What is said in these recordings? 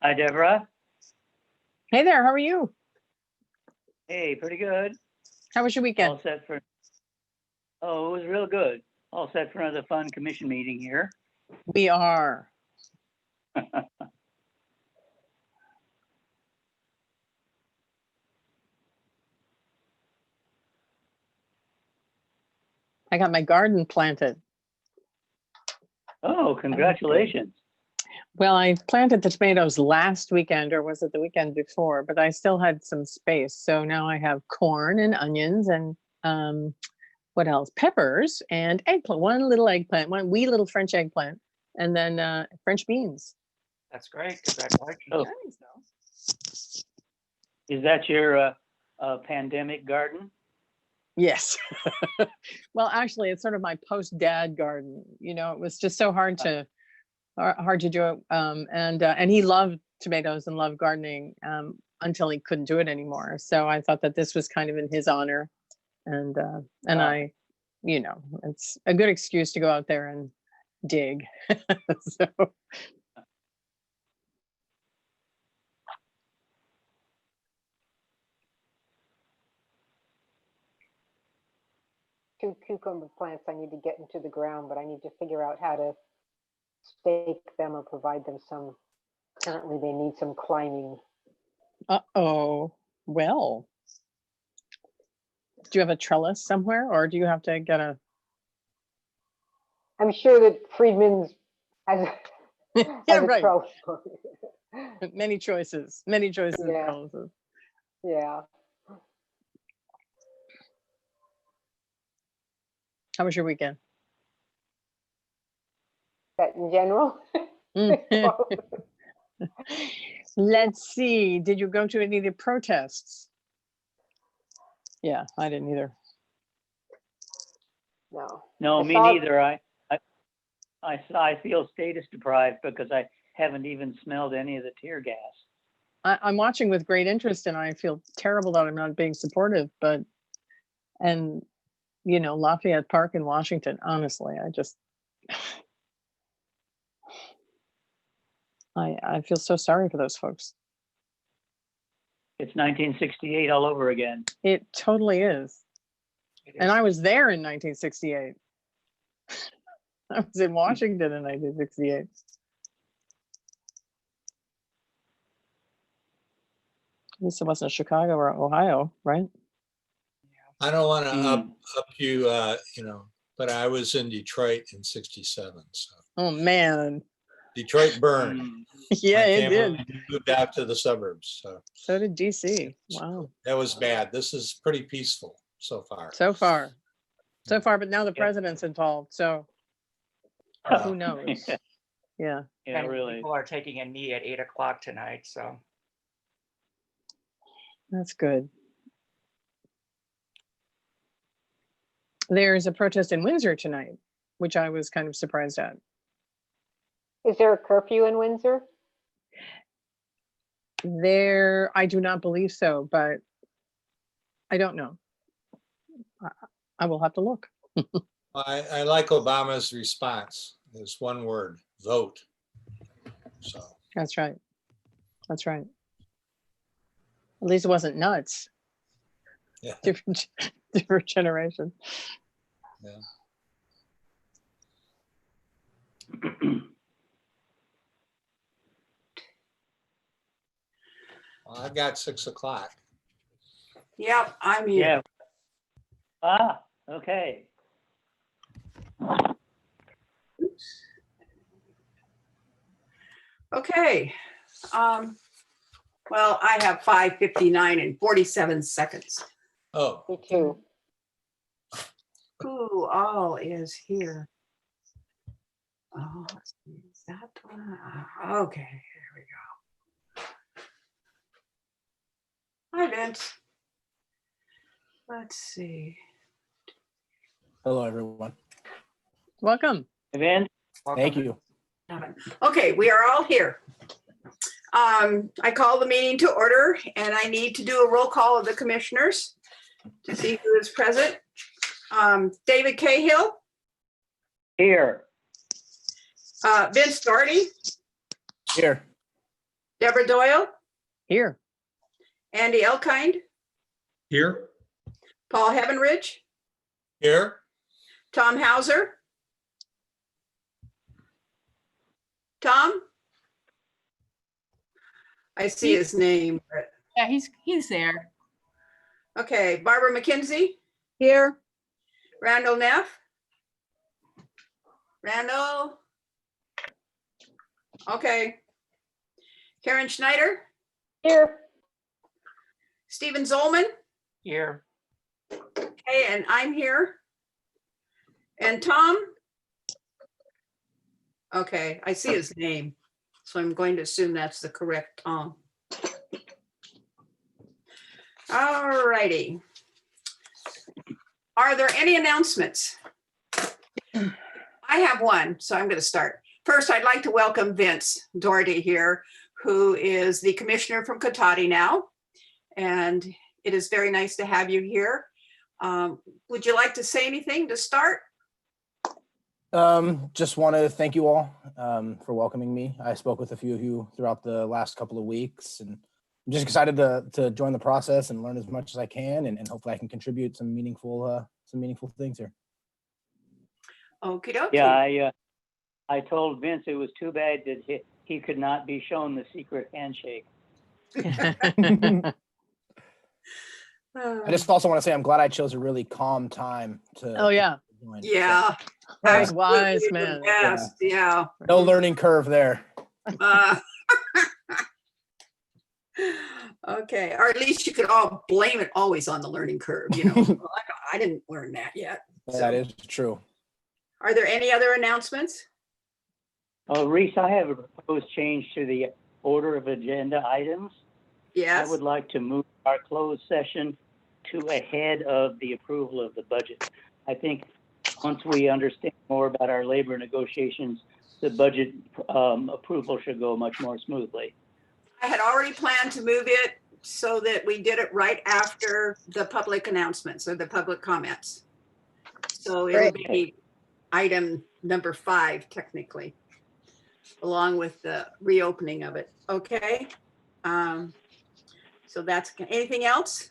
Hi, Deborah. Hey there, how are you? Hey, pretty good. How was your weekend? All set for, oh, it was real good. All set for another fun commission meeting here. We are. I got my garden planted. Oh, congratulations. Well, I planted the tomatoes last weekend, or was it the weekend before? But I still had some space. So now I have corn and onions and what else? Peppers and eggplant, one little eggplant, one wee little French eggplant, and then French beans. That's great. Congratulations. Oh, is that your pandemic garden? Yes. Well, actually, it's sort of my post-dad garden. You know, it was just so hard to do it. And he loved tomatoes and loved gardening until he couldn't do it anymore. So I thought that this was kind of in his honor. And I, you know, it's a good excuse to go out there and dig. So. Two cucumber plants I need to get into the ground, but I need to figure out how to stake them or provide them some, apparently they need some climbing. Uh-oh. Well, do you have a trellis somewhere, or do you have to get a? I'm sure that Friedman's has, Yeah, has a right. trellis. Many choices of Yeah. trellises. Yeah. How was your weekend? That in general. Let's see. Did you go to any of the protests? Yeah, I didn't either. No. No, I me saw- neither. I feel status deprived because I haven't even smelled any of the tear gas. I'm watching with great interest, and I feel terrible that I'm not being supportive. But, and you know, Lafayette Park in Washington. Honestly, I feel so sorry for those folks. It's 1968 all over again. It totally is. And I was there in 1968. I was in Washington in 1968. At least it wasn't Chicago or Ohio, right? I don't want to Mm. up you, but I was in Detroit in '67. So Oh man. Detroit burned. Mm. Yeah, My it family did. moved out to the suburbs. So did DC. Wow. That was bad. This is pretty peaceful so far. So far, but now the Yeah. president's involved. So who knows? Yeah. Yeah, And really. people are taking a knee at 8 o'clock tonight. So That's good. There's a protest in Windsor tonight, which I was kind of surprised at. Is there a curfew in Windsor? I do not believe so, but I don't know. I will have to look. I like Obama's response. It's one word: vote. So That's right. That's right. At least it wasn't nuts. yeah, Different generation. yeah. Well, I've got 6 o'clock. yep, I'm here. Yeah. Okay. Okay. Well, I have 5:59 and 47 seconds. Oh, Me too. Who all is here? Oh, let's see, is that the one? Okay, here we go. Hi, Vince. Let's see. Hello, everyone. Welcome. Vince? Thank you. Okay, we are all here. I call the meeting to order, and I need to do a roll call of the commissioners to see who is present. David Cahill, Here. Vince Doherty, Here. Deborah Doyle, Here. Andy Elkind, Here? Paul Heavenridge, Here? Tom Hauser. Tom? I see his name. but- Yeah, he's there. Okay, Barbara McKenzie, Here. Randall Neff. Randall? Okay. Karen Schneider, Here. Stephen Zolman, Here. okay, and I'm here. And Tom? Okay, I see his name, so I'm going to assume that's the correct Tom. All righty. Are there any announcements? I have one, so I'm going to start. First, I'd like to welcome Vince Doherty here, who is the commissioner from Cotati now. And it is very nice to have you here. Would you like to say anything to start? Just want to thank you all for welcoming me. I spoke with a few of you throughout the last couple of weeks, and I'm just excited to join the process and learn as much as I can, and hopefully I can contribute some meaningful things here. Okie dokie. Yeah, I told Vince it was too bad that he could not be shown the secret handshake. I just also want to say I'm glad I chose a really calm time to. Oh, yeah. join. So, Yeah. Wise, wise absolutely the man. best, yeah. no learning curve there. Uh, Okay, or at least you could all blame it always on the learning curve, you know. Well, I didn't learn that yet. That is true. Are there any other announcements? Reese, I have a proposed change to the order of agenda items. I Yes, would like to move our closed session to ahead of the approval of the budget. I think once we understand more about our labor negotiations, the budget approval should go much more smoothly. I had already planned to move it so that we did it right after the public announcements or the public comments. So it'll be item number 5 technically, along with the reopening of it. Okay. So that's, anything else?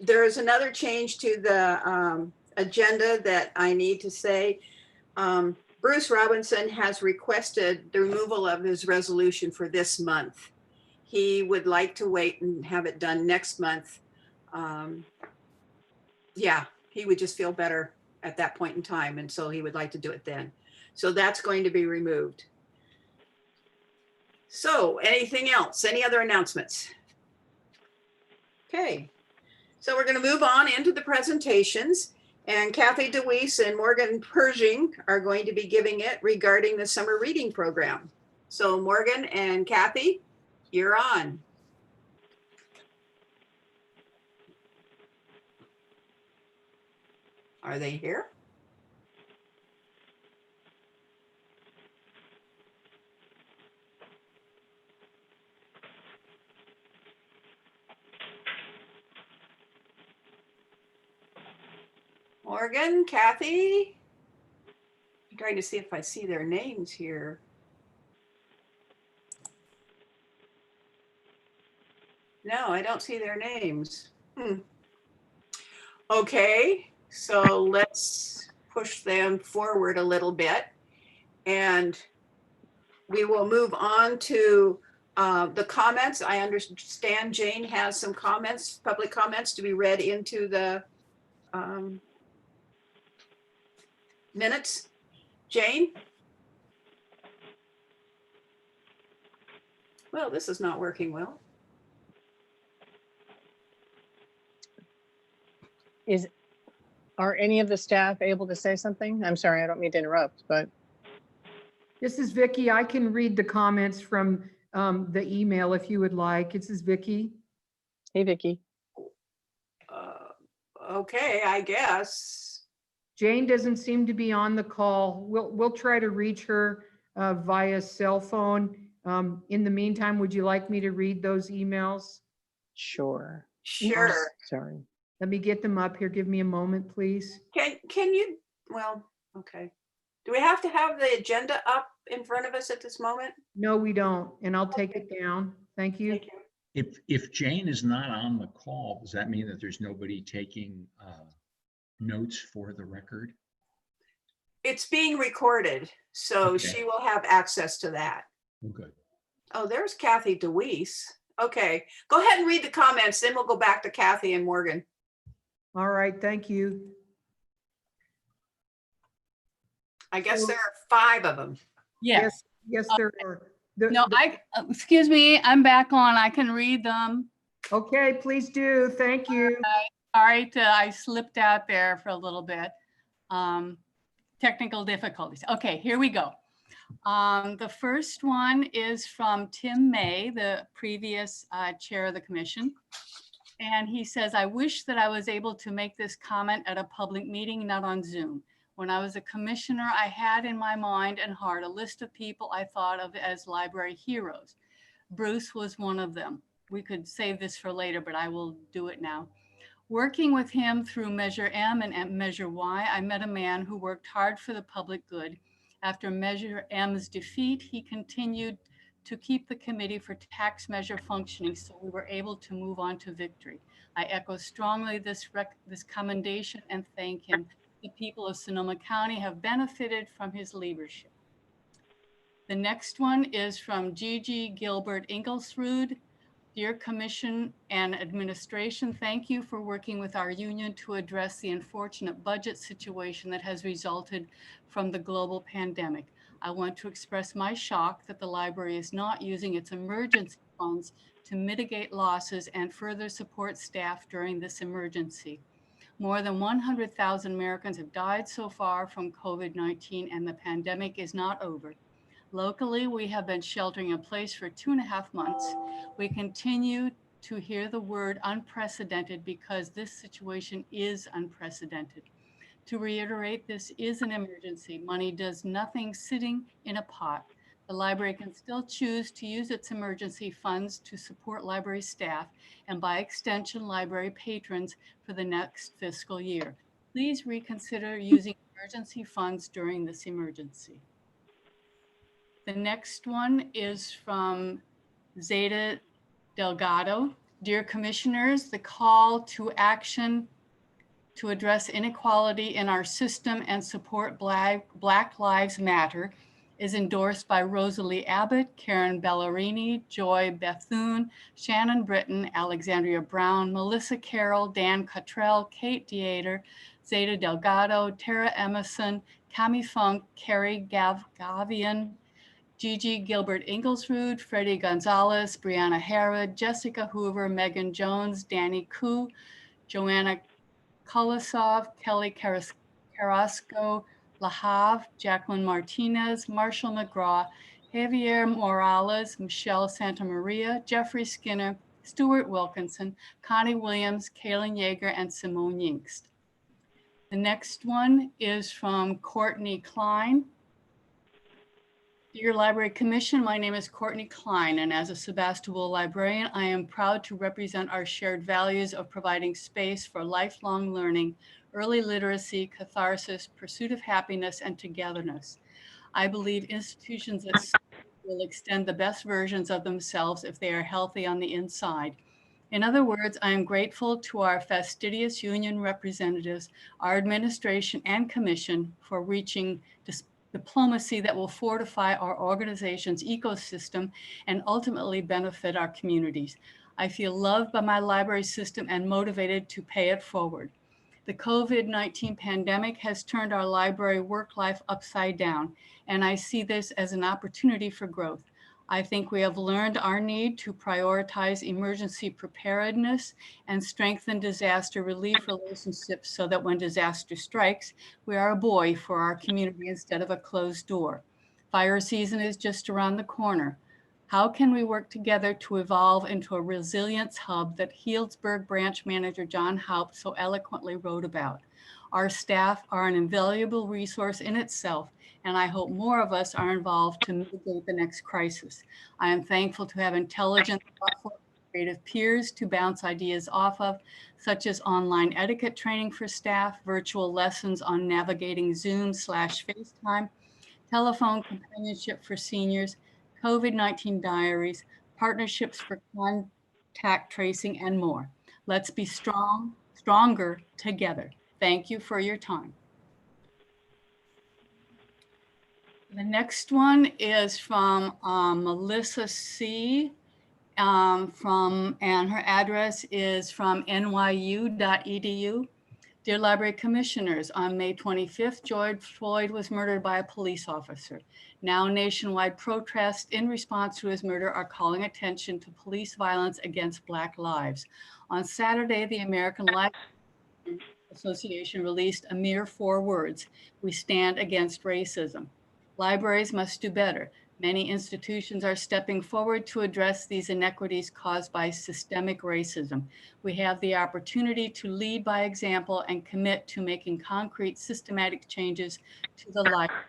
There is another change to the agenda that I need to say. Bruce Robinson has requested the removal of his resolution for this month. He would like to wait and have it done next month. Yeah, he would just feel better at that point in time, and so he would like to do it then. So that's going to be removed. So anything else? Any other announcements? Okay, so we're going to move on into the presentations. And Kathy DeWeese and Morgan Pershing are going to be giving it regarding the summer reading program. So Morgan and Kathy, you're on. Are they here? Morgan, Kathy? I'm trying to see if I see their names here. No, I don't see their names. Okay, so let's push them forward a little bit. And we will move on to the comments. I understand Jane has some comments, public comments to be read into the minutes. Jane? Well, this is not working well. Are any of the staff able to say something? I'm sorry, I don't mean to interrupt, but This is Vicky. I can read the comments from the email if you would like. This is Vicky. hey, Vicky. Okay, I guess. Jane doesn't seem to be on the call. We'll try to reach her via cell phone. In the meantime, would you like me to read those emails? Sure. Sure. Sorry. Let me get them up here. Give me a moment, please. Can you, well, okay. Do we have to have the agenda up in front of us at this moment? No, we don't, and I'll take it down. Thank you. Thank you. If Jane is not on the call, does that mean that there's nobody taking notes for the record? It's being recorded, so Okay. she will have access to that. Oh, good. Oh, there's Kathy DeWeese. Okay, go ahead and read the comments, then we'll go back to Kathy and Morgan. All right, thank you. I guess there are 5 of them. Yes. Yes, there are. No, excuse me, I'm back on. I can read them. Okay, please do. Thank you. All right, I slipped out there for a little bit. Technical difficulties. Okay, here we go. The first one is from Tim May, the previous chair of the commission. And he says, I wish that I was able to make this comment at a public meeting, not on Zoom. When I was a commissioner, I had in my mind and heart a list of people I thought of as library heroes. Bruce was one of them. We could save this for later, but I will do it now. Working with him through Measure M and Measure Y, I met a man who worked hard for the public good. After Measure M's defeat, he continued to keep the committee for tax measure functioning, so we were able to move on to victory. I echo strongly this commendation and thank him. The people of Sonoma County have benefited from his leadership. The next one is from Gigi Gilbert Ingelsrud. Dear Commission and Administration, thank you for working with our union to address the unfortunate budget situation that has resulted from the global pandemic. I want to express my shock that the library is not using its emergency funds to mitigate losses and further support staff during this emergency. More than 100,000 Americans have died so far from COVID-19, and the pandemic is not over. Locally, we have been sheltering in place for 2.5 months. We continue to hear the word unprecedented because this situation is unprecedented. To reiterate, this is an emergency. Money does nothing sitting in a pot. The library can still choose to use its emergency funds to support library staff and by extension, library patrons for the next fiscal year. Please reconsider using emergency funds during this emergency. The next one is from Zeta Delgado. Dear Commissioners, the call to action to address inequality in our system and support Black Lives Matter is endorsed by Rosalie Abbott, Karen Ballerini, Joy Bethune, Shannon Britton, Alexandria Brown, Melissa Carroll, Dan Cottrell, Kate Dieter, Zeta Delgado, Tara Emerson, Cami Funk, Carrie Gavian, Gigi Gilbert Ingelsrud, Freddie Gonzalez, Brianna Harrod, Jessica Hoover, Megan Jones, Danny Koo, Joanna Kolosov, Kelly Carrasco, Lahav, Jacqueline Martinez, Marshall McGraw, Javier Morales, Michelle Santamaria, Jeffrey Skinner, Stuart Wilkinson, Connie Williams, Kaylin Yeager, and Simone Yingst. The next one is from Courtney Klein. Dear Library Commission, my name is Courtney Klein, and as a Sebastopol librarian, I am proud to represent our shared values of providing space for lifelong learning, early literacy, catharsis, pursuit of happiness, and togetherness. I believe institutions that will extend the best versions of themselves if they are healthy on the inside. In other words, I am grateful to our fastidious union representatives, our administration and commission for reaching diplomacy that will fortify our organization's ecosystem and ultimately benefit our communities. I feel loved by my library system and motivated to pay it forward. The COVID-19 pandemic has turned our library work life upside down, and I see this as an opportunity for growth. I think we have learned our need to prioritize emergency preparedness and strengthen disaster relief relationships so that when disaster strikes, we are a buoy for our community instead of a closed door. Fire season is just around the corner. How can we work together to evolve into a resilience hub that Healdsburg branch manager John Haupt so eloquently wrote about? Our staff are an invaluable resource in itself, and I hope more of us are involved to mitigate the next crisis. I am thankful to have intelligent, thoughtful, creative peers to bounce ideas off of, such as online etiquette training for staff, virtual lessons on navigating Zoom/FaceTime, telephone companionship for seniors, COVID-19 diaries, partnerships for contact tracing, and more. Let's be stronger together. Thank you for your time. The next one is from Melissa C. And her address is from nyu.edu. Dear Library Commissioners, on May 25th, George Floyd was murdered by a police officer. Now nationwide protests in response to his murder are calling attention to police violence against Black lives. On Saturday, the American Library Association released a mere 4 words: "We stand against racism." Libraries must do better. Many institutions are stepping forward to address these inequities caused by systemic racism. We have the opportunity to lead by example and commit to making concrete, systematic changes to the library.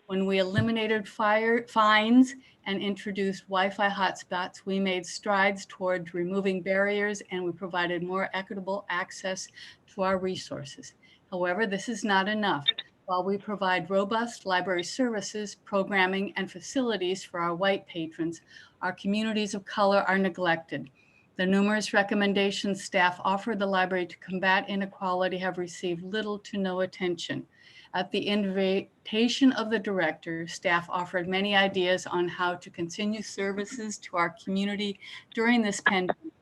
When we eliminated fines and introduced Wi-Fi hotspots, we made strides toward removing barriers, and we provided more equitable access to our resources. However, this is not enough. While we provide robust library services, programming, and facilities for our white patrons, our communities of color are neglected. The numerous recommendations staff offered the library to combat inequality have received little to no attention. At the invitation of the director, staff offered many ideas on how to continue services to our community during this pandemic.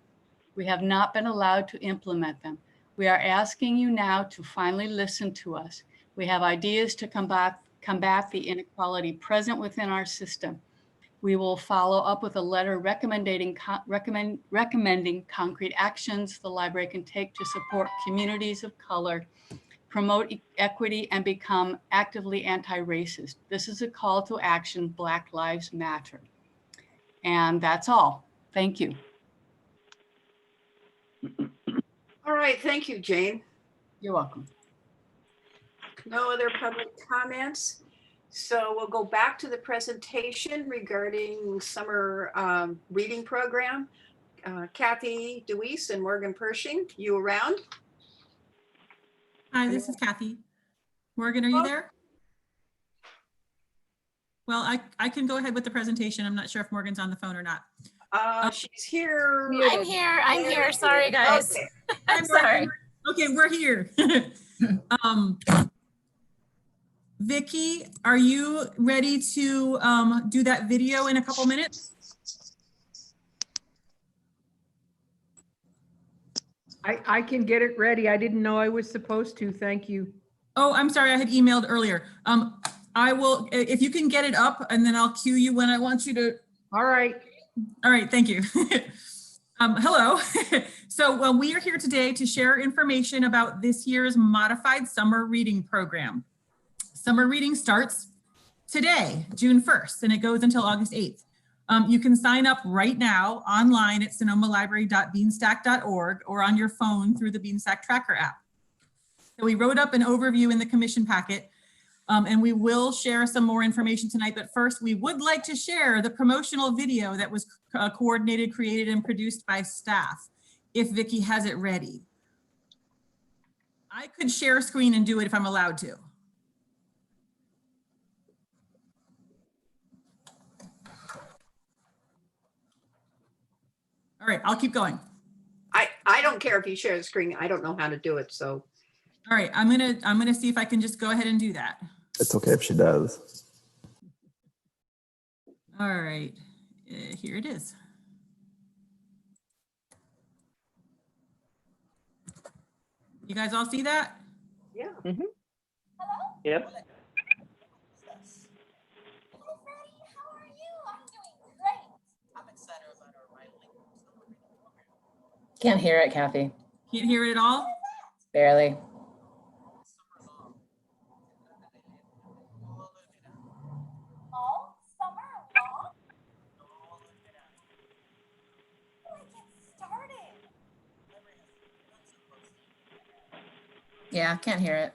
We have not been allowed to implement them. We are asking you now to finally listen to us. We have ideas to combat the inequality present within our system. We will follow up with a letter recommending concrete actions the library can take to support communities of color, promote equity, and become actively anti-racist. This is a call to action. Black Lives Matter. And that's all. Thank you. All right, thank you, Jane. You're welcome. No other public comments. So we'll go back to the presentation regarding summer reading program. Kathy DeWeese and Morgan Pershing, you around? Hi, this is Kathy. Morgan, are you there? Well, I can go ahead with the presentation. I'm not sure if Morgan's on the phone or not. She's here. I'm here. Sorry, guys. Okay. I'm sorry. Okay, we're here. Vicky, are you ready to do that video in a couple minutes? I can get it ready. I didn't know I was supposed to. Thank you. Oh, I'm sorry. I had emailed earlier. I will, if you can get it up, and then I'll cue you when I want you to. All right. All right. Thank you. Hello. So we are here today to share information about this year's modified summer reading program. Summer reading starts today, June 1st, and it goes until August 8th. You can sign up right now online at sonomalibrary.beanstack.org or on your phone through the Beanstack Tracker app. So we wrote up an overview in the commission packet, and we will share some more information tonight. But first, we would like to share the promotional video that was coordinated, created, and produced by staff, if Vicky has it ready. I could share screen and do it if I'm allowed to. All right, I'll keep going. I don't care if you share the screen. I don't know how to do it, so. All right, I'm gonna see if I can just go ahead and do that. It's okay if she does. All right, here it is. You guys all see that? Yeah. Mm-hmm. Yep. Can't hear it, Kathy. Can't hear it at all? Barely. Yeah, can't hear it.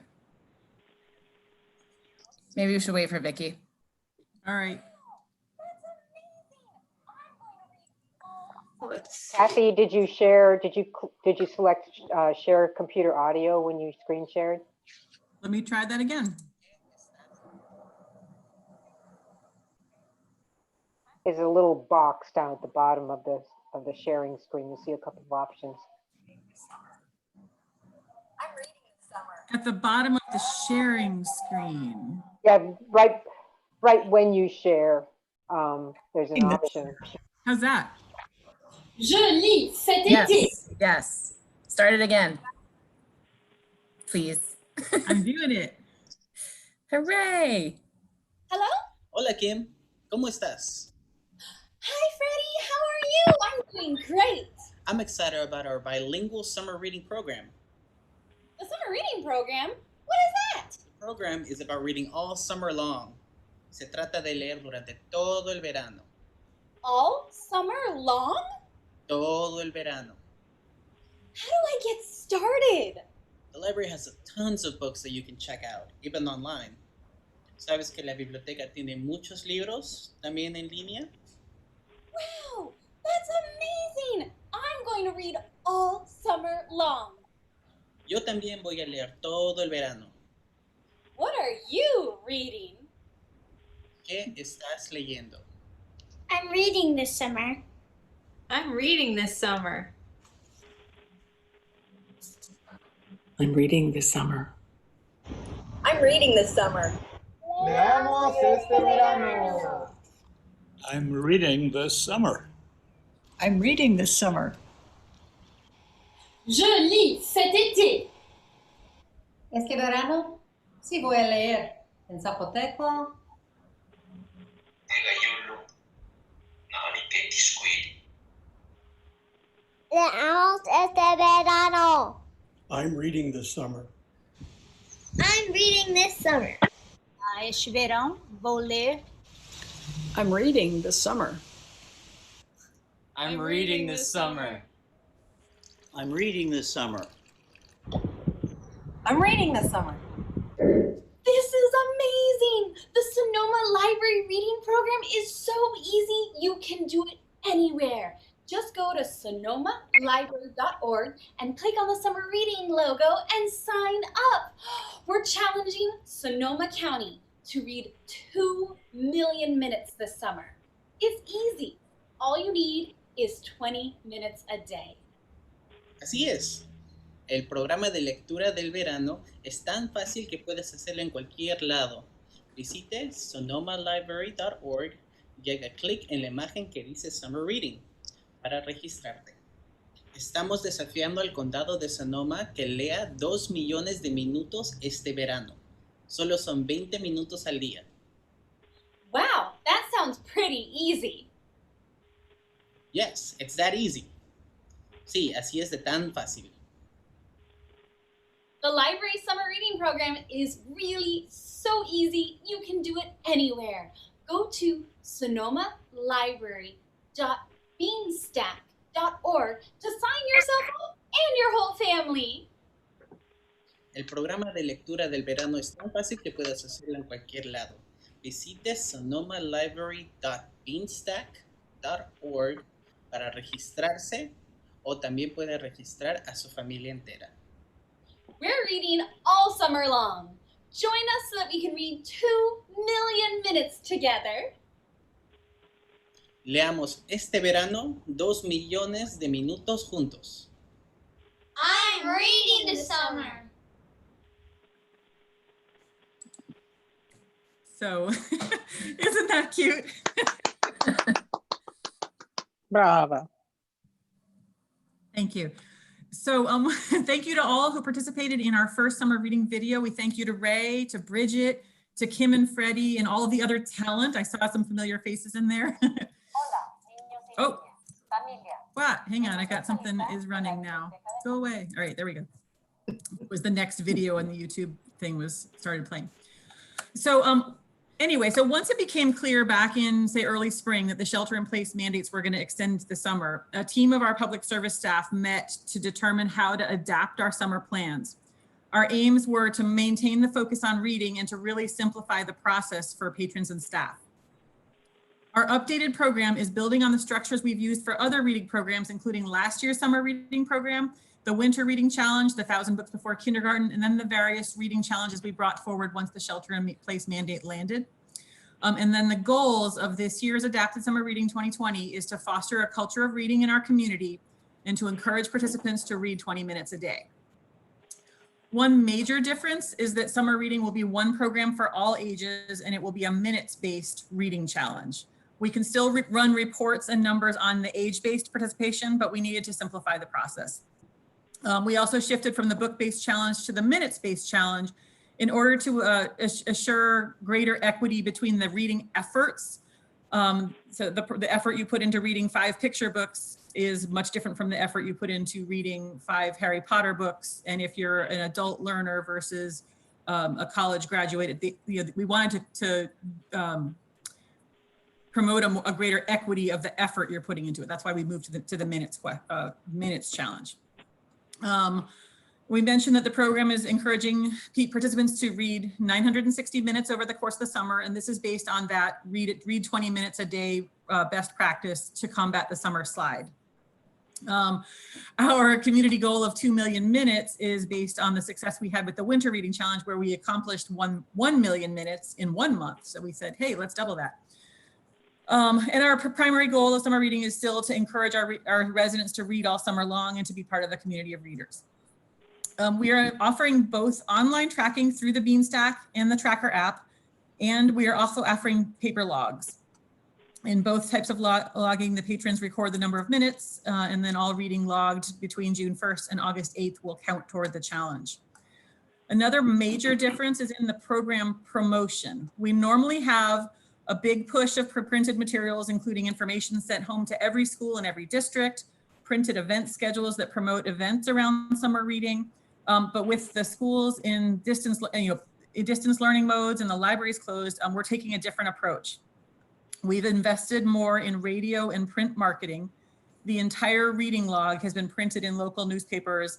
Maybe we should wait for Vicky. All right. Kathy, did you select share computer audio when you screen shared? Let me try that again. there's a little box down at the bottom of the sharing screen. You'll see a couple of options. At the bottom of the sharing screen. Yeah, right when you share, there's an option. How's that? Je lis cet été. Yes. Start it again. Please. I'm doing it. Hooray. Hello? Hola, Kim. ¿Cómo estás? Hi, Freddie. How are you? I'm doing great. I'm excited about our bilingual summer reading program. The summer reading program? What is that? The program is about reading all summer long. Se trata de leer durante todo el verano. All summer long? Todo el verano. How do I get started? The library has tons of books that you can check out, even online. ¿Sabes que la biblioteca tiene muchos libros también en línea? Wow, that's amazing. I'm going to read all summer long. Yo también voy a leer todo el verano. What are you reading? ¿Qué estás leyendo? I'm reading this summer. I'm reading this summer. I'm reading this summer. I'm reading this summer. Leamos este verano. I'm reading this summer. I'm reading this summer. Je lis cet été. Este verano sí voy a leer en zapoteco. Leamos este verano. I'm reading this summer. I'm reading this summer. Este verão vou ler. I'm reading this summer. I'm reading this summer. I'm reading this summer. I'm reading this summer. This is amazing. The Sonoma Library Reading Program is so easy. You can do it anywhere. Just go to sonomalibrary.org and click on the summer reading logo and sign up. We're challenging Sonoma County to read 2 million minutes this summer. It's easy. All you need is 20 minutes a day. Así es. El programa de lectura del verano es tan fácil que puedes hacerlo en cualquier lado. Visite sonomalibrary.org y haga clic en la imagen que dice Summer Reading para registrarte. Estamos desafiando al condado de Sonoma que lea 2 millones de minutos este verano. Solo son 20 minutos al día. Wow, that sounds pretty easy. Yes, it's that easy. Sí, así es de tan fácil. The library summer reading program is really so easy. You can do it anywhere. Go to sonomalibrary.beanstack.org to sign yourself up and your whole family. El programa de lectura del verano es tan fácil que puedes hacerlo en cualquier lado. Visite sonomalibrary.beanstack.org para registrarse o también puede registrar a su familia entera. We're reading all summer long. Join us so that we can read 2 million minutes together. Leamos este verano 2 millones de minutos juntos. I'm reading this summer. So, isn't that cute? Bravo. Thank you. So thank you to all who participated in our first summer reading video. We thank you to Ray, to Bridget, to Kim and Freddie, and all of the other talent. I saw some familiar faces in there. Oh, what? Hang on, I got something is running now. Go away. All right, there we go. It was the next video and the YouTube thing was started playing. So anyway, so once it became clear back in, say, early spring that the shelter-in-place mandates were going to extend the summer, a team of our public service staff met to determine how to adapt our summer plans. Our aims were to maintain the focus on reading and to really simplify the process for patrons and staff. Our updated program is building on the structures we've used for other reading programs, including last year's summer reading program, the winter reading challenge, the 1,000 books before kindergarten, and then the various reading challenges we brought forward once the shelter-in-place mandate landed. And then the goals of this year's Adapted Summer Reading 2020 is to foster a culture of reading in our community and to encourage participants to read 20 minutes a day. One major difference is that summer reading will be one program for all ages, and it will be a minutes-based reading challenge. We can still run reports and numbers on the age-based participation, but we needed to simplify the process. We also shifted from the book-based challenge to the minutes-based challenge in order to assure greater equity between the reading efforts. So the effort you put into reading 5 picture books is much different from the effort you put into reading 5 Harry Potter books. And if you're an adult learner versus a college graduate, we wanted to promote a greater equity of the effort you're putting into it. That's why we moved to the minutes challenge. We mentioned that the program is encouraging participants to read 960 minutes over the course of the summer, and this is based on that read 20 minutes a day best practice to combat the summer slide. Our community goal of 2 million minutes is based on the success we had with the Winter Reading Challenge, where we accomplished 1 million minutes in 1 month. So we said, hey, let's double that. And our primary goal of summer reading is still to encourage our residents to read all summer long and to be part of the community of readers. We are offering both online tracking through the Beanstack and the Tracker app, and we are also offering paper logs. In both types of logging, the patrons record the number of minutes, and then all reading logged between June 1st and August 8th will count toward the challenge. Another major difference is in the program promotion. We normally have a big push of printed materials, including information sent home to every school in every district, printed event schedules that promote events around summer reading. But with the schools in distance learning modes and the libraries closed, we're taking a different approach. We've invested more in radio and print marketing. The entire reading log has been printed in local newspapers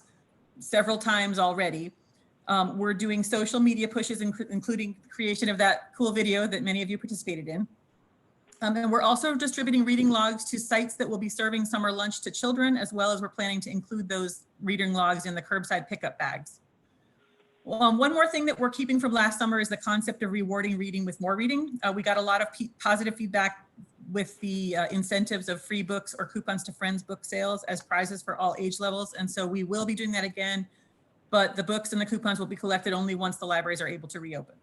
several times already. We're doing social media pushes, including creation of that cool video that many of you participated in. And we're also distributing reading logs to sites that will be serving summer lunch to children, as well as we're planning to include those reading logs in the curbside pickup bags. One more thing that we're keeping from last summer is the concept of rewarding reading with more reading. We got a lot of positive feedback with the incentives of free books or coupons to friends book sales as prizes for all age levels. And so we will be doing that again, but the books and the coupons will be collected only once the libraries are able to reopen.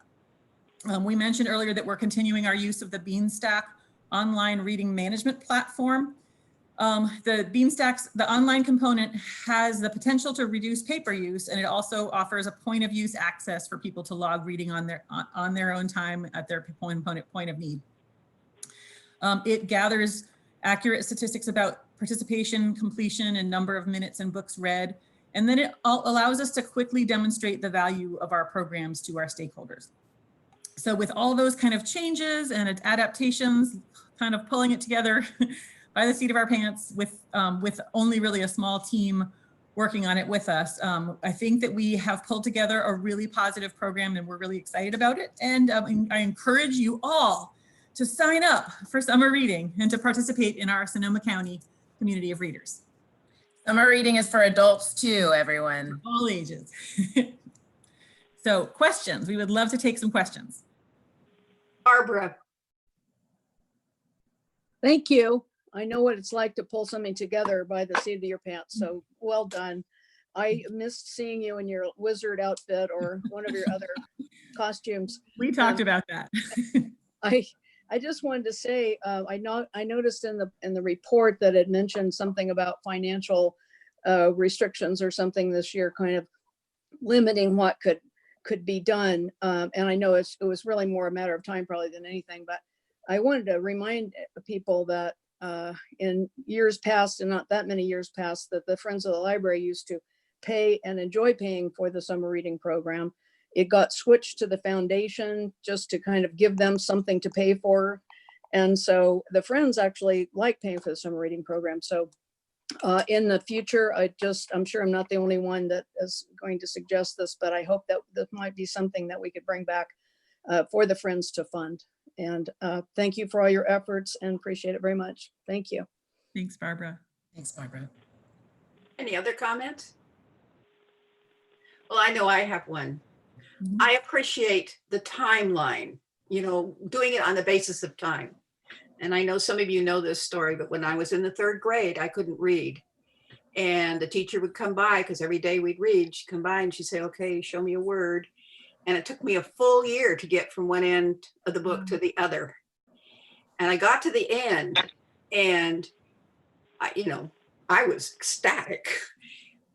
We mentioned earlier that we're continuing our use of the Beanstack online reading management platform. The online component has the potential to reduce paper use, and it also offers a point of use access for people to log reading on their own time at their point of need. It gathers accurate statistics about participation, completion, and number of minutes and books read, and then it allows us to quickly demonstrate the value of our programs to our stakeholders. So with all those kind of changes and adaptations, kind of pulling it together by the seat of our pants with only really a small team working on it with us. I think that we have pulled together a really positive program and we're really excited about it. And I encourage you all to sign up for summer reading and to participate in our Sonoma County community of readers. Summer reading is for adults too, everyone. All ages. So questions, we would love to take some questions. Barbara. Thank you. I know what it's like to pull something together by the seat of your pants, so well done. I missed seeing you in your wizard outfit or one of your other costumes. We talked about that. I just wanted to say, I noticed in the report that it mentioned something about financial restrictions or something this year, kind of limiting what could be done. And I know it was really more a matter of time probably than anything, but I wanted to remind people that in years past, and not that many years past, that the Friends of the Library used to pay and enjoy paying for the summer reading program. It got switched to the foundation just to kind of give them something to pay for. And so the Friends actually like paying for the summer reading program. So in the future, I'm sure I'm not the only one that is going to suggest this, but I hope that this might be something that we could bring back for the Friends to fund. And thank you for all your efforts and appreciate it very much. Thank you. Thanks, Barbara. Thanks, Barbara. Any other comments? Well, I know I have one. I appreciate the timeline doing it on the basis of time. And I know some of you know this story, but when I was in the 3rd grade, I couldn't read. And the teacher would come by, because every day we'd read, she'd come by and she'd say, okay, show me a word. And it took me a full year to get from one end of the book to the other. And I got to the end and I was ecstatic.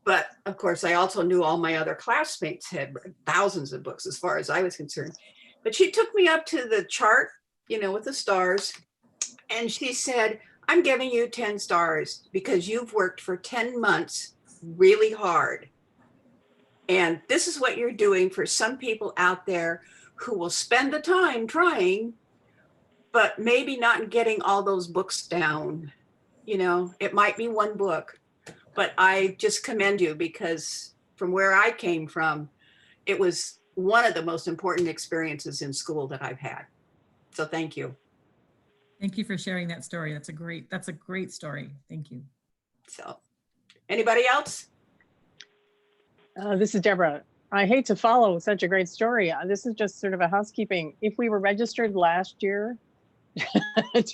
But of course, I also knew all my other classmates had read thousands of books as far as I was concerned. But she took me up to the chart, with the stars. And she said, I'm giving you 10 stars because you've worked for 10 months really hard. And this is what you're doing for some people out there who will spend the time trying, but maybe not getting all those books down. It might be one book, but I just commend you because from where I came from, it was one of the most important experiences in school that I've had. So thank you. Thank you for sharing that story. That's a great story. Thank you. So anybody else? This is Deborah. I hate to follow such a great story. This is just sort of a housekeeping. If we were registered last year,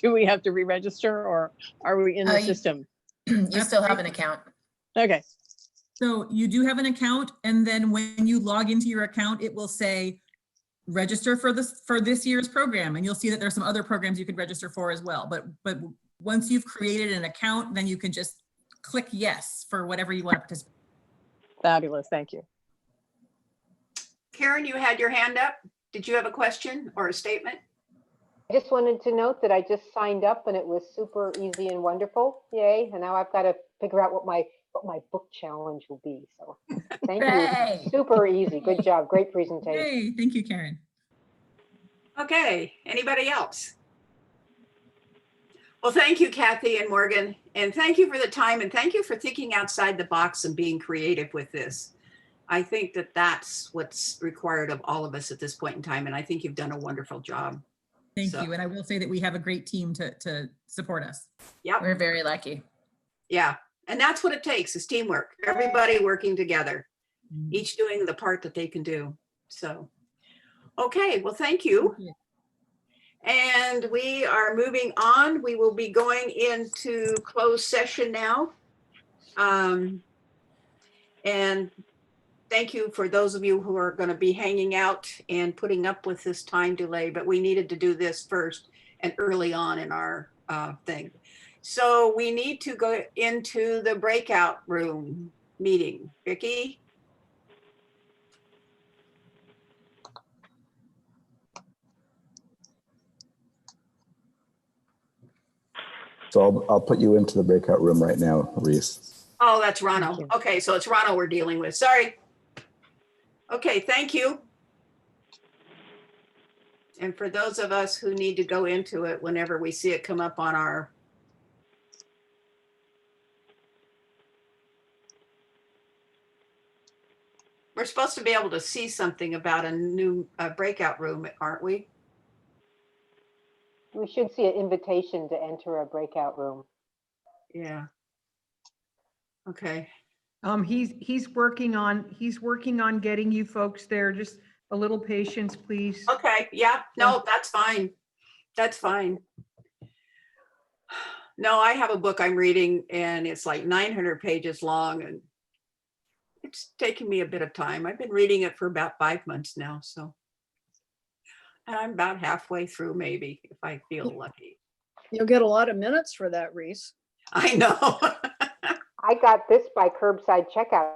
do we have to re-register or are we in the system? You still have an account. Okay. So you do have an account, and then when you log into your account, it will say register for this year's program, and you'll see that there's some other programs you could register for as well. But once you've created an account, then you can just click yes for whatever you want to participate. Fabulous, thank you. Karen, you had your hand up. Did you have a question or a statement? I just wanted to note that I just signed up and it was super easy and wonderful. Yay. And now I've got to figure out what my book challenge will be. So thank you. Super easy. Good job. Great presentation. Hey, thank you, Karen. Okay. Anybody else? Well, thank you, Kathy and Morgan. And thank you for the time. And thank you for thinking outside the box and being creative with this. I think that that's what's required of all of us at this point in time. And I think you've done a wonderful job. Thank you. And I will say that we have a great team to support us. Yep. We're very lucky. Yeah. And that's what it takes is teamwork. Everybody working together, each doing the part that they can do. So, okay. Well, thank you. And we are moving on. We will be going into closed session now. And thank you for those of you who are going to be hanging out and putting up with this time delay, but we needed to do this first and early on in our thing. So we need to go into the breakout room meeting. Vicki? So I'll put you into the breakout room right now, Reese. Oh, that's Rano. Okay, so it's Rano we're dealing with. Sorry. Okay, thank you. And for those of us who need to go into it whenever we see it come up on our we're supposed to be able to see something about a new breakout room, aren't we? We should see an invitation to enter a breakout room. Yeah. Okay. He's working on getting you folks there. Just a little patience, please. Okay. Yeah. No, that's fine. That's fine. No, I have a book I'm reading and it's like 900 pages long and it's taking me a bit of time. I've been reading it for about 5 months now. So, and I'm about halfway through maybe if I feel lucky. You'll get a lot of minutes for that, Reese. I know. I got this by curbside checkout.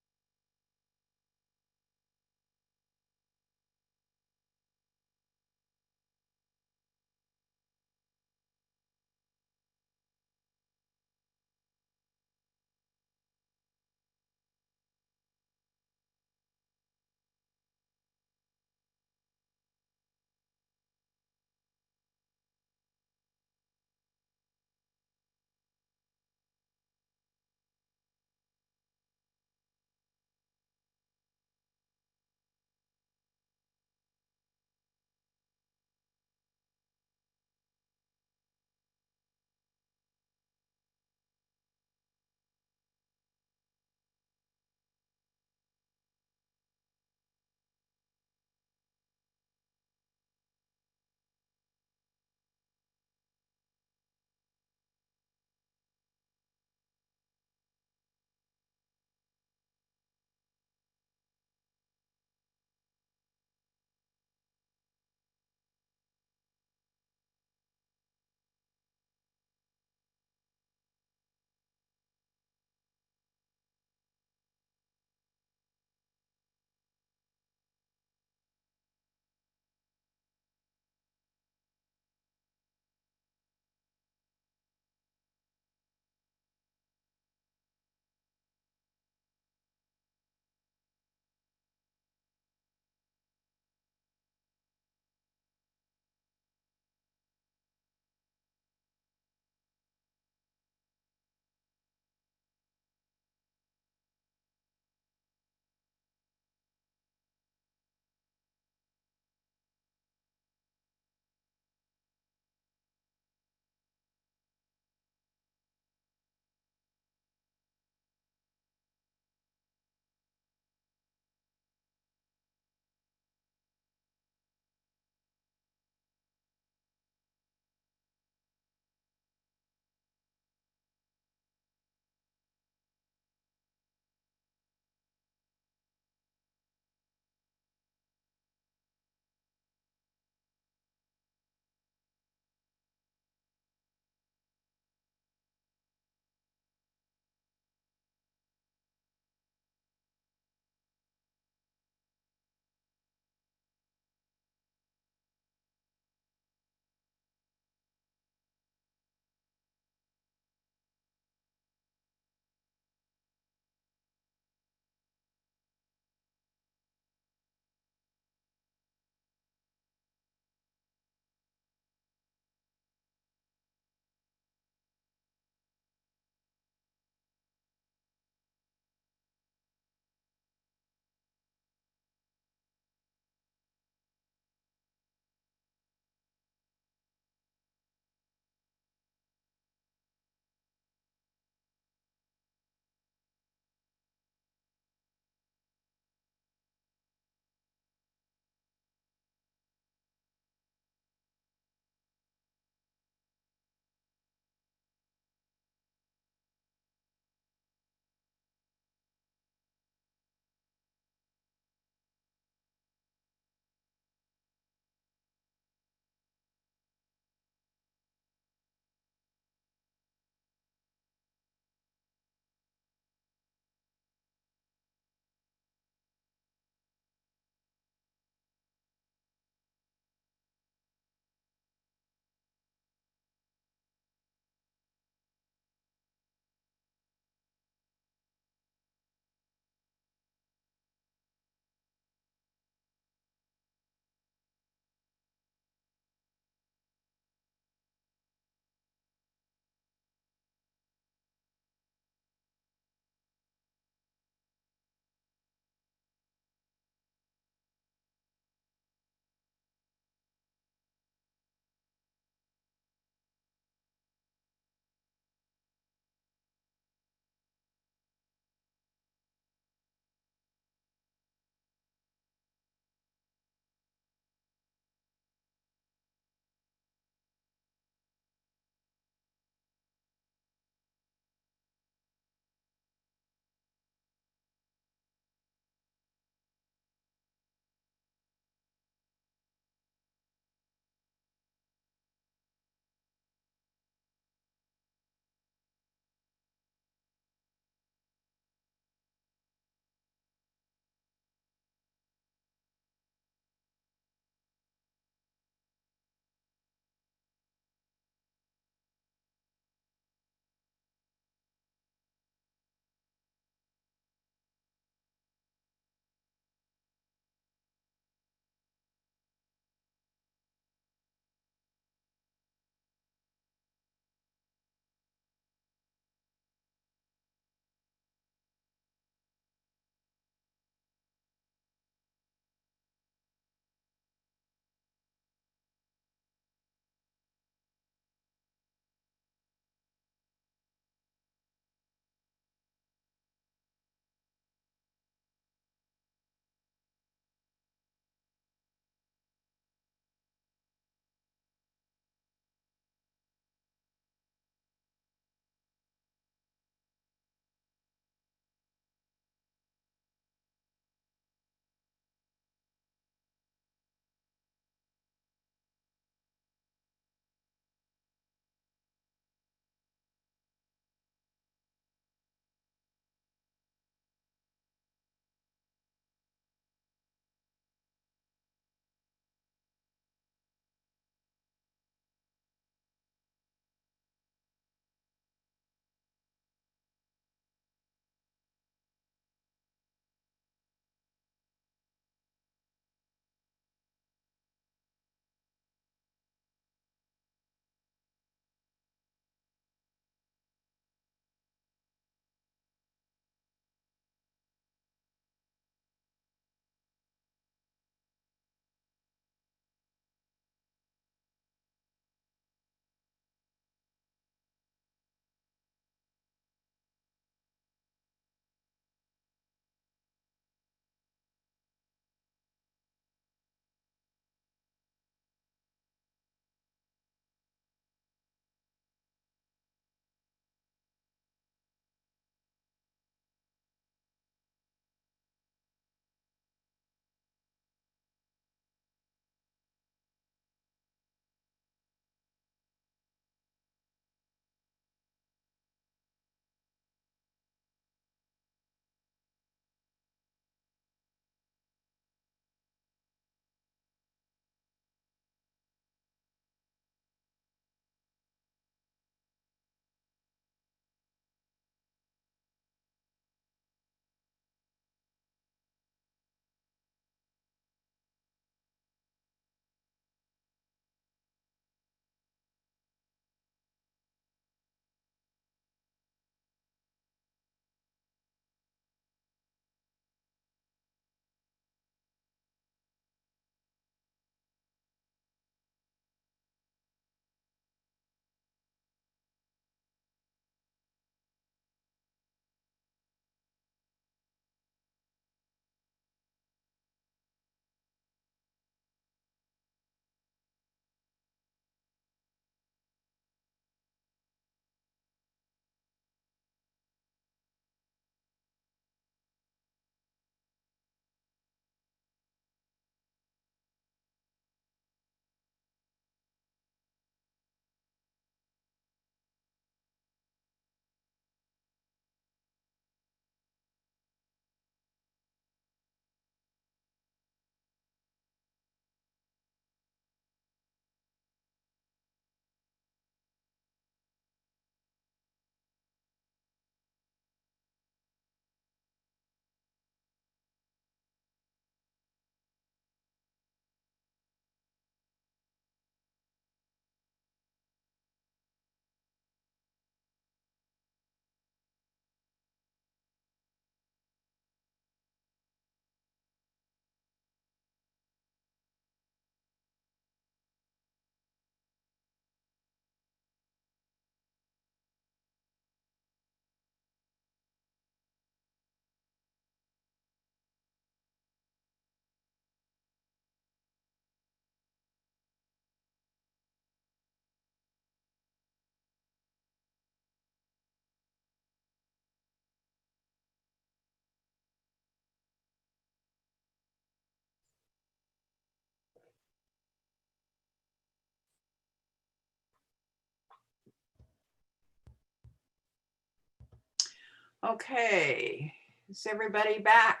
Okay, is everybody back?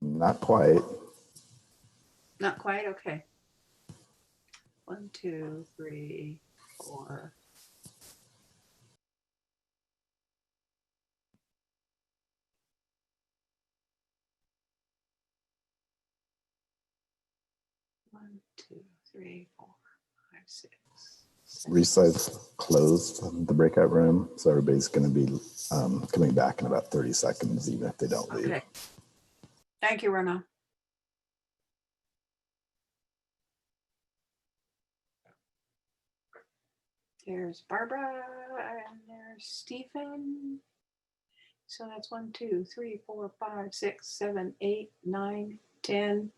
Not quite. Not quite, okay. 1, 2, 3, 4. One, 2, 3, 4, 5, 6. Resize closed the breakout room, so everybody's going to be coming back in about 30 seconds, even if they don't leave. Okay. Thank you, Rona. There's Barbara and there's Stephen. So that's 1, 2, 3, 4, 5, 6, 7, 8, 9, 10.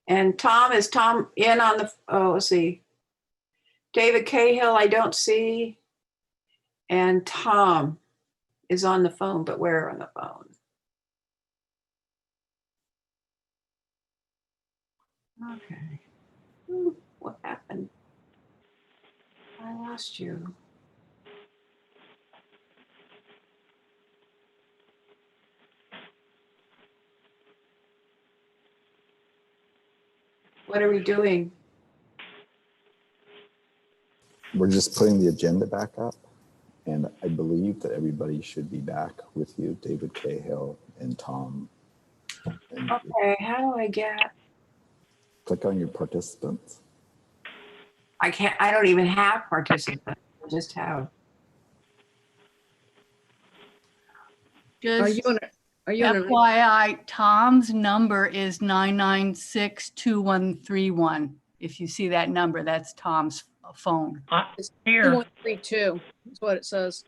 And Tom, is Tom in on the, oh, let's see. David Cahill, I don't see. And Tom is on the phone, but where on the phone? Okay. Ooh, what happened? I lost you. What are we doing? We're just putting the agenda back up, and I believe that everybody should be back with you, David Cahill and Tom. And Okay, how do I get? click on your participants. I can't, I don't even have participants. I just have. Are you Just in a, are you in a, FYI, Tom's number is 996-2131. If you see that number, that's Tom's phone. it's 2132, is what it says.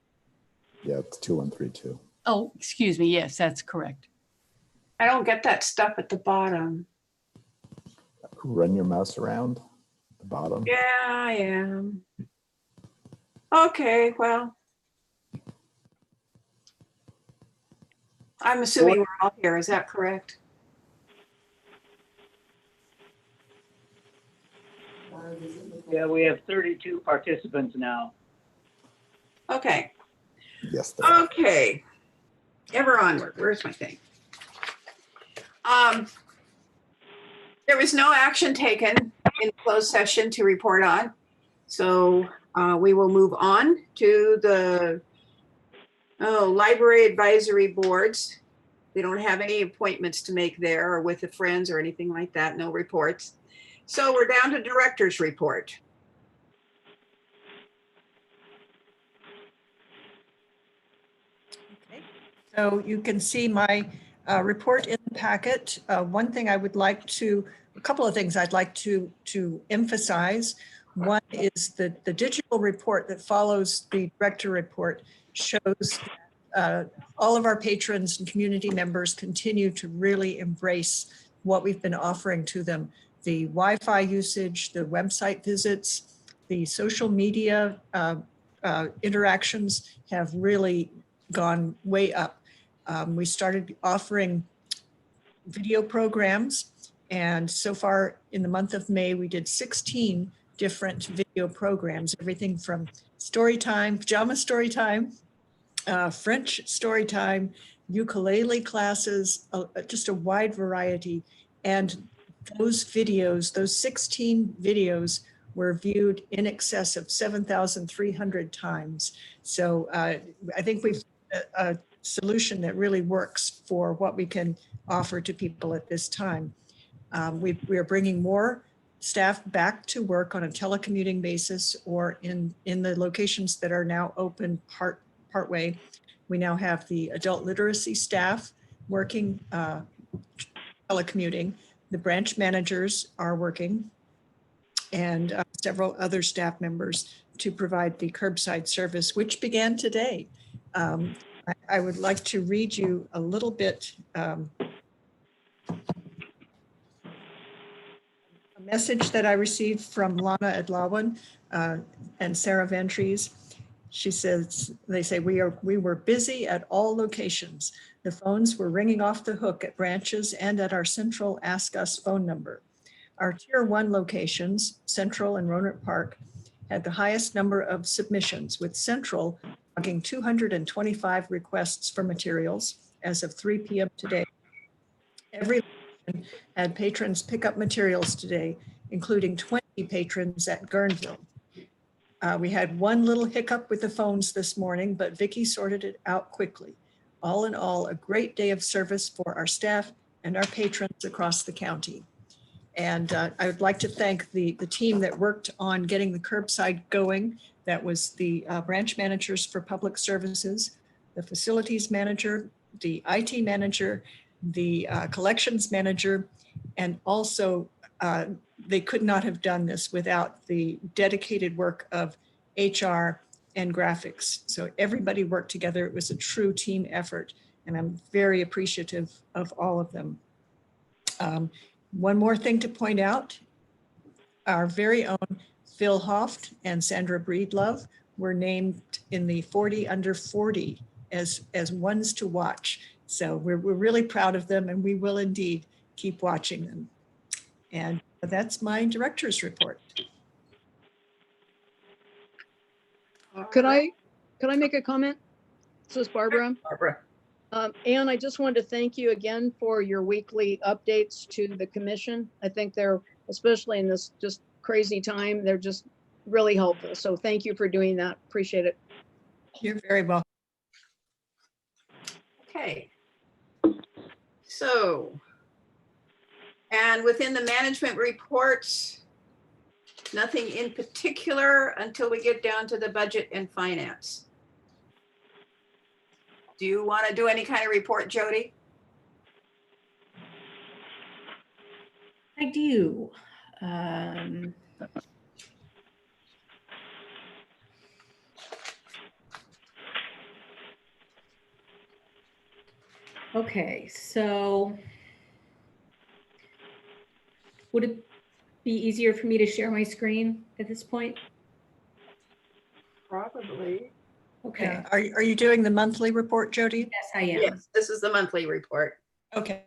Yeah, it's 2132. Oh, excuse me. Yes, that's correct. I don't get that stuff at the bottom. Run your mouse around the bottom. Yeah, I am. Okay, well. I'm assuming we're all here. Is that correct? Yeah, we have 32 participants now. Okay. Yes. Okay. Ever onward. Where's my thing? There was no action taken in closed session to report on. So we will move on to the library advisory boards. They don't have any appointments to make there or with the friends or anything like that. No reports. So we're down to director's report. So you can see my report in the packet. One thing I would like to, a couple of things I'd like to emphasize. One is that the digital report that follows the director report shows all of our patrons and community members continue to really embrace what we've been offering to them. The Wi-Fi usage, the website visits, the social media interactions have really gone way up. We started offering video programs, and so far in the month of May, we did 16 different video programs, everything from story time, pajama story time, French story time, ukulele classes, just a wide variety. And those videos, those 16 videos were viewed in excess of 7,300 times. So I think we've a solution that really works for what we can offer to people at this time. We are bringing more staff back to work on a telecommuting basis or in the locations that are now open partway. We now have the adult literacy staff working telecommuting. The branch managers are working, and several other staff members to provide the curbside service, which began today. I would like to read you a little bit, a message that I received from Lana Adlawan and Sarah Ventries. She says, they say, we were busy at all locations. The phones were ringing off the hook at branches and at our central Ask Us phone number. Our tier 1 locations, Central and Rohnert Park, had the highest number of submissions, with Central logging 225 requests for materials as of 3 p.m. today. Every location had patrons pick up materials today, including 20 patrons at Guerneville. We had one little hiccup with the phones this morning, but Vicky sorted it out quickly. All in all, a great day of service for our staff and our patrons across the county. And I would like to thank the team that worked on getting the curbside going. That was the branch managers for public services, the facilities manager, the IT manager, the collections manager, and also they could not have done this without the dedicated work of HR and graphics. So everybody worked together. It was a true team effort, and I'm very appreciative of all of them. One more thing to point out, our very own Phil Hoft and Sandra Breedlove were named in the 40 under 40 as ones to watch. So we're really proud of them, and we will indeed keep watching them. And that's my director's report. Could I make a comment? This is Barbara. Barbara. Anne, I just wanted to thank you again for your weekly updates to the commission. I think they're, especially in this just crazy time, they're just really helpful. So thank you for doing that. Appreciate it. You're very welcome. Okay. So, and within the management reports, nothing in particular until we get down to the budget and finance. Do you want to do any kind of report, Jody? I do. Okay, so would it be easier for me to share my screen at this point? Probably. Okay. Yeah. Are you doing the monthly report, Jody? Yes, I am. Yes, this is the monthly report. Okay.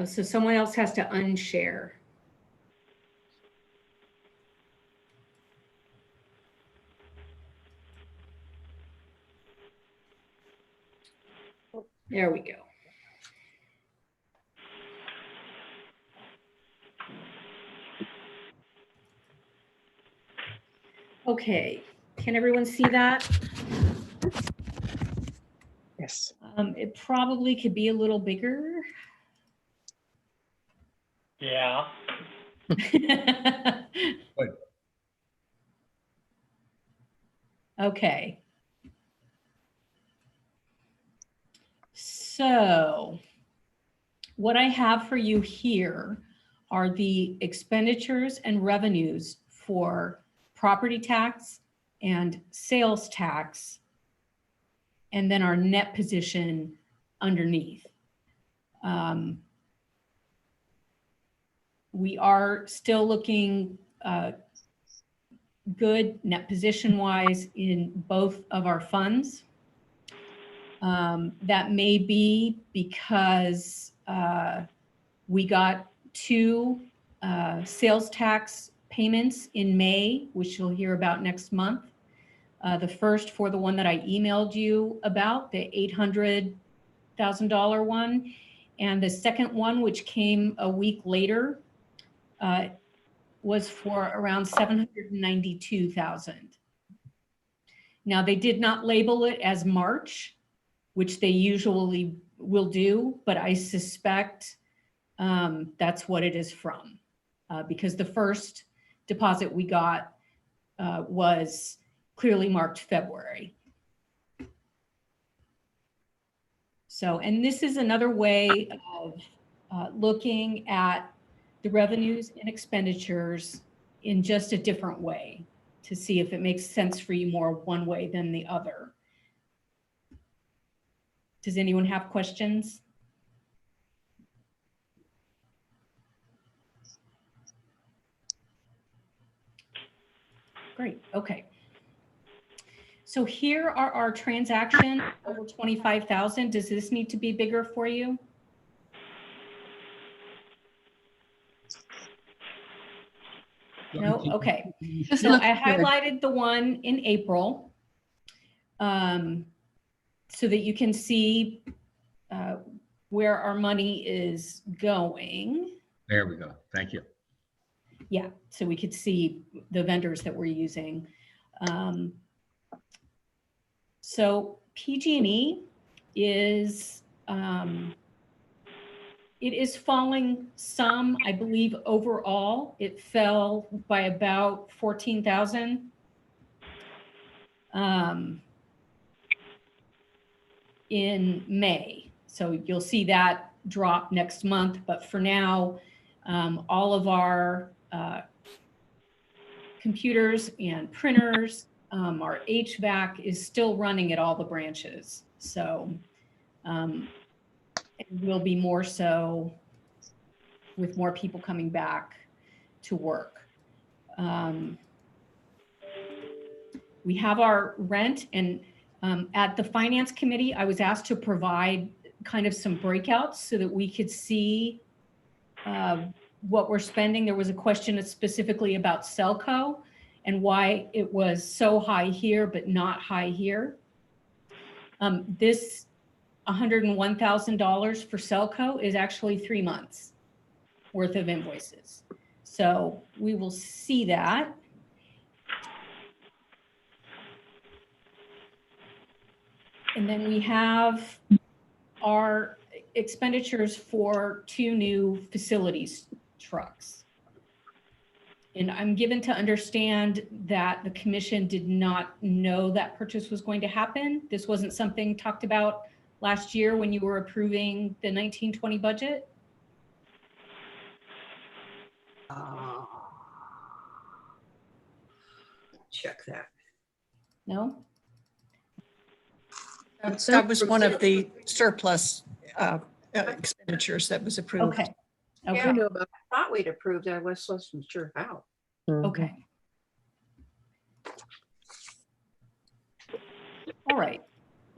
So someone else has to unshare. There we go. Okay, can everyone see that? Yes. It probably could be a little bigger. Yeah. Okay. So what I have for you here are the expenditures and revenues for property tax and sales tax, and then our net position underneath. We are still looking good net position wise in both of our funds. That may be because we got 2 sales tax payments in May, which you'll hear about next month. The first for the one that I emailed you about, the $800,000 one, and the second one, which came a week later, was for around $792,000. Now, they did not label it as March, which they usually will do, but I suspect that's what it is from, because the first deposit we got was clearly marked February. So, and this is another way of looking at the revenues and expenditures in just a different way to see if it makes sense for you more one way than the other. Does anyone have questions? Great, okay. So here are our transactions over 25,000. Does this need to be bigger for you? No, okay. This No, looks I good. highlighted the one in April, so that you can see where our money is going. There we go. Thank you. Yeah, so we could see the vendors that we're using. So PG&E is, it is falling some, I believe overall, it fell by about 14,000. In May. So you'll see that drop next month, but for now, all of our computers and printers, our HVAC is still running at all the branches. So it will be more so with more people coming back to work. We have our rent, and at the finance committee, I was asked to provide kind of some breakouts so that we could see what we're spending. There was a question specifically about Selco and why it was so high here, but not high here. This $101,000 for Selco is actually 3 months worth of invoices. So we will see that. And then we have our expenditures for 2 new facilities trucks. And I'm given to understand that the commission did not know that purchase was going to happen. This wasn't something talked about last year when you were approving the 1920 budget. Check that. No? That was one of the surplus expenditures that was approved. Okay. Okay. Yeah, I thought we'd approved it. I wasn't sure how. Okay. All right.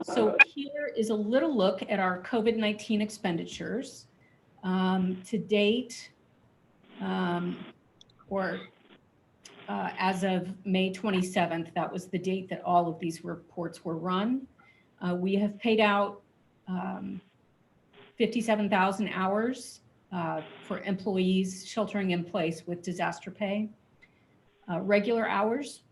So here is a little look at our COVID-19 expenditures. To date, as of May 27th, that was the date that all of these reports were run. We have paid out 57,000 hours for employees sheltering in place with disaster pay. Regular hours,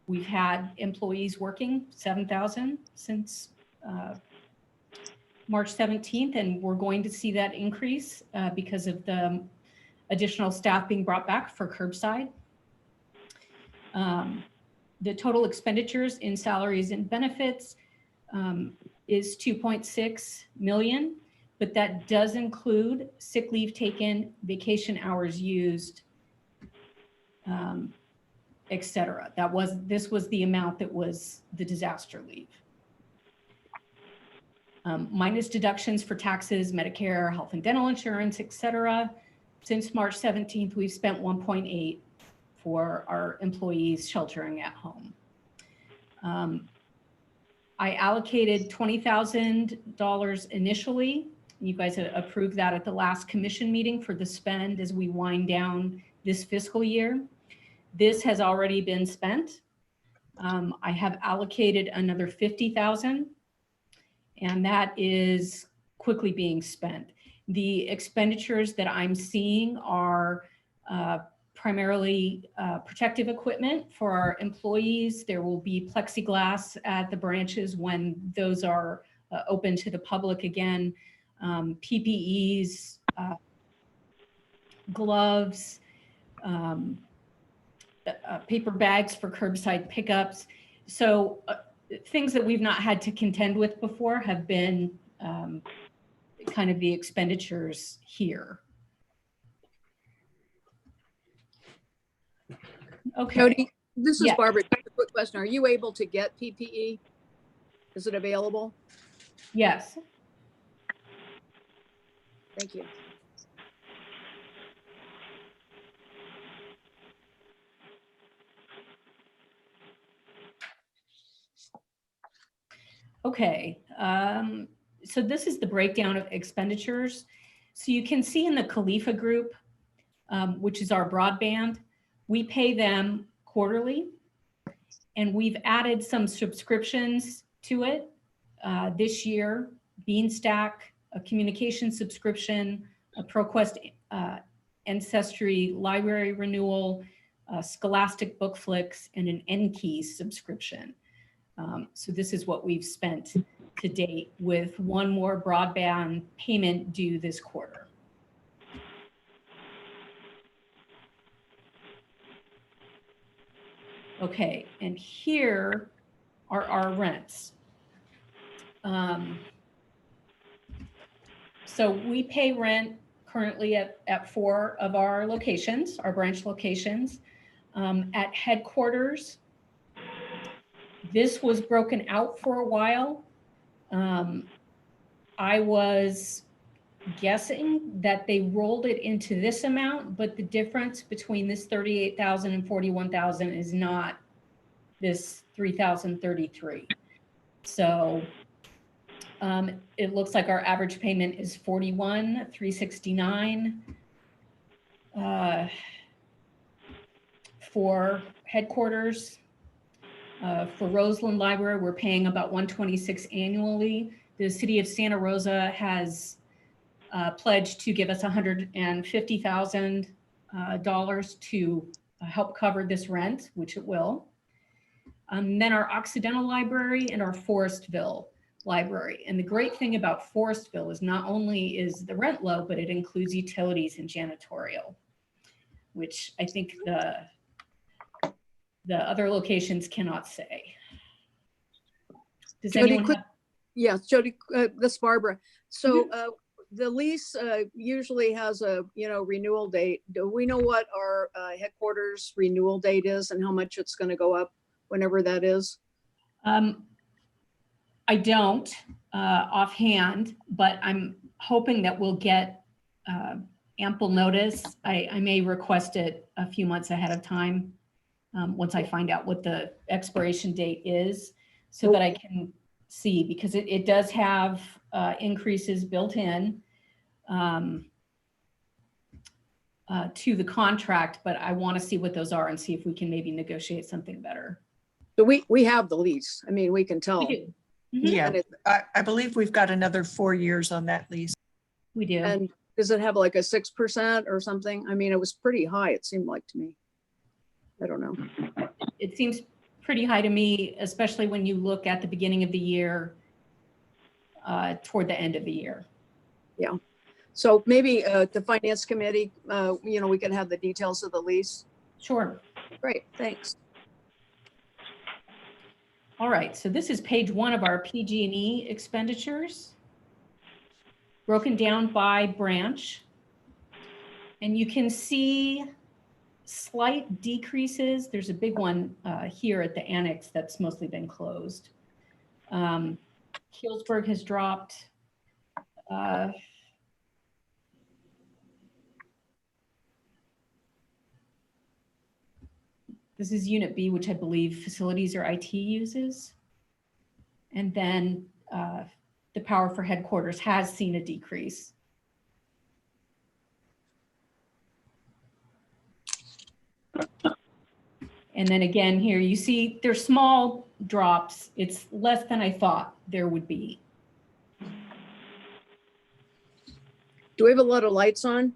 we've had employees working 7,000 since March 17th, and we're going to see that increase because of the additional staff being brought back for curbside. The total expenditures in salaries and benefits is 2.6 million, but that does include sick leave taken, vacation hours used, et cetera. This was the amount that was the disaster leave. Minus deductions for taxes, Medicare, health and dental insurance, et cetera. Since March 17th, we've spent 1.8 for our employees sheltering at home. I allocated $20,000 initially. You guys approved that at the last commission meeting for the spend as we wind down this fiscal year. This has already been spent. I have allocated another 50,000, and that is quickly being spent. The expenditures that I'm seeing are primarily protective equipment for our employees. There will be plexiglass at the branches when those are open to the public again. PPEs, gloves, paper bags for curbside pickups. So things that we've not had to contend with before have been kind of the expenditures here. Okay. Cody, this is Yeah. Barbara. Just a quick question. Are you able to get PPE? Is it available? Yes. Thank you. Okay. So this is the breakdown of expenditures. So you can see in the Khalifa group, which is our broadband. We pay them quarterly, and we've added some subscriptions to it this year. Beanstack, a communication subscription, a ProQuest Ancestry library renewal, Scholastic Bookflix, and an NKeys subscription. So this is what we've spent to date, with one more broadband payment due this quarter. Okay, and here are our rents. So we pay rent currently at 4 of our locations, our branch locations. At headquarters, this was broken out for a while. I was guessing that they rolled it into this amount, but the difference between this 38,000 and 41,000 is not this 3,033. So it looks like our average payment is 41,369 for headquarters. For Roseland Library, we're paying about 126 annually. The city of Santa Rosa has pledged to give us $150,000 to help cover this rent, which it will. Then our Occidental Library and our Forestville Library. And the great thing about Forestville is not only is the rent low, but it includes utilities and janitorial, which I think the other locations cannot say. Does Jody, anyone have? Yeah, Jody, this is Barbara. So the lease usually has a, renewal date. Do we know what our headquarters renewal date is and how much it's going to go up whenever that is? I don't offhand, but I'm hoping that we'll get ample notice. I may request it a few months ahead of time once I find out what the expiration date is, so that I can see, because it does have increases built in to the contract, but I want to see what those are and see if we can maybe negotiate something better. So we have the lease. I mean, we can tell. We do. Yeah, I believe we've got another 4 years on that lease. We do. And does it have like a 6% or something? I mean, it was pretty high, it seemed like to me. I don't know. It seems pretty high to me, especially when you look at the beginning of the year toward the end of the year. Yeah. So maybe the finance committee, we can have the details of the lease. Sure. Great, thanks. All right, so this is page 1 of our PG&E expenditures, broken down by branch. And you can see slight decreases. There's a big one here at the annex that's mostly been closed. Healdsburg has dropped. This is Unit B, which I believe facilities or IT uses. And then the power for headquarters has seen a decrease. And then again here, you see there's small drops. It's less than I thought there would be. Do we have a lot of lights on?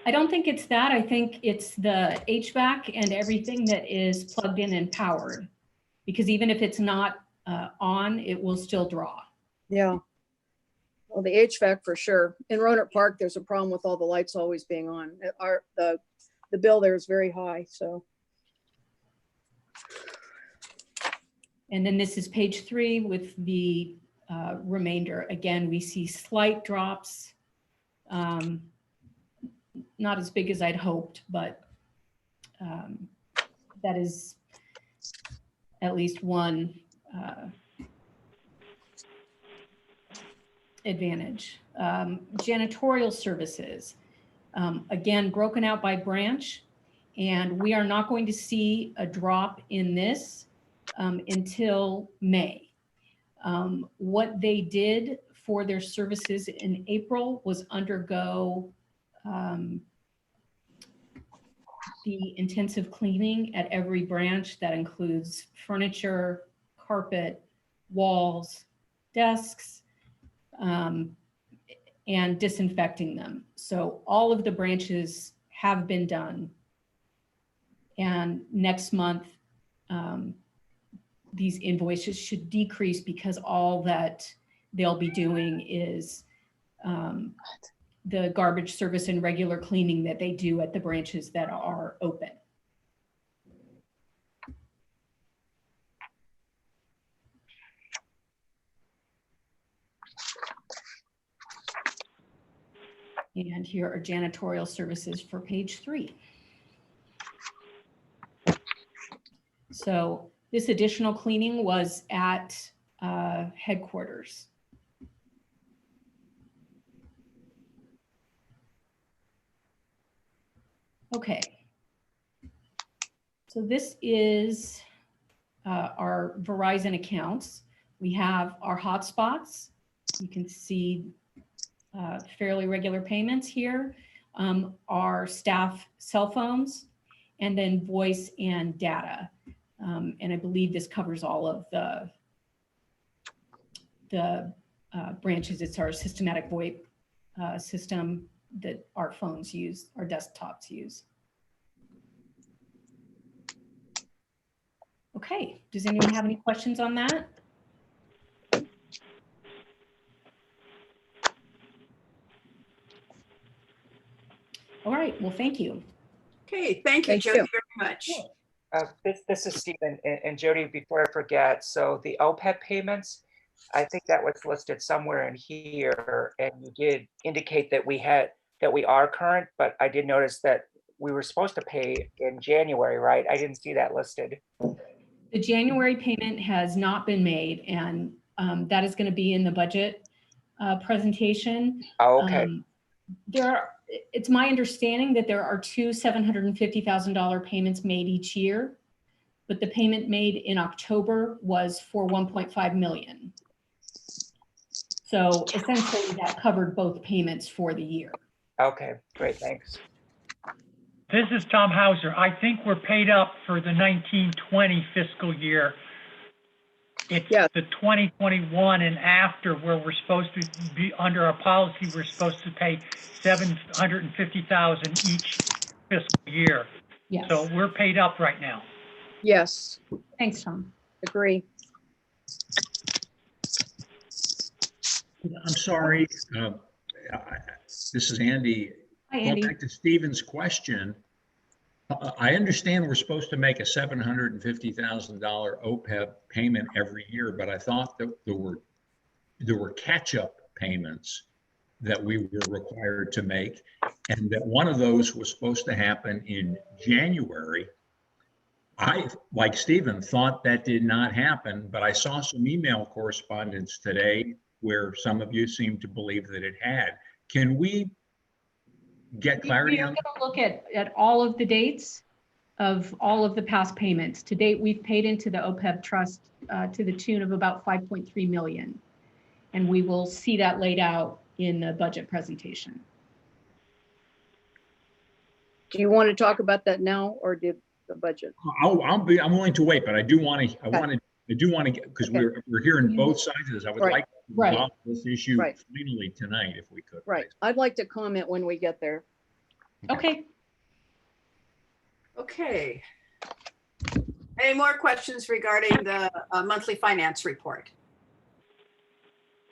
I don't think it's that. I think it's the HVAC and everything that is plugged in and powered. Because even if it's not on, it will still draw. Yeah. Well, the HVAC for sure. In Roanoke Park, there's a problem with all the lights always being on. The bill there is very high, so. And then this is page 3 with the remainder. Again, we see slight drops. Not as big as I'd hoped, but that is at least one advantage. Janitorial services, again, broken out by branch, and we are not going to see a drop in this until May. What they did for their services in April was undergo the intensive cleaning at every branch. That includes furniture, carpet, walls, desks, and disinfecting them. So all of the branches have been done. And next month, these invoices should decrease because all that they'll be doing is the garbage service and regular cleaning that they do at the branches that are open. And here are janitorial services for page 3. So this additional cleaning was at headquarters. Okay. So this is our Verizon accounts. We have our hotspots. You can see fairly regular payments here, our staff cell phones, and then voice and data. And I believe this covers all of the branches. It's our systematic VoIP system that our phones use, our desktops use. Okay, does anyone have any questions on that? All right, well, thank you. Okay, thank you, Jody, very much. This is Stephen and Jody, before I forget, so the OPEB payments, I think that was listed somewhere in here, and you did indicate that we are current, but I did notice that we were supposed to pay in January, right? I didn't see that listed. The January payment has not been made, and that is going to be in the budget presentation. Oh, okay. It's my understanding that there are 2 $750,000 payments made each year, but the payment made in October was for 1.5 million. So essentially that covered both payments for the year. Okay, great, thanks. This is Tom Hauser. I think we're paid up for the 1920 fiscal year. It's the 2021 and after where we're supposed to be, under our policy, we're supposed to pay $750,000 each fiscal year. Yes. So we're paid up right now. Yes. Thanks, Tom. Agree. I'm sorry. This is Andy. Hi, Andy. Going back to Stephen's question, I understand we're supposed to make a $750,000 OPEB payment every year, but I thought that there were catch-up payments that we were required to make, and that one of those was supposed to happen in January. I, like Stephen, thought that did not happen, but I saw some email correspondence today where some of you seem to believe that it had. Can we get clarity We're on going to look at all of the dates of all of the past payments. To date, we've paid into the OPEB trust to the tune of about 5.3 million. And we will see that laid out in the budget presentation. Do you want to talk about that now or do the budget? I'm willing to wait, but I do want to, get, because we're hearing both sides of this. I would like to resolve this issue finally tonight if we could. Right. I'd like to comment when we get there. Okay. Okay. Any more questions regarding the monthly finance report?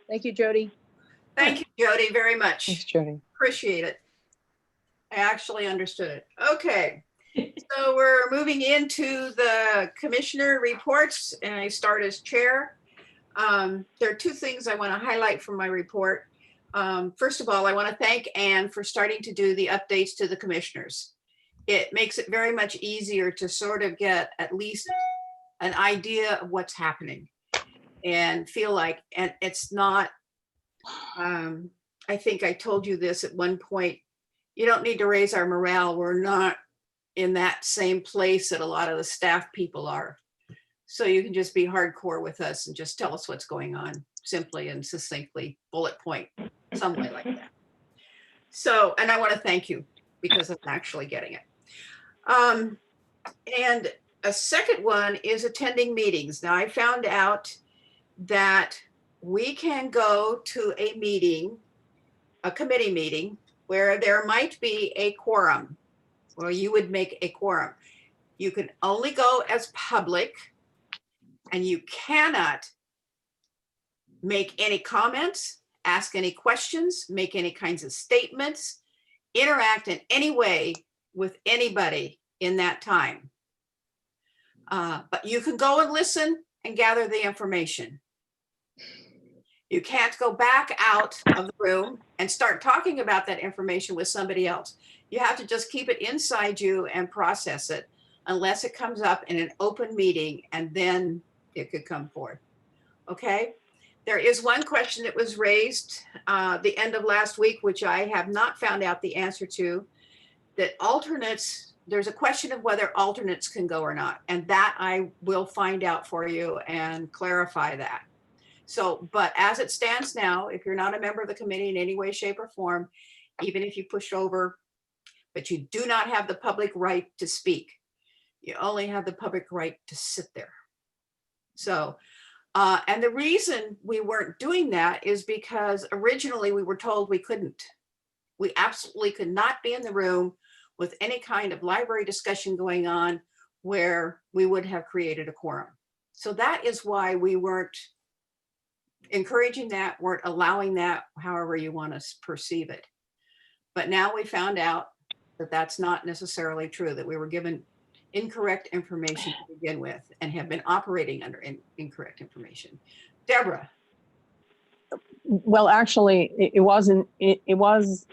Thank you, Jody. Thank you, Jody, very much. Thanks, Jody. Appreciate it. I actually understood it. Okay. So we're moving into the commissioner reports, and I start as chair. There are two things I want to highlight from my report. First of all, I want to thank Anne for starting to do the updates to the commissioners. It makes it very much easier to sort of get at least an idea of what's happening and feel like, and it's not, I think I told you this at one point, you don't need to raise our morale. We're not in that same place that a lot of the staff people are. So you can just be hardcore with us and just tell us what's going on simply and succinctly, bullet point, some way like that. So, and I want to thank you because I'm actually getting it. And a second one is attending meetings. Now, I found out that we can go to a meeting, a committee meeting, where there might be a quorum, or you would make a quorum. You can only go as public, and you cannot make any comments, ask any questions, make any kinds of statements, interact in any way with anybody in that time. But you can go and listen and gather the information. You can't go back out of the room and start talking about that information with somebody else. You have to just keep it inside you and process it unless it comes up in an open meeting, and then it could come forth. Okay? There is one question that was raised the end of last week, which I have not found out the answer to, that alternates, there's a question of whether alternates can go or not. And that I will find out for you and clarify that. So, but as it stands now, if you're not a member of the committee in any way, shape, or form, even if you push over, but you do not have the public right to speak. You only have the public right to sit there. So, and the reason we weren't doing that is because originally we were told we couldn't. We absolutely could not be in the room with any kind of library discussion going on where we would have created a quorum. So that is why we weren't encouraging that, weren't allowing that, however you want to perceive it. But now we found out that that's not necessarily true, that we were given incorrect information to begin with and have been operating under incorrect information. Deborah. Well, actually, it wasn't, it was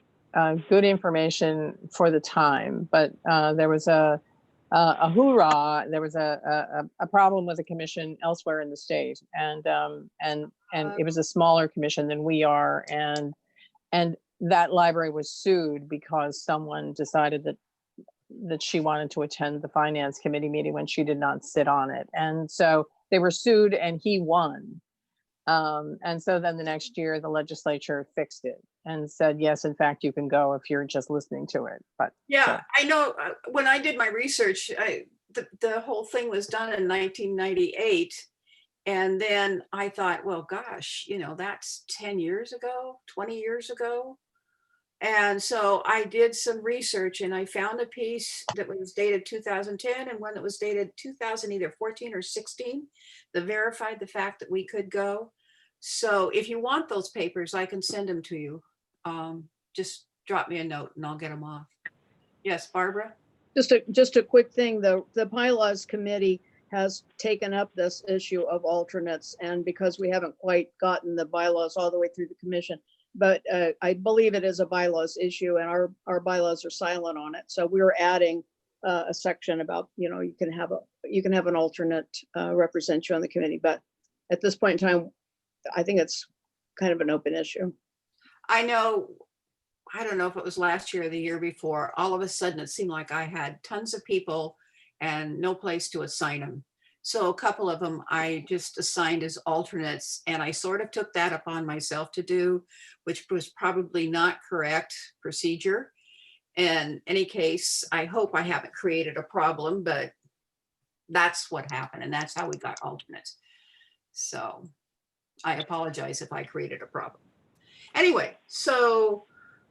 good information for the time, but there was a hoorah, there was a problem with a commission elsewhere in the state, and it was a smaller commission than we are, and that library was sued because someone decided that she wanted to attend the finance committee meeting when she did not sit on it, and so they were sued, and he won. And so then the next year the legislature fixed it and said, yes, in fact, you can go if you're just listening to it. But yeah, so. I know when I did my research, the whole thing was done in 1998. And then I thought, well, gosh, you know, that's 10 years ago, 20 years ago. And so I did some research and I found a piece that was dated 2010 and one that was dated 2000, either 14 or 16, that verified the fact that we could go. So if you want those papers, I can send them to you. Just drop me a note and I'll get them off. Yes, Barbara? Just a quick thing, the bylaws committee has taken up this issue of alternates, and because we haven't quite gotten the bylaws all the way through the commission, but I believe it is a bylaws issue and our bylaws are silent on it. So we're adding a section about, you know, you can have an alternate represent you on the committee, but at this point in time, I think it's kind of an open issue. I know, I don't know if it was last year or the year before, all of a sudden it seemed like I had tons of people and no place to assign them. So a couple of them I just assigned as alternates, and I sort of took that upon myself to do, which was probably not correct procedure. In any case, I hope I haven't created a problem, but that's what happened, and that's how we got alternates. So I apologize if I created a problem. Anyway, so,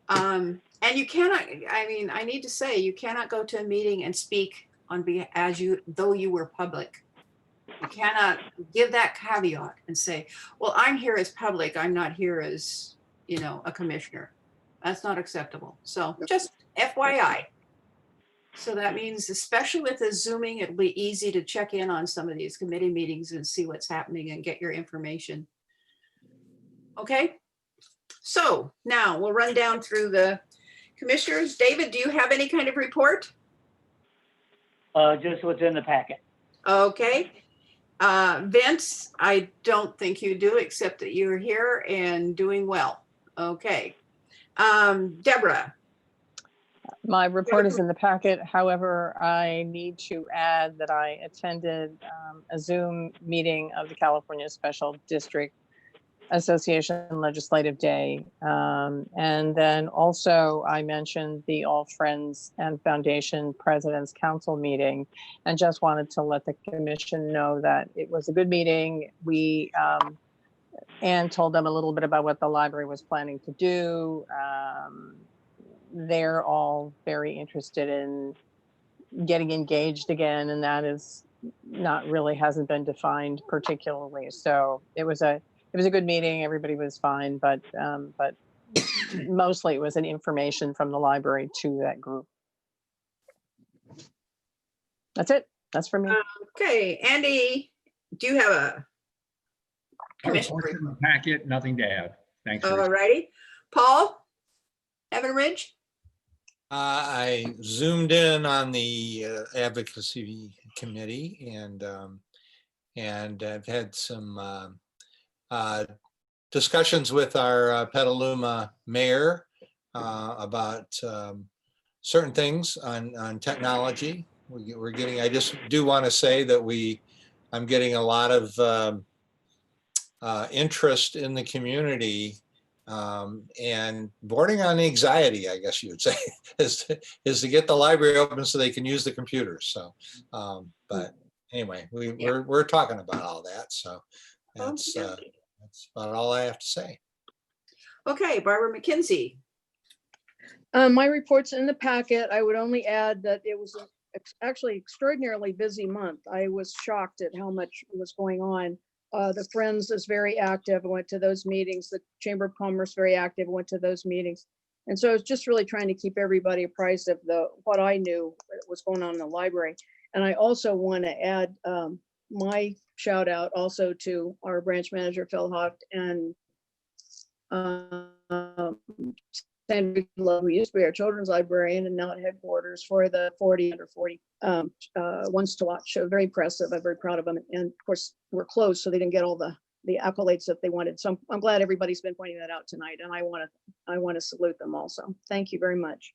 and you cannot, I mean, I need to say, you cannot go to a meeting and speak on though you were public. You cannot give that caveat and say, well, I'm here as public, I'm not here as, you know, a commissioner. That's not acceptable. So just FYI. So that means, especially with the Zooming, it'll be easy to check in on some of these committee meetings and see what's happening and get your information. Okay. So now we'll run down through the commissioners. David, do you have any kind of report? Just what's in the packet. Okay. Vince, I don't think you do, except that you're here and doing well. Okay. Deborah. My report is in the packet. However, I need to add that I attended a Zoom meeting of the California Special District Association Legislative Day. And then also I mentioned the All Friends and Foundation President's Council meeting, and just wanted to let the commission know that it was a good meeting. We, Anne told them a little bit about what the library was planning to do. They're all very interested in getting engaged again, and that is not really hasn't been defined particularly. So it was a good meeting. Everybody was fine, but mostly it was an information from the library to that group. That's it. That's for me. Okay, Andy, do you have a commission Report in report? the packet, nothing to add. Thanks. All Rich. righty. Paul? Evan Ridge? I zoomed in on the advocacy committee and I've had some discussions with our Petaluma mayor about certain things on technology. We're getting, I just do want to say that I'm getting a lot of interest in the community and bordering on anxiety, I guess you would say, is to get the library open so they can use the computers. So, but anyway, we're talking about all that. So that's about all I have to say. Okay, Barbara McKenzie. My report's in the packet. I would only add that it was actually extraordinarily busy month. I was shocked at how much was going on. The Friends is very active. I went to those meetings. The Chamber of Commerce very active. I went to those meetings. And so I was just really trying to keep everybody apprised of what I knew was going on in the library. And I also want to add my shout out also to our branch manager, Phil Hawk, and Sandra Love, who used to be our children's librarian and now at headquarters for the 40 under 40 ones to watch show. Very impressive. I'm very proud of them. And of course, we're closed, so they didn't get all the accolades that they wanted. So I'm glad everybody's been pointing that out tonight, and I want to salute them also. Thank you very much.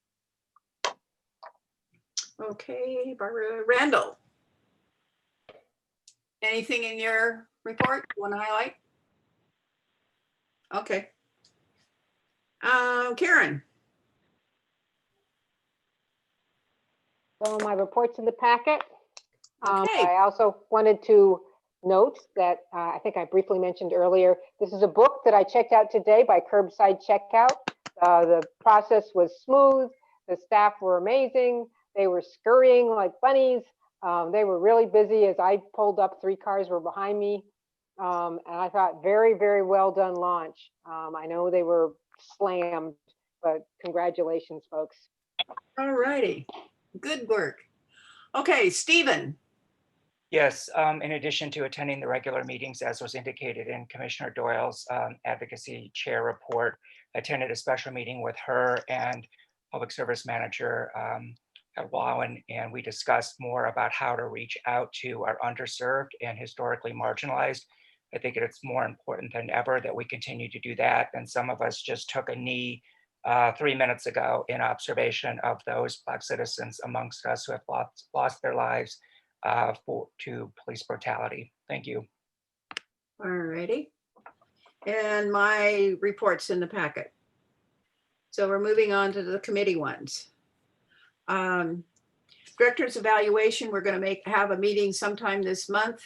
Okay, Barbara Randall. Anything in your report you want to highlight? Okay. Karen. So my report's in the packet. Okay. I also wanted to note that I think I briefly mentioned earlier, this is a book that I checked out today by Curbside Checkout. The process was smooth. The staff were amazing. They were scurrying like bunnies. They were really busy. As I pulled up, 3 cars were behind me. And I thought very, very well done launch. I know they were slammed, but congratulations, folks. All righty. Good work. Okay, Stephen. Yes, in addition to attending the regular meetings, as was indicated in Commissioner Doyle's advocacy chair report, I attended a special meeting with her and Public Service Manager at Wallen, and we discussed more about how to reach out to our underserved and historically marginalized. I think it's more important than ever that we continue to do that. And some of us just took a knee 3 minutes ago in observation of those Black citizens amongst us who have lost their lives to police brutality. Thank you. All righty. And my report's in the packet. So we're moving on to the committee ones. Director's evaluation, we're going to have a meeting sometime this month,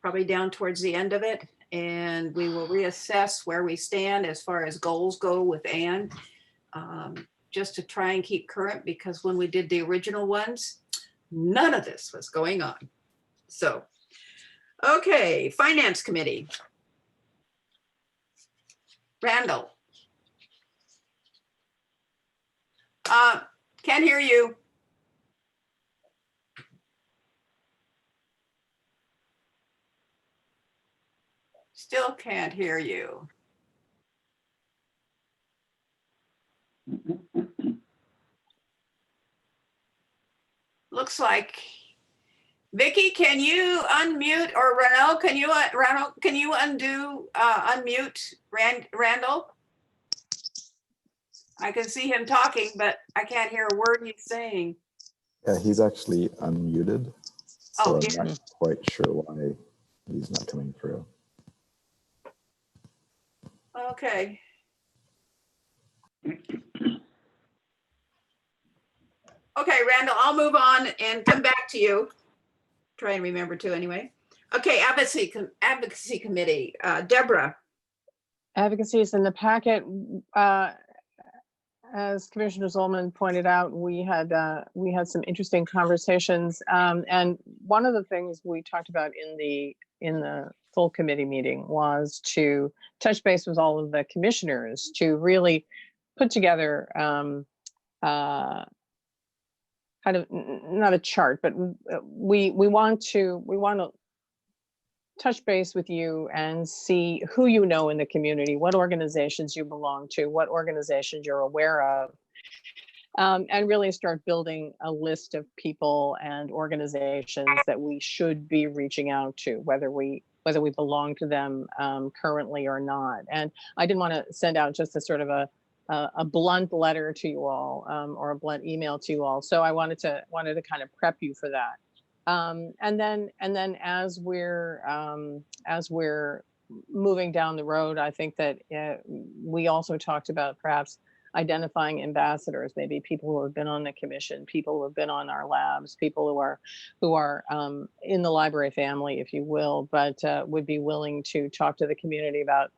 probably down towards the end of it. And we will reassess where we stand as far as goals go with Anne, just to try and keep current, because when we did the original ones, none of this was going on. So, okay, Finance Committee. Randall. Can't hear you. Still can't hear you. Looks like Vicky, can you unmute, or Ronald, can you unmute Randall? I can see him talking, but I can't hear a word he's saying. Yeah, he's actually unmuted. Oh, So yeah. I'm not quite sure why he's not coming through. Okay. Okay, Randall, I'll move on and come back to you. Try and remember to anyway. Okay, advocacy committee, Deborah. Advocacy is in the packet. As Commissioner Zolman pointed out, we had some interesting conversations. And one of the things we talked about in the full committee meeting was to touch base with all of the commissioners to really put together kind of not a chart, but we want to touch base with you and see who you know in the community, what organizations you belong to, what organizations you're aware of, and really start building a list of people and organizations that we should be reaching out to, whether we belong to them currently or not. And I didn't want to send out just a sort of a blunt letter to you all or a blunt email to you all. So I wanted to kind of prep you for that. And then as we're moving down the road, I think that we also talked about perhaps identifying ambassadors, maybe people who have been on the commission, people who have been on our labs, people who are in the library family, if you will, but would be willing to talk to the community about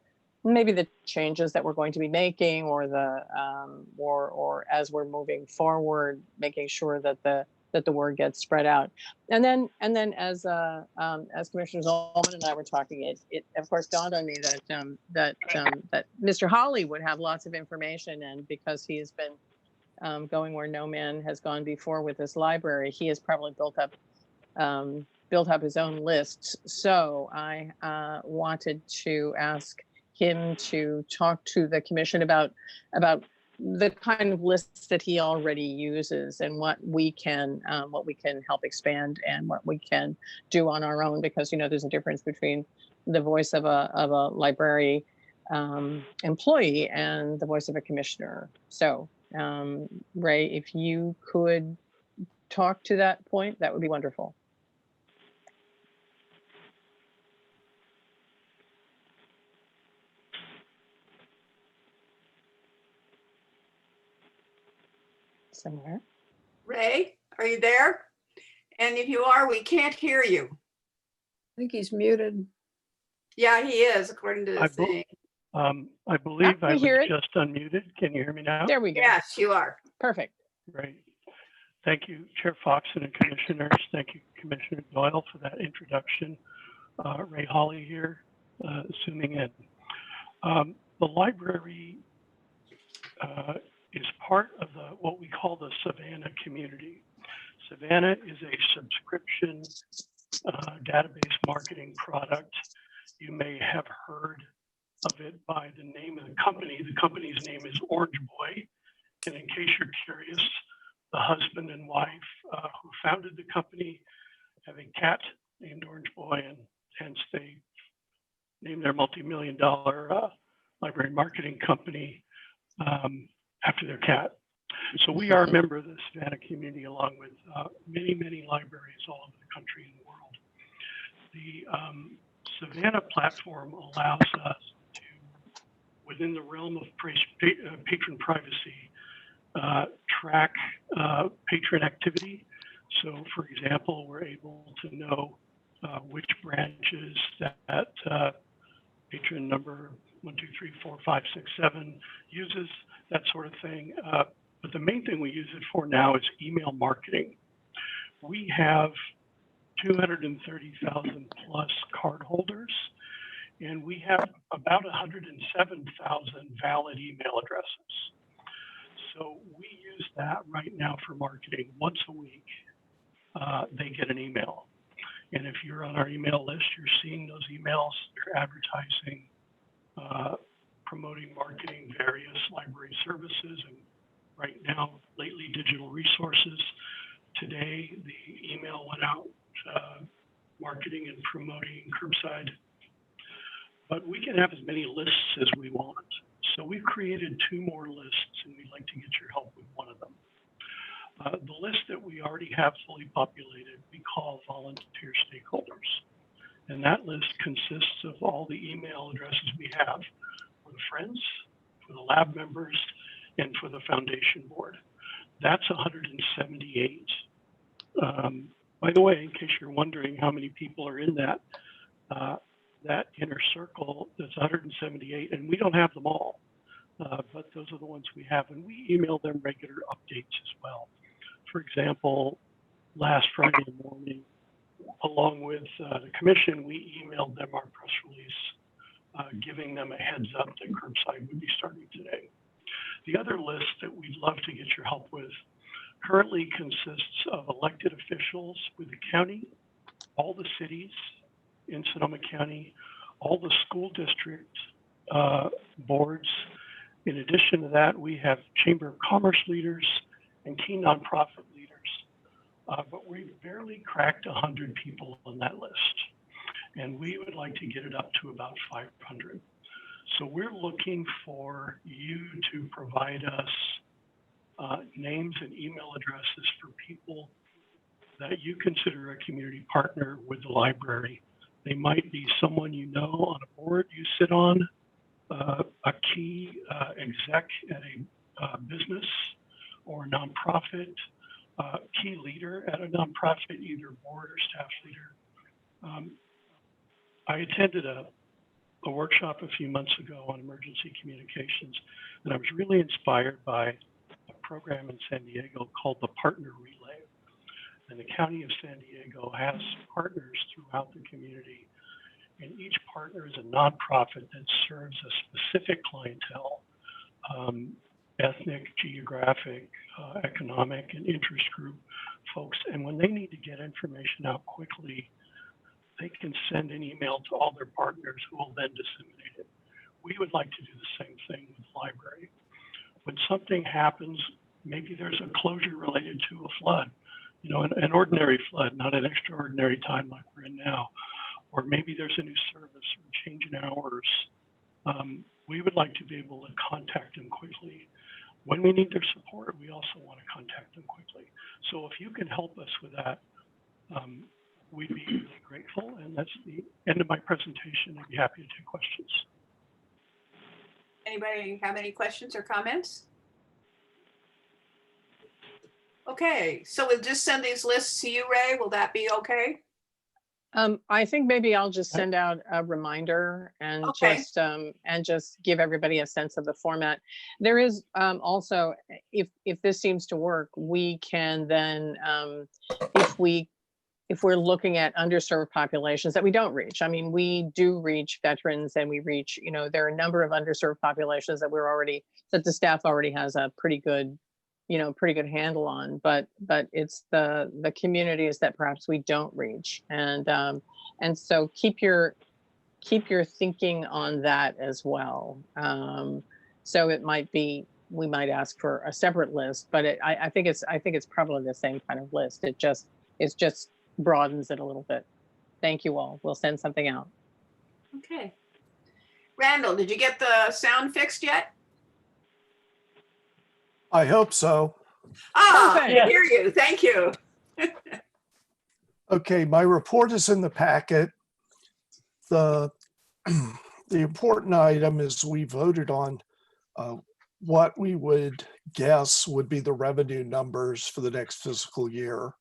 maybe the changes that we're going to be making, or the or as we're moving forward, making sure that the word gets spread out. And then as Commissioner Zolman and I were talking, it of course dawned on me that Mr. Hawley would have lots of information, and because he has been going where no man has gone before with this library, he has probably built up his own lists. So I wanted to ask him to talk to the commission about the kind of lists that he already uses and what we can help expand and what we can do on our own, because there's a difference between the voice of a library employee and the voice of a commissioner. So Ray, if you could talk to that point, that would be wonderful. Somewhere. Ray, are you there? And if you are, we can't hear you. I think he's muted. Yeah, he is, according to the thing. I believe I was hear it. just unmuted. Can you hear me now? There we go. Yes, you are. Perfect. Great. Thank you, Chair Foxen and Commissioners. Thank you, Commissioner Doyle, for that introduction. Ray Hawley here, zooming in. The library is part of what we call the Savannah community. Savannah is a subscription database marketing product. You may have heard of it by the name of the company. The company's name is Orange Boy. And in case you're curious, the husband and wife who founded the company have a cat named Orange Boy, and hence they named their multi-million-dollar library marketing company after their cat. So we are a member of the Savannah community, along with many, many libraries all over the country and the world. The Savannah platform allows us to, within the realm of patron privacy, track patron activity. So for example, we're able to know which branches that patron number 1, 2, 3, 4, 5, 6, 7 uses, that sort of thing. But the main thing we use it for now is email marketing. We have 230,000 plus cardholders, and we have about 107,000 valid email addresses. So we use that right now for marketing. Once a week, they get an email. And if you're on our email list, you're seeing those emails. They're advertising, promoting, marketing various library services, and right now, lately, digital resources. Today, the email went out marketing and promoting curbside. But we can have as many lists as we want. So we've created 2 more lists, and we'd like to get your help with one of them. The list that we already have fully populated, we call volunteer stakeholders. And that list consists of all the email addresses we have for the Friends, for the lab members, and for the foundation board. That's 178. By the way, in case you're wondering how many people are in that, that inner circle, that's 178, and we don't have them all, but those are the ones we have, and we email them regular updates as well. For example, last Friday morning, along with the commission, we emailed them our press release, giving them a heads up that curbside would be starting today. The other list that we'd love to get your help with currently consists of elected officials with the county, all the cities in Sonoma County, all the school district boards. In addition to that, we have Chamber of Commerce leaders and key nonprofit leaders. But we've barely cracked 100 people on that list. And we would like to get it up to about 500. So we're looking for you to provide us names and email addresses for people that you consider a community partner with the library. They might be someone you know on a board you sit on, a key exec at a business or a nonprofit, key leader at a nonprofit, either board or staff leader. I attended a workshop a few months ago on emergency communications, and I was really inspired by a program in San Diego called the Partner Relay. And the County of San Diego has partners throughout the community, and each partner is a nonprofit that serves a specific clientele, ethnic, geographic, economic, and interest group folks. And when they need to get information out quickly, they can send an email to all their partners who will then disseminate it. We would like to do the same thing with the library. When something happens, maybe there's a closure related to a flood, you know, an ordinary flood, not an extraordinary time like we're in now, or maybe there's a new service or change in hours. We would like to be able to contact them quickly. When we need their support, we also want to contact them quickly. So if you can help us with that, we'd be really grateful. And that's the end of my presentation. I'd be happy to take questions. Anybody have any questions or comments? Okay, so we'll just send these lists to you, Ray. Will that be okay? I think maybe I'll just send out a reminder and just give everybody a sense of the format. There is also, if this seems to work, we can then, if we're looking at underserved populations that we don't reach. I mean, we do reach veterans, and we reach, you know, there are a number of underserved populations that that the staff already has a pretty good handle on, but it's the communities that perhaps we don't reach. And so keep your thinking on that as well. So it might be, we might ask for a separate list, but I think it's probably the same kind of list. It just broadens it a little bit. Thank you all. We'll send something out. Okay. Randall, did you get the sound fixed yet? I hope so. Ah, I hear you. Thank you. Okay, my report is in the packet. The important item is we voted on what we would guess would be the revenue numbers for the next fiscal year.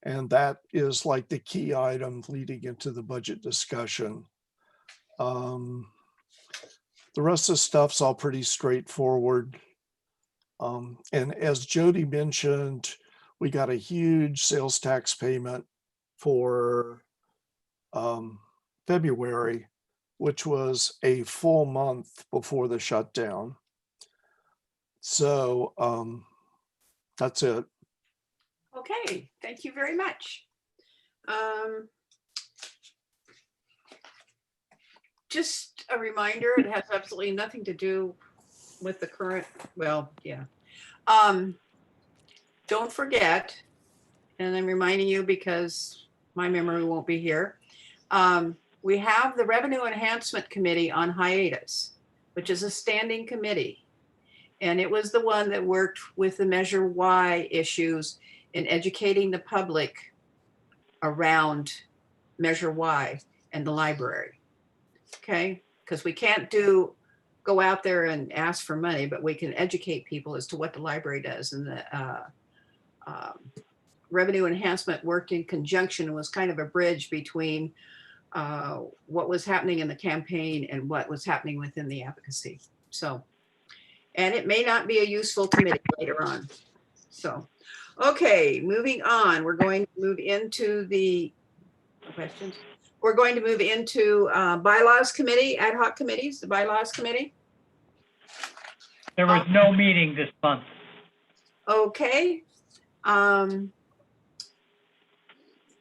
And that is like the key item leading into the budget discussion. The rest of the stuff's all pretty straightforward. And as Jody mentioned, we got a huge sales tax payment for February, which was a full month before the shutdown. So that's it. Okay, thank you very much. Just a reminder, it has absolutely nothing to do with the current, well, yeah. Don't forget, and I'm reminding you because my memory won't be here. We have the Revenue Enhancement Committee on hiatus, which is a standing committee. And it was the one that worked with the Measure Y issues in educating the public around Measure Y and the library. Okay, because we can't go go out there and ask for money, but we can educate people as to what the library does. And the revenue enhancement worked in conjunction and was kind of a bridge between what was happening in the campaign and what was happening within the advocacy. So, and it may not be a useful committee later on. So, okay, moving on. We're going to move into the questions. We're going to move into bylaws committee, ad hoc committees, the bylaws committee. There was no meeting this month. Okay.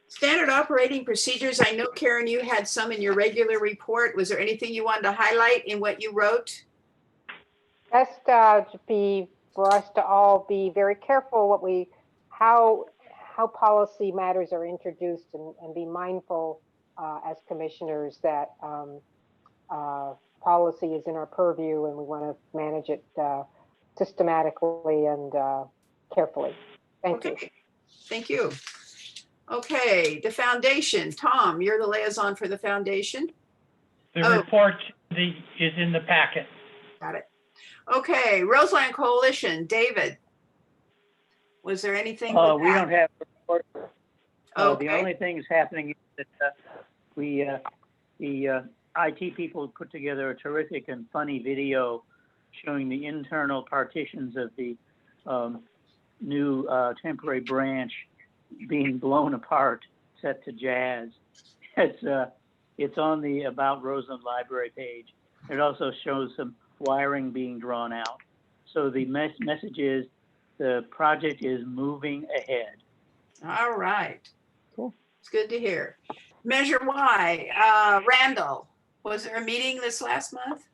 Standard operating procedures. I know, Karen, you had some in your regular report. Was there anything you wanted to highlight in what you wrote? Just for us to all be very careful how policy matters are introduced and be mindful as commissioners that policy is in our purview and we want to manage it systematically and carefully. Thank you. Thank you. Okay, the foundation. Tom, you're the liaison for the foundation. The report is in the packet. Got it. Okay, Roseland Coalition, David. Was there anything? We don't have a report. Okay. The only thing that's happening is that the IT people put together a terrific and funny video showing the internal partitions of the new temporary branch being blown apart, set to jazz. It's on the About Roseland Library page. It also shows some wiring being drawn out. So the message is the project is moving ahead. All right. Cool. It's good to hear. Measure Y, Randall, was there a meeting this last month?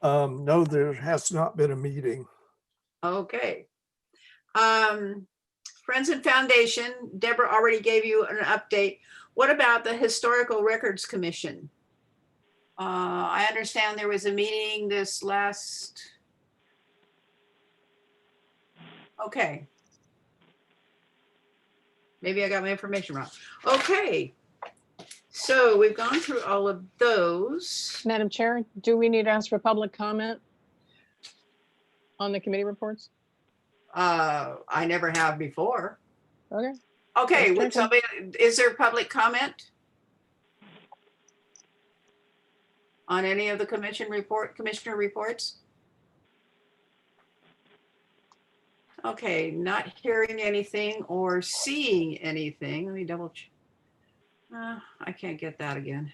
No, there has not been a meeting. Okay. Friends and Foundation, Deborah already gave you an update. What about the Historical Records Commission? I understand there was a meeting this last. Okay. Maybe I got my information wrong. Okay. So we've gone through all of those. Madam Chair, do we need to ask for public comment on the committee reports? I never have before. Okay. Okay, would somebody, is there public comment on any of the commissioner reports? Okay, not hearing anything or seeing anything. Let me double check. I can't get that again.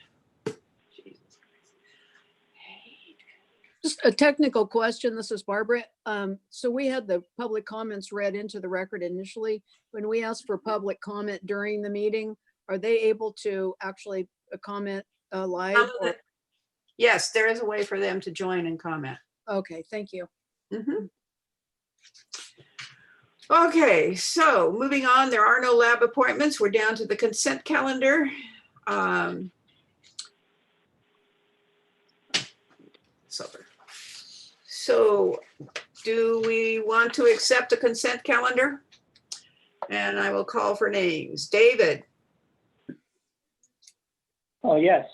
Just a technical question. This is Barbara. So we had the public comments read into the record initially. When we asked for public comment during the meeting, are they able to actually comment live? Or? Yes, there is a way for them to join and comment. Okay, thank you. Mm-hmm. Okay, so moving on, there are no lab appointments. We're down to the consent calendar. So do we want to accept the consent calendar? And I will call for names. David. Oh, yes.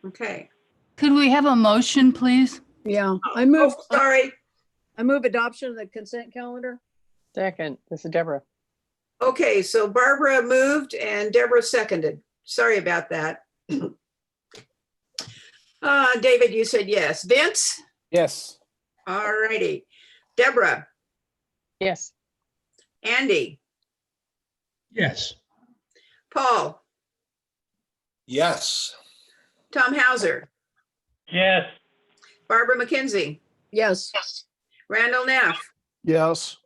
Okay. Could we have a motion, please? Yeah, I move. Sorry. I move adoption of the consent calendar. Second, this is Deborah. Okay, so Barbara moved and Deborah seconded. Sorry about that. David, you said yes. Vince? Yes. All righty. Deborah? Yes. Andy? Yes. Paul? Yes. Tom Hauser? Yes. Barbara McKenzie? Yes. Randall Neff? Yes.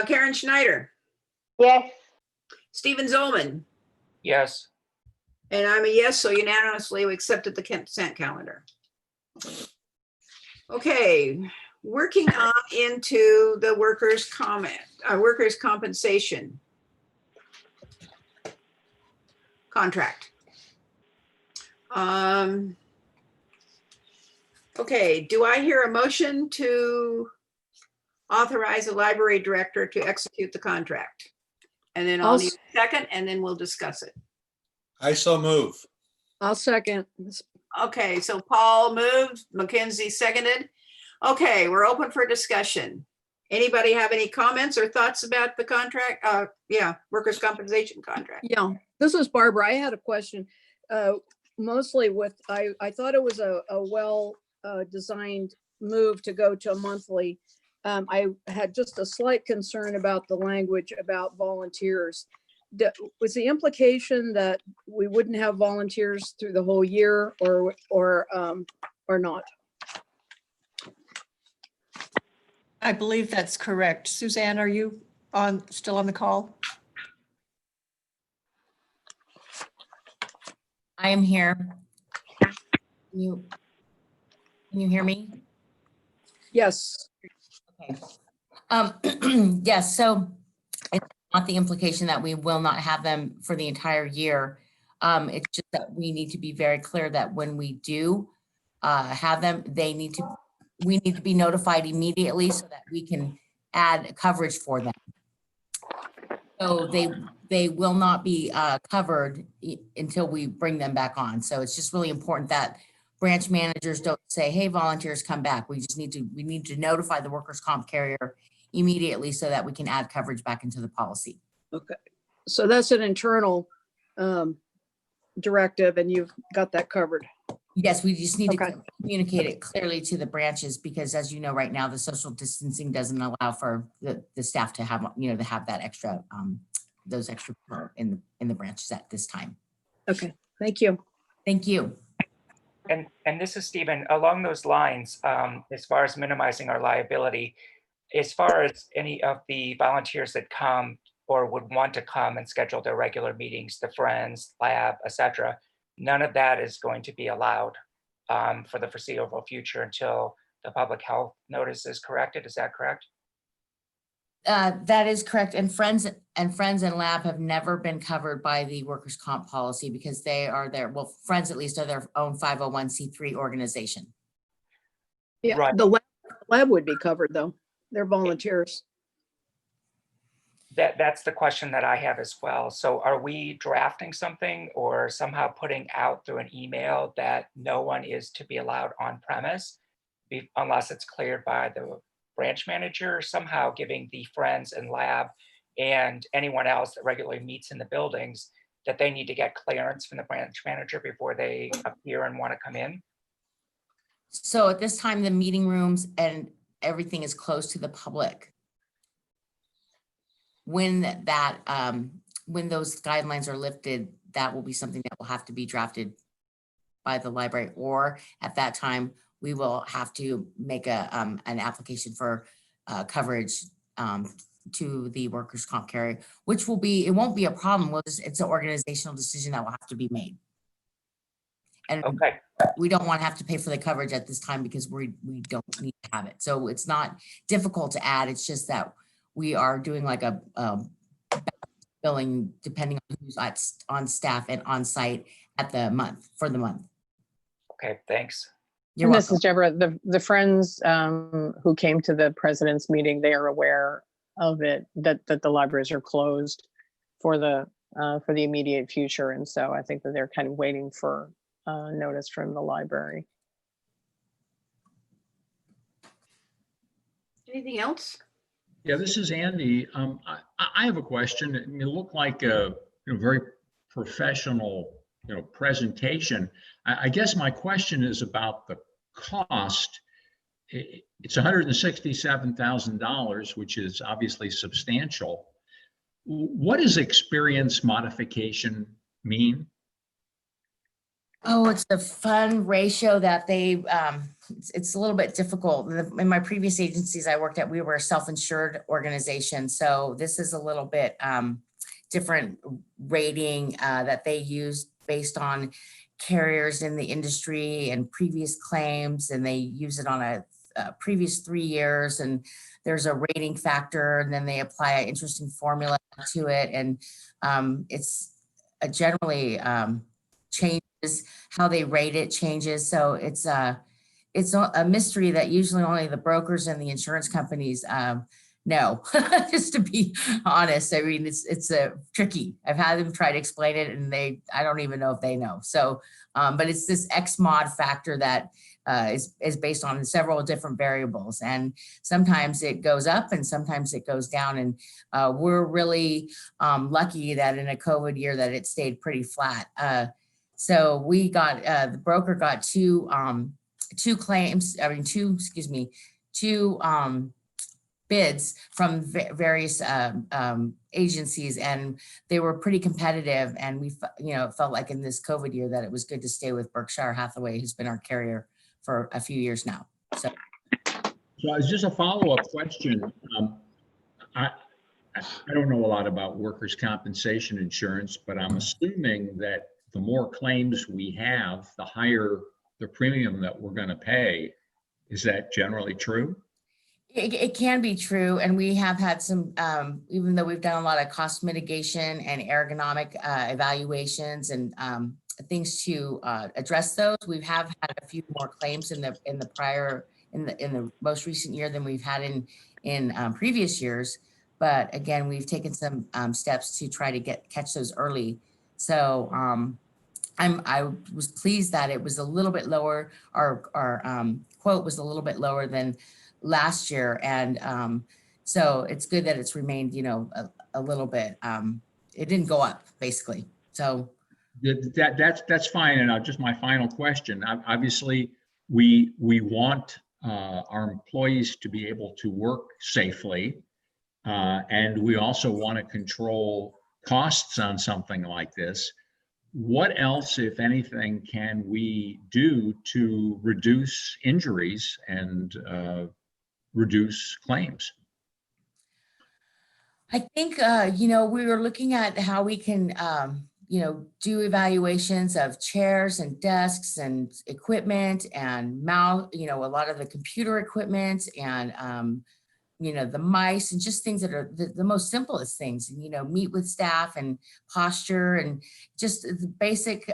Karen Schneider? Yes. Stephen Zolman? Yes. And I'm a yes, so unanimously we accepted the consent calendar. Okay, working on into the workers' compensation contract. Okay, do I hear a motion to authorize the library director to execute the contract? And then I'll need a second, and then we'll discuss it. I so move. I'll second. Okay, so Paul moved, Mackenzie seconded. Okay, we're open for discussion. Anybody have any comments or thoughts about the contract? Yeah, workers' compensation contract. Yeah, this is Barbara. I had a question. Mostly with, I thought it was a well designed move to go to a monthly. I had just a slight concern about the language about volunteers. Was the implication that we wouldn't have volunteers through the whole year or not? I believe that's correct. Suzanne, are you still on the call? I am here. Can you hear me? Yes. Okay. Yes, so it's not the implication that we will not have them for the entire year. It's just that we need to be very clear that when we do have them, we need to be notified immediately so that we can add coverage for them. So they will not be covered until we bring them back on. So it's just really important that branch managers don't say, hey, volunteers come back. We need to notify the workers' comp carrier immediately so that we can add coverage back into the policy. Okay, so that's an internal directive and you've got that covered. Yes, we just need to communicate it clearly to the branches because as you know, right now, the social distancing doesn't allow for the staff to have, to have that extra, those extra people in the branches at this time. Okay, thank you. Thank you. And this is Stephen, along those lines, as far as minimizing our liability, as far as any of the volunteers that come or would want to come and schedule their regular meetings, the Friends, Lab, etc., none of that is going to be allowed for the foreseeable future until the public health notice is corrected. Is that correct? That is correct. And Friends and Lab have never been covered by the workers' comp policy because they are well, Friends at least are their own 501c3 organization. Yeah, right. The lab would be covered though. They're volunteers. That's the question that I have as well. So are we drafting something or somehow putting out through an email that no one is to be allowed on premise unless it's cleared by the branch manager, somehow giving the Friends and Lab and anyone else that regularly meets in the buildings that they need to get clearance from the branch manager before they appear and want to come in? So at this time, the meeting rooms and everything is closed to the public. When when those guidelines are lifted, that will be something that will have to be drafted by the library, or at that time, we will have to make an application for coverage to the workers' comp carrier, which will be, it won't be a problem. It's an organizational decision that will have to be made. And we don't want to have to pay for the coverage at this time because we don't need to have it. So it's not difficult to add. It's just that we are doing like a billing depending on who's on staff and on site for the month. Okay, thanks. You're and welcome. this is Deborah. The Friends who came to the president's meeting, they are aware of it, that the libraries are closed for the immediate future. And so I think that they're kind of waiting for notice from the library. Anything else? Yeah, this is Andy. I have a question. It looked like a very professional presentation. I guess my question is about the cost. It's $167,000, which is obviously substantial. What does experience modification mean? Oh, it's the fund ratio that they, it's a little bit difficult. In my previous agencies I worked at, we were a self-insured organization. So this is a little bit different rating that they use based on carriers in the industry and previous claims. And they use it on a previous 3 years. And there's a rating factor, and then they apply an interesting formula to it. And it's generally changes how they rate it changes. So it's a mystery that usually only the brokers and the insurance companies know, just to be honest. I mean, it's a tricky. I've had them try to explain it and I don't even know if they know. So, but it's this X mod factor that is based on several different variables. And sometimes it goes up and sometimes it goes down. And we're really lucky that in a COVID year that it stayed pretty flat. So we got, the broker got two bids from various agencies, and they were pretty competitive. And we, it felt like in this COVID year that it was good to stay with Berkshire Hathaway, who's been our carrier for a few years now. So it's just a follow-up question. I don't know a lot about workers' compensation insurance, but I'm assuming that the more claims we have, the higher the premium that we're going to pay. Is that generally true? it can be true. And we have had some, even though we've done a lot of cost mitigation and ergonomic evaluations and things to address those, we have had a few more claims in the most recent year than we've had in previous years. But again, we've taken some steps to try to catch those early. So I was pleased that it was a little bit lower. Our quote was a little bit lower than last year. And so it's good that it's remained, a little bit, it didn't go up basically. So that's fine. And just my final question, obviously we want our employees to be able to work safely. And we also want to control costs on something like this. What else, if anything, can we do to reduce injuries and reduce claims? I think, we were looking at how we can, do evaluations of chairs and desks and equipment and a lot of the computer equipment and, the mice and just things that are the most simplest things, and, meet with staff and posture and just the basic,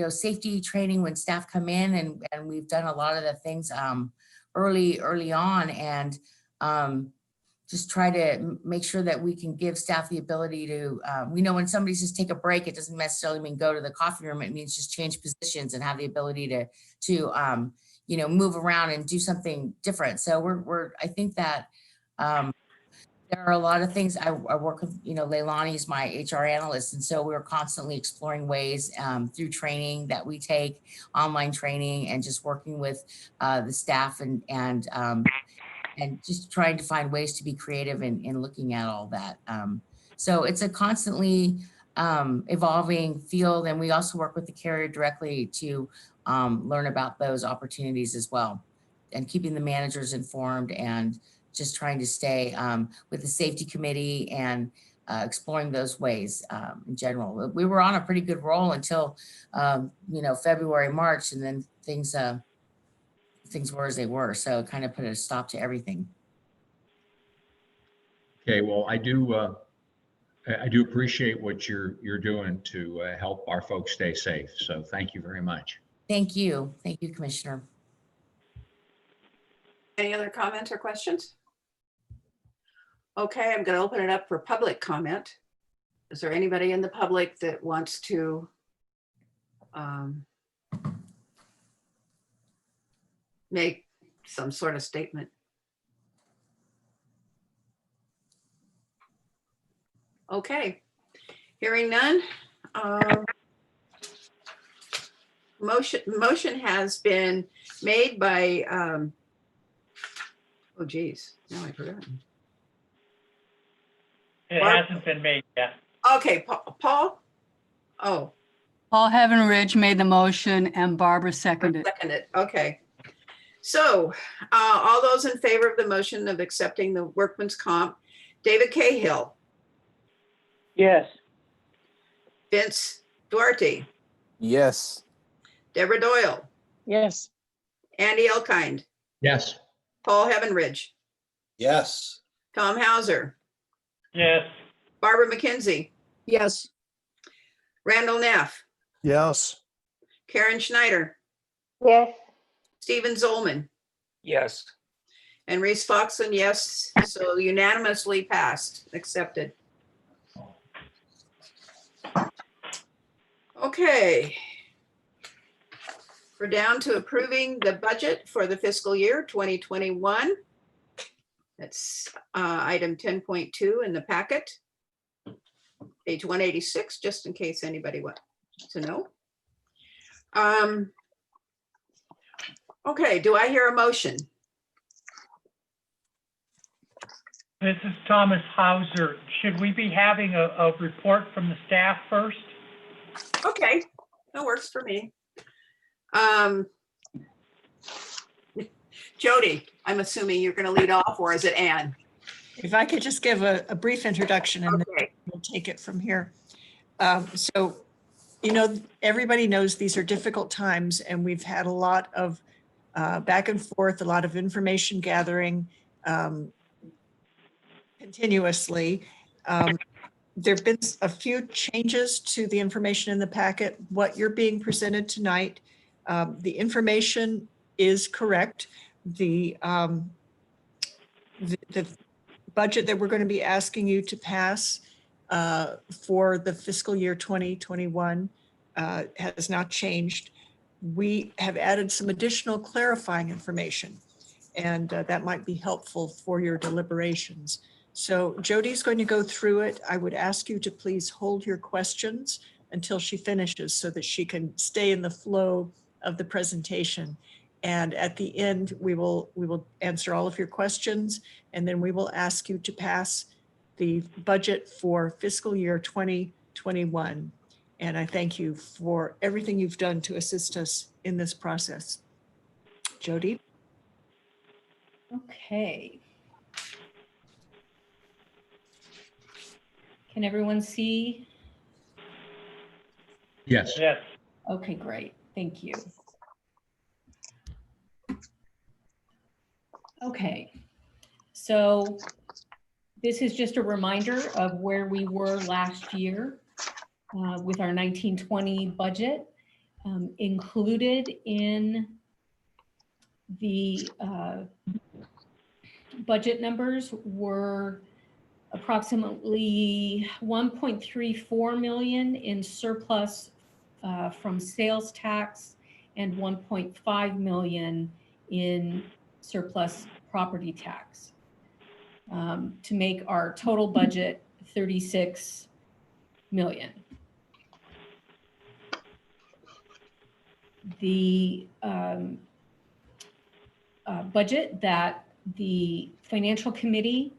safety training when staff come in. And we've done a lot of the things early on and just try to make sure that we can give staff the ability to, we know when somebody says take a break, it doesn't necessarily mean go to the coffee room. It means just change positions and have the ability to move around and do something different. So I think that there are a lot of things. I work with, Leilani's my HR analyst. And so we're constantly exploring ways through training that we take, online training, and just working with the staff and just trying to find ways to be creative in looking at all that. So it's a constantly evolving field. And we also work with the carrier directly to learn about those opportunities as well, and keeping the managers informed and just trying to stay with the safety committee and exploring those ways in general. We were on a pretty good roll until, February, March, and then things were as they were. So it kind of put a stop to everything. Okay, well, I do appreciate what you're doing to help our folks stay safe. So thank you very much. Thank you. Thank you, Commissioner. Any other comments or questions? Okay, I'm going to open it up for public comment. Is there anybody in the public that wants to make some sort of statement? Okay, hearing none. Motion has been made by, oh geez, now I've forgotten. It hasn't been made yet. Okay, Paul? Oh. Paul Heavenridge made the motion and Barbara seconded. Seconded, okay. So all those in favor of the motion of accepting the workman's comp, David Cahill. Yes. Vince Duarte. Yes. Deborah Doyle. Yes. Andy Elkind. Yes. Paul Heavenridge. Yes. Tom Hauser. Yes. Barbara McKenzie. Yes. Randall Neff. Yes. Karen Schneider. Yes. Stephen Zollman. Yes. And Reese Foxen, yes, so unanimously passed, accepted. Okay. We're down to approving the budget for the fiscal year 2021. That's item 10.2 in the packet. Page 186, just in case anybody wants to know. Okay, do I hear a motion? This is Thomas Hauser. Should we be having a report from the staff first? Okay, that works for me. Jody, I'm assuming you're going to lead off, or is it Ann? If I could just give a brief introduction and then we'll take it from here. So, you know, everybody knows these are difficult times and we've had a lot of back and forth, a lot of information gathering continuously. There've been a few changes to the information in the packet. What you're being presented tonight, the information is correct. The budget that we're going to be asking you to pass for the fiscal year 2021 has not changed. We have added some additional clarifying information, and that might be helpful for your deliberations. So Jody's going to go through it. I would ask you to please hold your questions until she finishes so that she can stay in the flow of the presentation. And at the end, we will answer all of your questions, and then we will ask you to pass the budget for fiscal year 2021. And I thank you for everything you've done to assist us in this process. Jody? Okay. Can everyone see? Yes. Yes. Okay, great. Thank you. Okay, so this is just a reminder of where we were last year with our 1920 budget. Included in the budget numbers were approximately 1.34 million in surplus from sales tax and 1.5 million in surplus property tax to make our total budget 36 million. The budget that the financial committee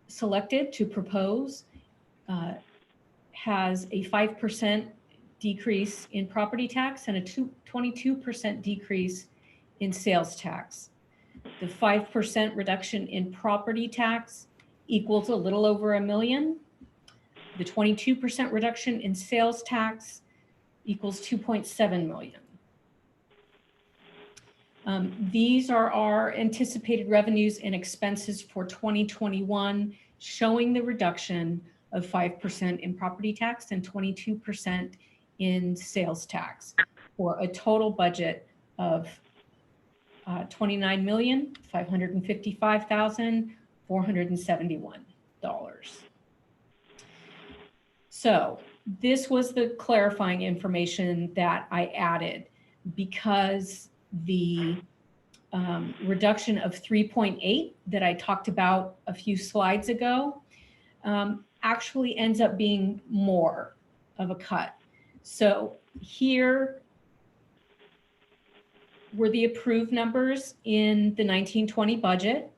selected to propose has a 5% decrease in property tax and a 22% decrease in sales tax. The 5% reduction in property tax equals a little over $1 million. The 22% reduction in sales tax equals 2.7 million. These are our anticipated revenues and expenses for 2021, showing the reduction of 5% in property tax and 22% in sales tax for a total budget of $29,555,471. So this was the clarifying information that I added because the reduction of 3.8 that I talked about a few slides ago actually ends up being more of a cut. So here were the approved numbers in the 1920 budget.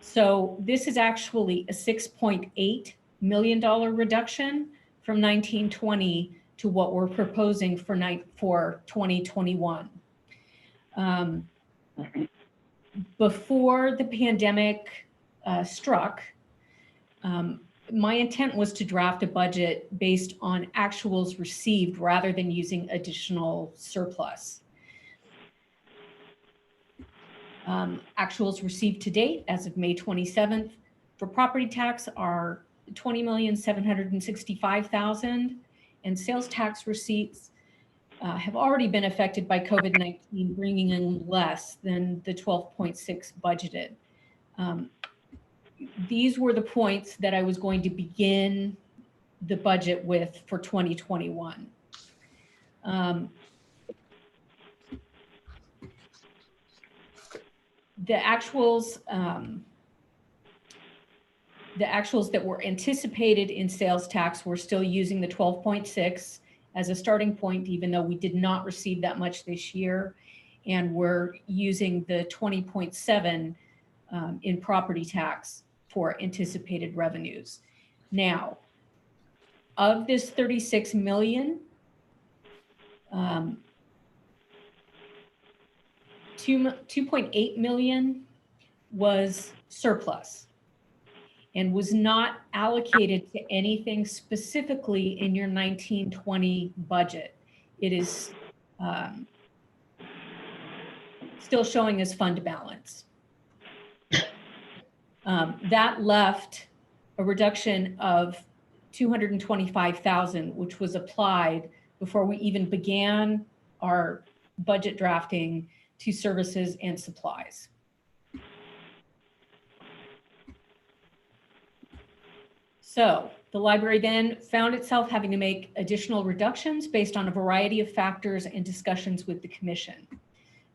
So this is actually a $6.8 million reduction from 1920 to what we're proposing for 2021. Before the pandemic struck, my intent was to draft a budget based on actuals received rather than using additional surplus. Actuals received to date as of May 27th for property tax are $20,765,000 and sales tax receipts have already been affected by COVID-19, bringing in less than the 12.6 budgeted. These were the points that I was going to begin the budget with for 2021. The actuals that were anticipated in sales tax, we're still using the 12.6 as a starting point, even though we did not receive that much this year. And we're using the 20.7 in property tax for anticipated revenues. Now, of this 36 million, 2.8 million was surplus and was not allocated to anything specifically in your 1920 budget. It is still showing as fund balance. That left a reduction of 225,000, which was applied before we even began our budget drafting to services and supplies. So the library then found itself having to make additional reductions based on a variety of factors and discussions with the commission.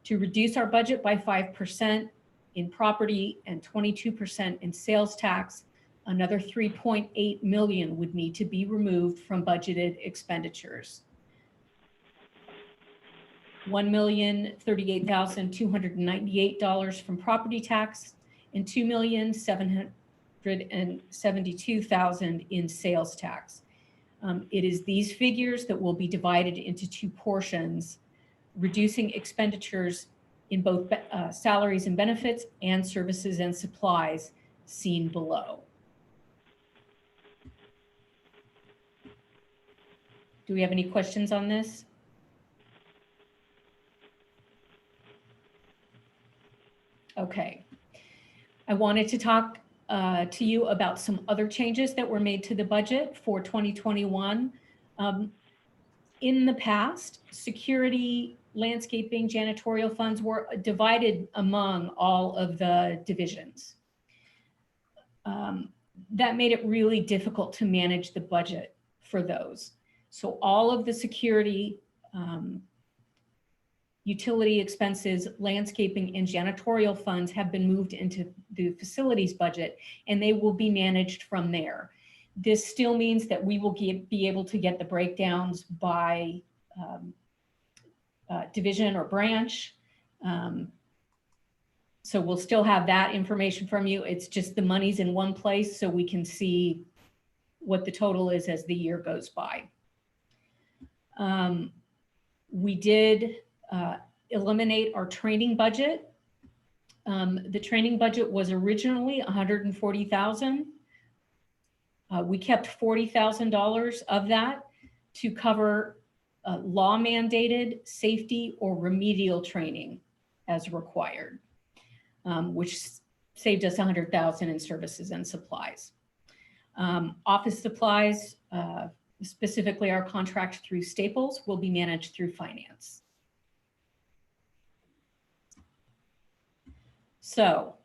To reduce our budget by 5% in property and 22% in sales tax, another 3.8 million would need to be removed from budgeted expenditures. $1,038,298 from property tax and $2,772,000 in sales tax. It is these figures that will be divided into two portions, reducing expenditures in both salaries and benefits and services and supplies seen below. Do we have any questions on this? Okay. I wanted to talk to you about some other changes that were made to the budget for 2021. In the past, security, landscaping, janitorial funds were divided among all of the divisions. That made it really difficult to manage the budget for those. So all of the security, utility expenses, landscaping, and janitorial funds have been moved into the facilities budget, and they will be managed from there. This still means that we will be able to get the breakdowns by division or branch. So we'll still have that information from you. It's just the money's in one place so we can see what the total is as the year goes by. We did eliminate our training budget. The training budget was originally $140,000. We kept $40,000 of that to cover law mandated safety or remedial training as required, which saved us $100,000 in services and supplies. Office supplies, specifically our contract through Staples, will be managed through finance. So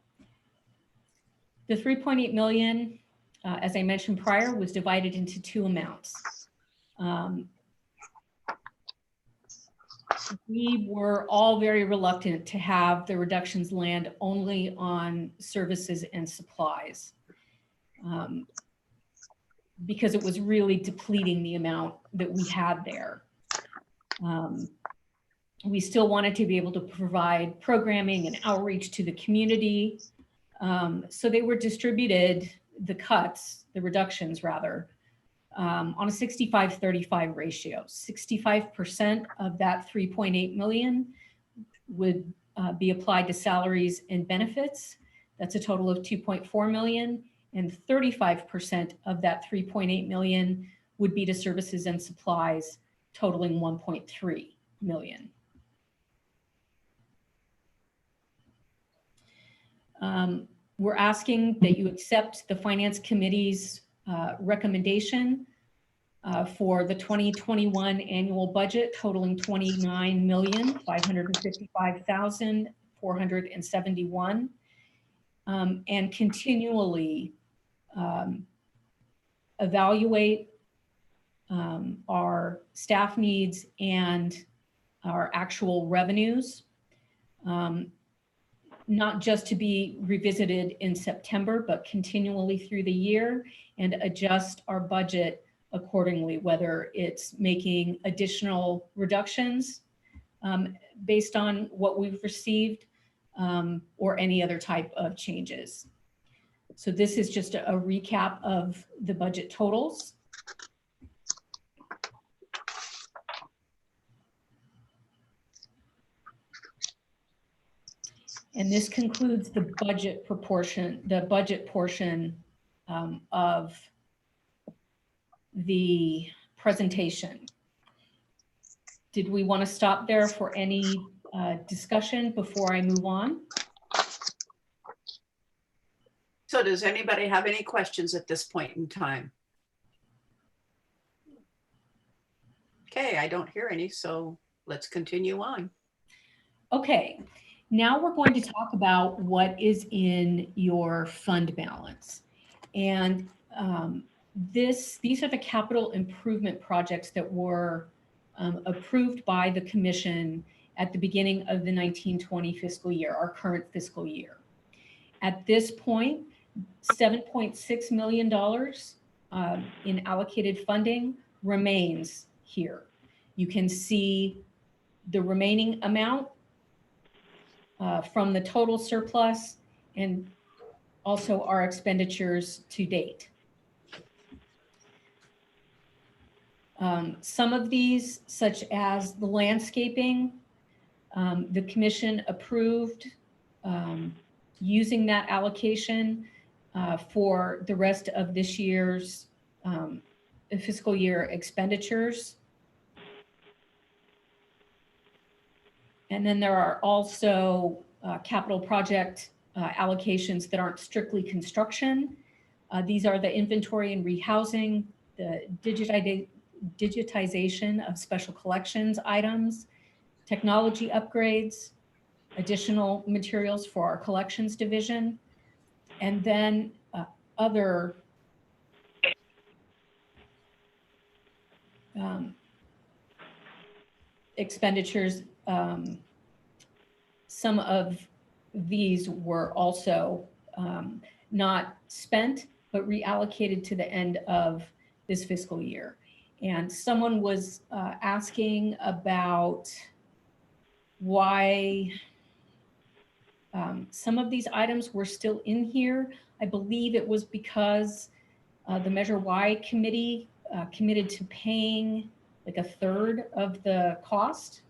the 3.8 million, as I mentioned prior, was divided into two amounts. We were all very reluctant to have the reductions land only on services and supplies, because it was really depleting the amount that we had there. We still wanted to be able to provide programming and outreach to the community. So they were distributed, the cuts, the reductions rather, on a 65-35 ratio. 65% of that 3.8 million would be applied to salaries and benefits. That's a total of 2.4 million. And 35% of that 3.8 million would be to services and supplies, totaling 1.3 million. We're asking that you accept the Finance Committee's recommendation for the 2021 annual budget totaling $29,555,471, and continually evaluate our staff needs and our actual revenues, not just to be revisited in September, but continually through the year, and adjust our budget accordingly, whether it's making additional reductions based on what we've received or any other type of changes. So this is just a recap of the budget totals. And this concludes the budget portion of the presentation. Did we want to stop there for any discussion before I move on? So does anybody have any questions at this point in time? Okay, I don't hear any, so let's continue on. Okay, now we're going to talk about what is in your fund balance. And these are the capital improvement projects that were approved by the commission at the beginning of the 1920 fiscal year, our current fiscal year. At this point, $7.6 million in allocated funding remains here. You can see the remaining amount from the total surplus and also our expenditures to date. Some of these, such as the landscaping, the commission approved using that allocation for the rest of this year's fiscal year expenditures. And then there are also capital project allocations that aren't strictly construction. These are the inventory and rehousing, the digitization of special collections items, technology upgrades, additional materials for our collections division, and then other expenditures. Some of these were also not spent, but reallocated to the end of this fiscal year. And someone was asking about why some of these items were still in here. I believe it was because the Measure Y committee committed to paying like a third of the cost.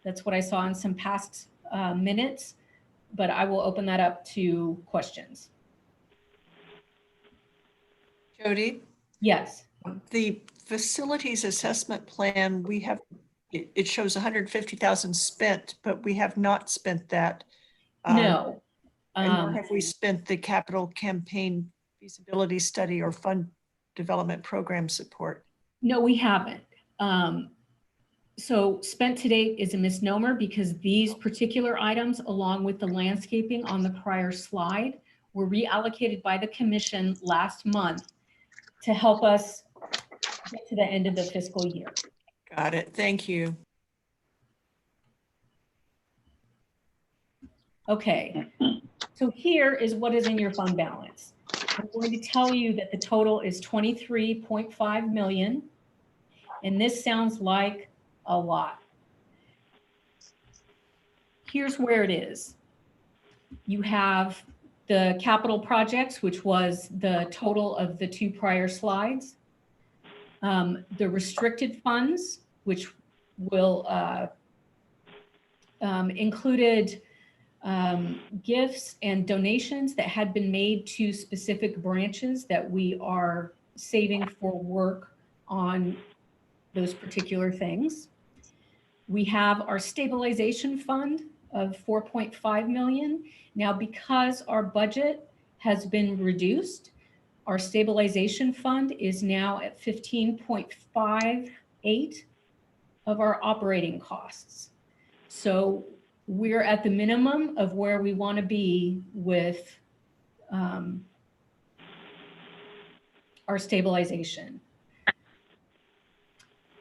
That's what I saw in some past minutes, but I will open that up to questions. Jody? Yes. The facilities assessment plan, we have, it shows 150,000 spent, but we have not spent that. No. And nor have we spent the capital campaign feasibility study or fund development program support. No, we haven't. So spent to date is a misnomer because these particular items, along with the landscaping on the prior slide, were reallocated by the commission last month to help us get to the end of the fiscal year. Got it. Thank you. Okay, so here is what is in your fund balance. I'm going to tell you that the total is 23.5 million. And this sounds like a lot. Here's where it is. You have the capital projects, which was the total of the two prior slides. The restricted funds, which will included gifts and donations that had been made to specific branches that we are saving for work on those particular things. We have our stabilization fund of 4.5 million. Now, because our budget has been reduced, Our stabilization fund is now at 15.58 of our operating costs. So we're at the minimum of where we want to be with our stabilization.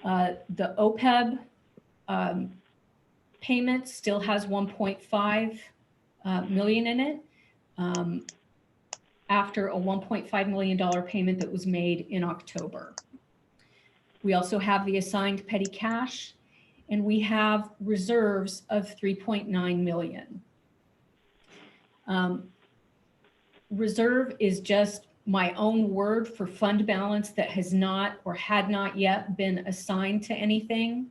The OPEB payment still has 1.5 million in it, after a $1.5 million payment that was made in October. We also have the assigned petty cash, and we have reserves of 3.9 million. Reserve is just my own word for fund balance that has not or had not yet been assigned to anything.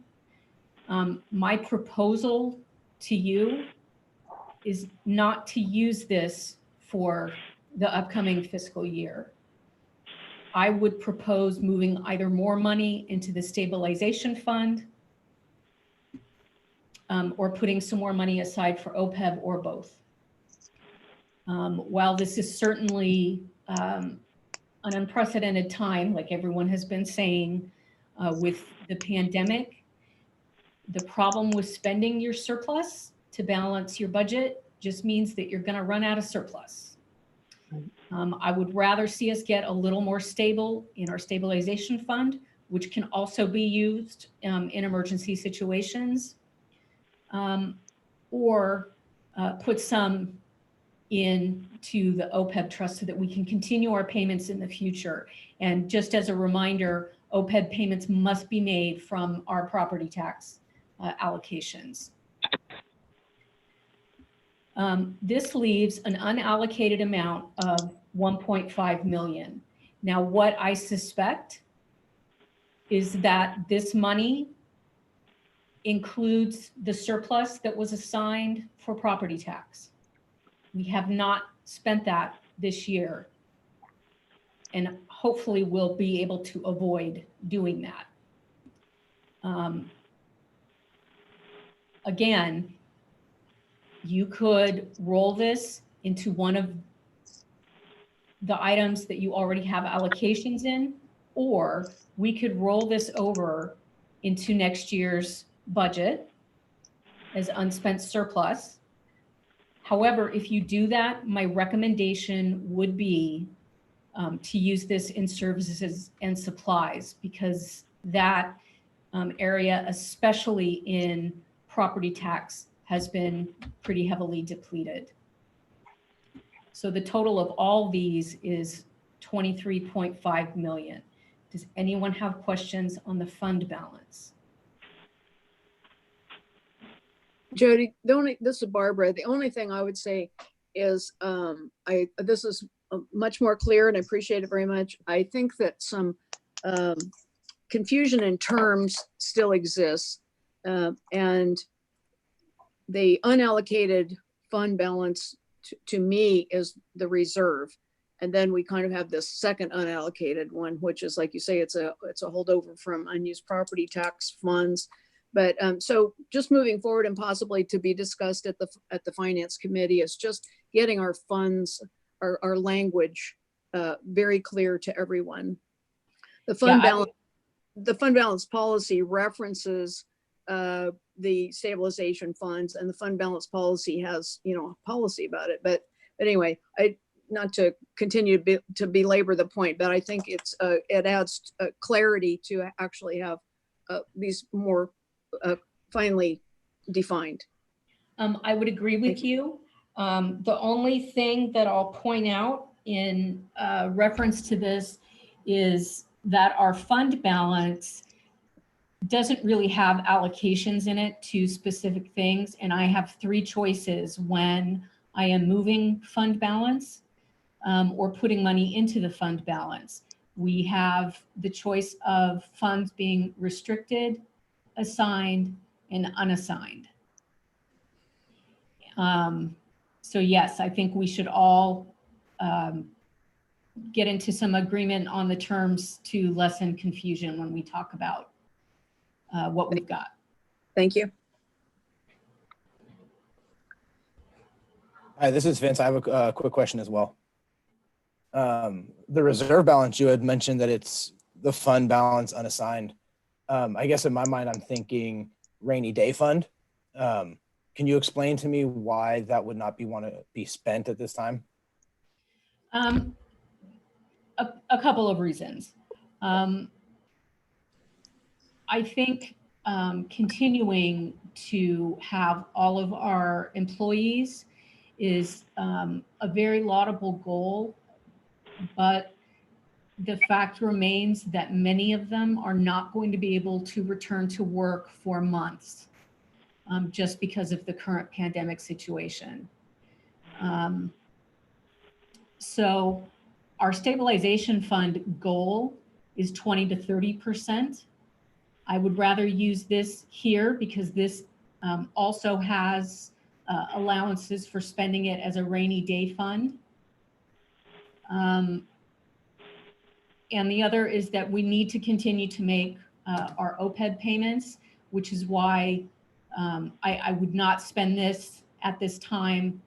My proposal to you is not to use this for the upcoming fiscal year. I would propose moving either more money into the stabilization fund or putting some more money aside for OPEB, or both. While this is certainly an unprecedented time, like everyone has been saying, with the pandemic, the problem with spending your surplus to balance your budget just means that you're going to run out of surplus. I would rather see us get a little more stable in our stabilization fund, which can also be used in emergency situations, or put some into the OPEB trust so that we can continue our payments in the future. And just as a reminder, OPEB payments must be made from our property tax allocations. This leaves an unallocated amount of 1.5 million. Now, what I suspect is that this money includes the surplus that was assigned for property tax. We have not spent that this year, and hopefully we'll be able to avoid doing that. Again, you could roll this into one of the items that you already have allocations in, or we could roll this over into next year's budget as unspent surplus. However, if you do that, my recommendation would be to use this in services and supplies, because that area, especially in property tax, has been pretty heavily depleted. So the total of all these is 23.5 million. Does anyone have questions on the fund balance? Jody, this is Barbara. The only thing I would say is this is much more clear, and I appreciate it very much. I think that some confusion in terms still exists, and the unallocated fund balance to me is the reserve. And then we kind of have this second unallocated one, which is, like you say, it's a holdover from unused property tax funds. But so just moving forward, and possibly to be discussed at the finance committee, is just getting our funds, our language very clear to everyone. The fund balance policy references the stabilization funds, and the fund balance policy has, a policy about it. But anyway, not to continue to belabor the point, but I think it adds clarity to actually have these more finely defined. I would agree with you. The only thing that I'll point out in reference to this is that our fund balance doesn't really have allocations in it to specific things. And I have three choices when I am moving fund balance or putting money into the fund balance. We have the choice of funds being restricted, assigned, and unassigned. So yes, I think we should all get into some agreement on the terms to lessen confusion when we talk about what we've got. Thank you. Hi, this is Vince. I have a quick question as well. the reserve balance, you had mentioned that it's the fund balance unassigned. I guess in my mind, I'm thinking rainy day fund. Can you explain to me why that would not want to be spent at this time? A couple of reasons. I think continuing to have all of our employees is a very laudable goal, but the fact remains that many of them are not going to be able to return to work for months just because of the current pandemic situation. So our stabilization fund goal is 20 to 30%. I would rather use this here because this also has allowances for spending it as a rainy day fund. And the other is that we need to continue to make our OPEB payments, which is why I would not spend this at this time,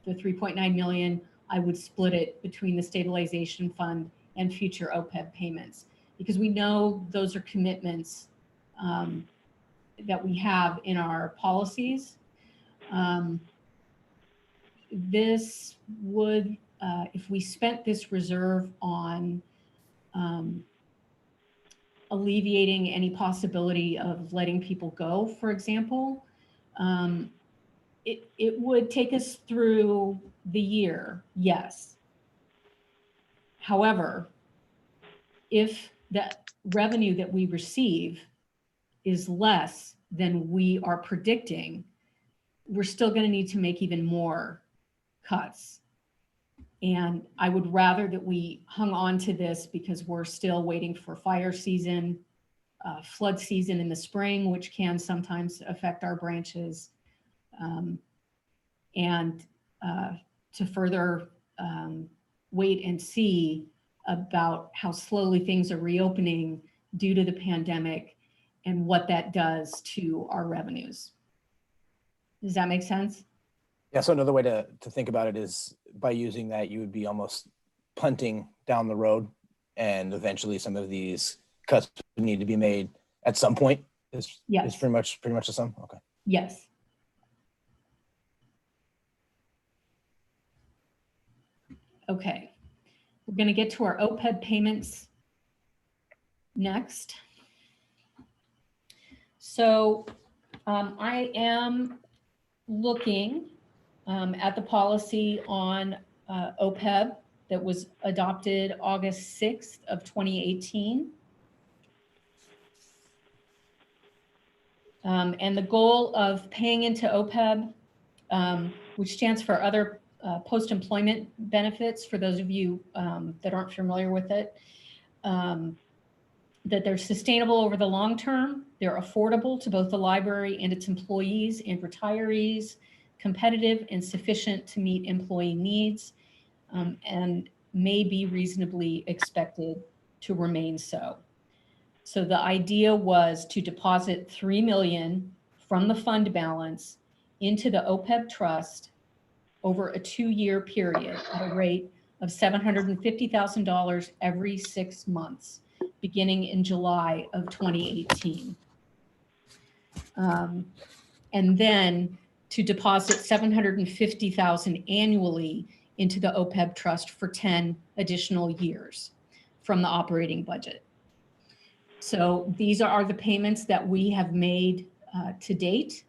the 3.9 million. I would split it between the stabilization fund and future OPEB payments, because we know those are commitments that we have in our policies. This would, if we spent this reserve on alleviating any possibility of letting people go, for example, it would take us through the year, yes. However, if the revenue that we receive is less than we are predicting, we're still going to need to make even more cuts. And I would rather that we hung on to this because we're still waiting for fire season, flood season in the spring, which can sometimes affect our branches, and to further wait and see about how slowly things are reopening due to the pandemic and what that does to our revenues. Does that make sense? Yeah, so another way to think about it is by using that, you would be almost punting down the road, and eventually some of these cuts would need to be made at some point. Is pretty much the sum? Okay. Yes. Okay, we're going to get to our OPEB payments next. So I am looking at the policy on OPEB that was adopted August 6th of 2018. And the goal of paying into OPEB, which stands for other post-employment benefits, for those of you that aren't familiar with it, that they're sustainable over the long term, they're affordable to both the library and its employees and retirees, competitive and sufficient to meet employee needs, and may be reasonably expected to remain so. So the idea was to deposit $3 million from the fund balance into the OPEB trust over a 2-year period at a rate of $750,000 every 6 months, beginning in July of 2018. And then to deposit $750,000 annually into the OPEB trust for 10 additional years from the operating budget. So these are the payments that we have made to date.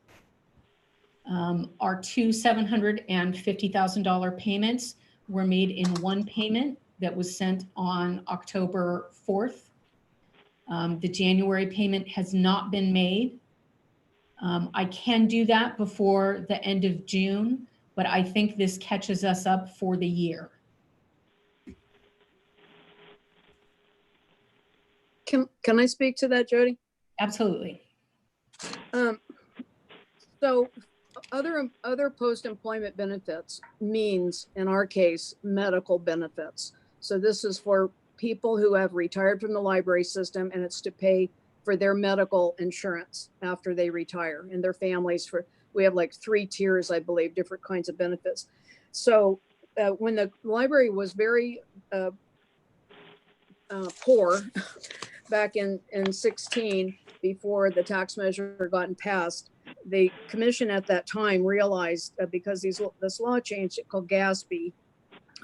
Our two $750,000 payments were made in one payment that was sent on October 4th. The January payment has not been made. I can do that before the end of June, but I think this catches us up for the year. Can I speak to that, Jody? Absolutely. So other post-employment benefits means, in our case, medical benefits. So this is for people who have retired from the library system, and it's to pay for their medical insurance after they retire, and their families. We have like 3 tiers, I believe, different kinds of benefits. So when the library was very poor back in 16, before the tax measure gotten passed, the commission at that time realized because this law changed, it called GASB.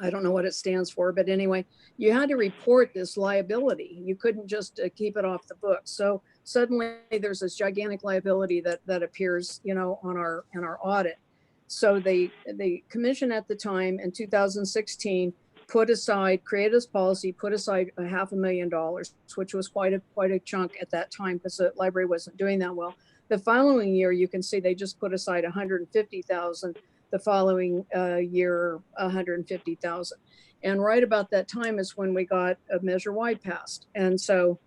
I don't know what it stands for, but anyway, you had to report this liability. You couldn't just keep it off the books. So suddenly there's this gigantic liability that appears, you know, on in our audit. So the commission at the time in 2016 created this policy, put aside $500,000, which was quite a chunk at that time because the library wasn't doing that well. The following year, you can see they just put aside $150,000. The following year, $150,000. And right about that time is when we got a Measure Y passed. And so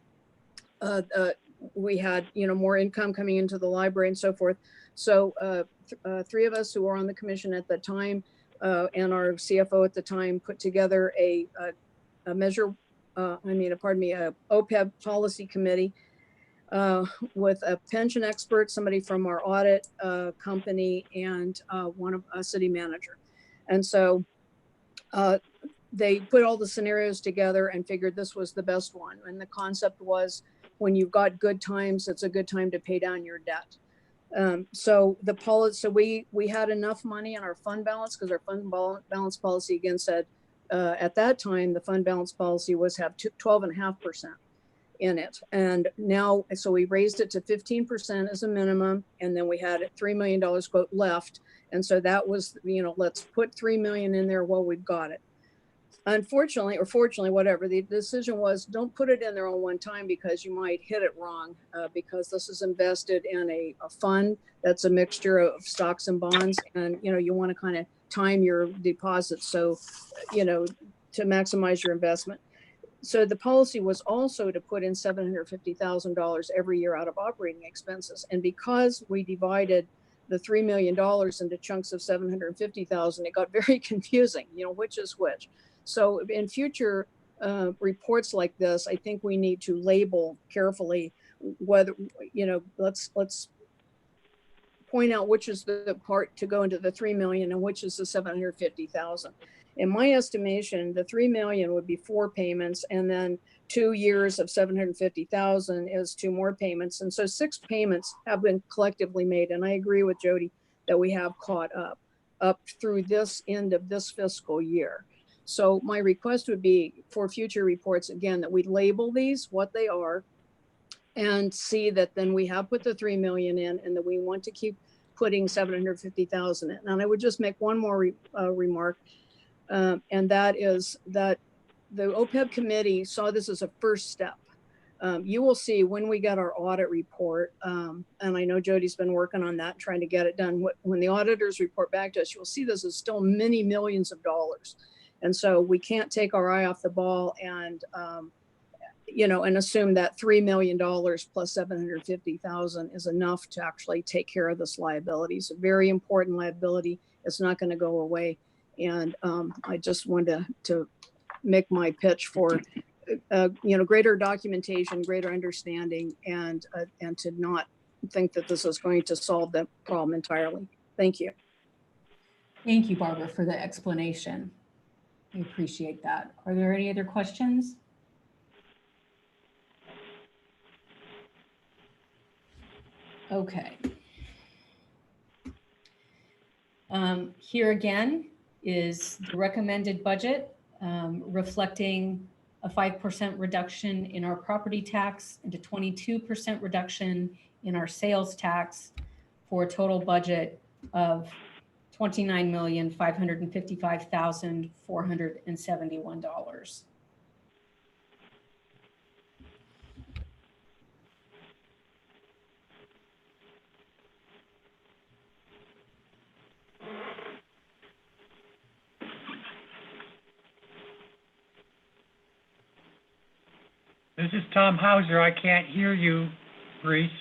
we had, you know, more income coming into the library and so forth. So three of us who were on the commission at that time and our CFO at the time put together a OPEB policy committee with a pension expert, somebody from our audit company, and a city manager. And so they put all the scenarios together and figured this was the best one. And the concept was, when you've got good times, it's a good time to pay down your debt. So we had enough money in our fund balance, because our fund balance policy again said at that time the fund balance policy was have 12.5% in it. And now, so we raised it to 15% as a minimum, and then we had $3 million quote left. And so that was, you know, let's put 3 million in there while we've got it. Unfortunately, or fortunately, whatever, the decision was, don't put it in there on one time because you might hit it wrong, because this is invested in a fund that's a mixture of stocks and bonds. And, you know, you want to kind of time your deposits, so, you know, to maximize your investment. So the policy was also to put in $750,000 every year out of operating expenses. And because we divided the $3 million into chunks of $750,000, it got very confusing, you know, which is which. So in future reports like this, I think we need to label carefully whether, you know, let's point out which is the part to go into the 3 million and which is the 750,000. In my estimation, the 3 million would be 4 payments, and then 2 years of 750,000 is 2 more payments. And so 6 payments have been collectively made. And I agree with Jody that we have caught up through this end of this fiscal year. So my request would be for future reports, again, that we label these what they are and see that then we have put the 3 million in, and that we want to keep putting 750,000 in. And I would just make one more remark, and that is that the OPEB committee saw this as a first step. You will see when we get our audit report, and I know Jody's been working on that, trying to get it done. When the auditors report back to us, you'll see this is still many millions of dollars. And so we can't take our eye off the ball and, you know, and assume that $3 million plus 750,000 is enough to actually take care of this liability. It's a very important liability. It's not going to go away. And I just wanted to make my pitch for, you know, greater documentation, greater understanding, and to not think that this is going to solve the problem entirely. Thank you. Thank you, Barbara, for the explanation. I appreciate that. Are there any other questions? Okay. Here again is the recommended budget, reflecting a 5% reduction in our property tax and a 22% reduction in our sales tax, for a total budget of $29,555,471. This is Tom Hauser. I can't hear you, Reese.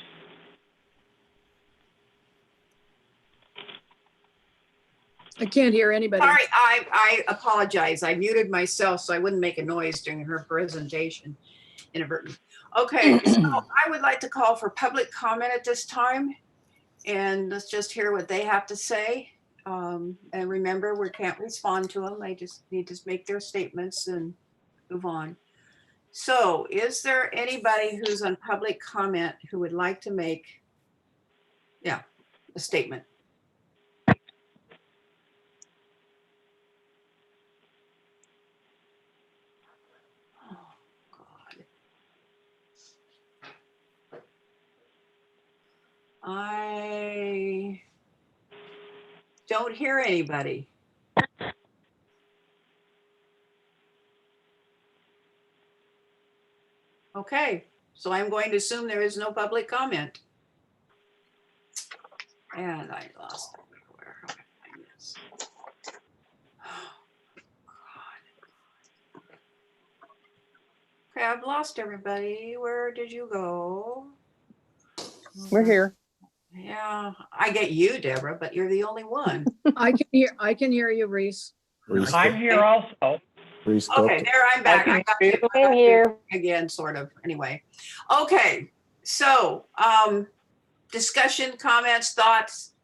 I can't hear anybody. Sorry, I apologize. I muted myself so I wouldn't make a noise during her presentation inadvertently. Okay, so I would like to call for public comment at this time. And let's just hear what they have to say. And remember, we can't respond to them. They just need to make their statements and move on. So is there anybody who's on public comment who would like to make, a statement? Oh, God. I don't hear anybody. Okay, so I'm going to assume there is no public comment. And I lost it. Where am I finding this? Oh, God. Okay, I've lost everybody. Where did you go? We're here. Yeah, I get you, Deborah, but you're the only one. I can hear you, Reese. I'm here also. Okay, there I'm back. I got you. I'm here. Again, sort of, anyway. Okay, so, discussion, comments, thoughts.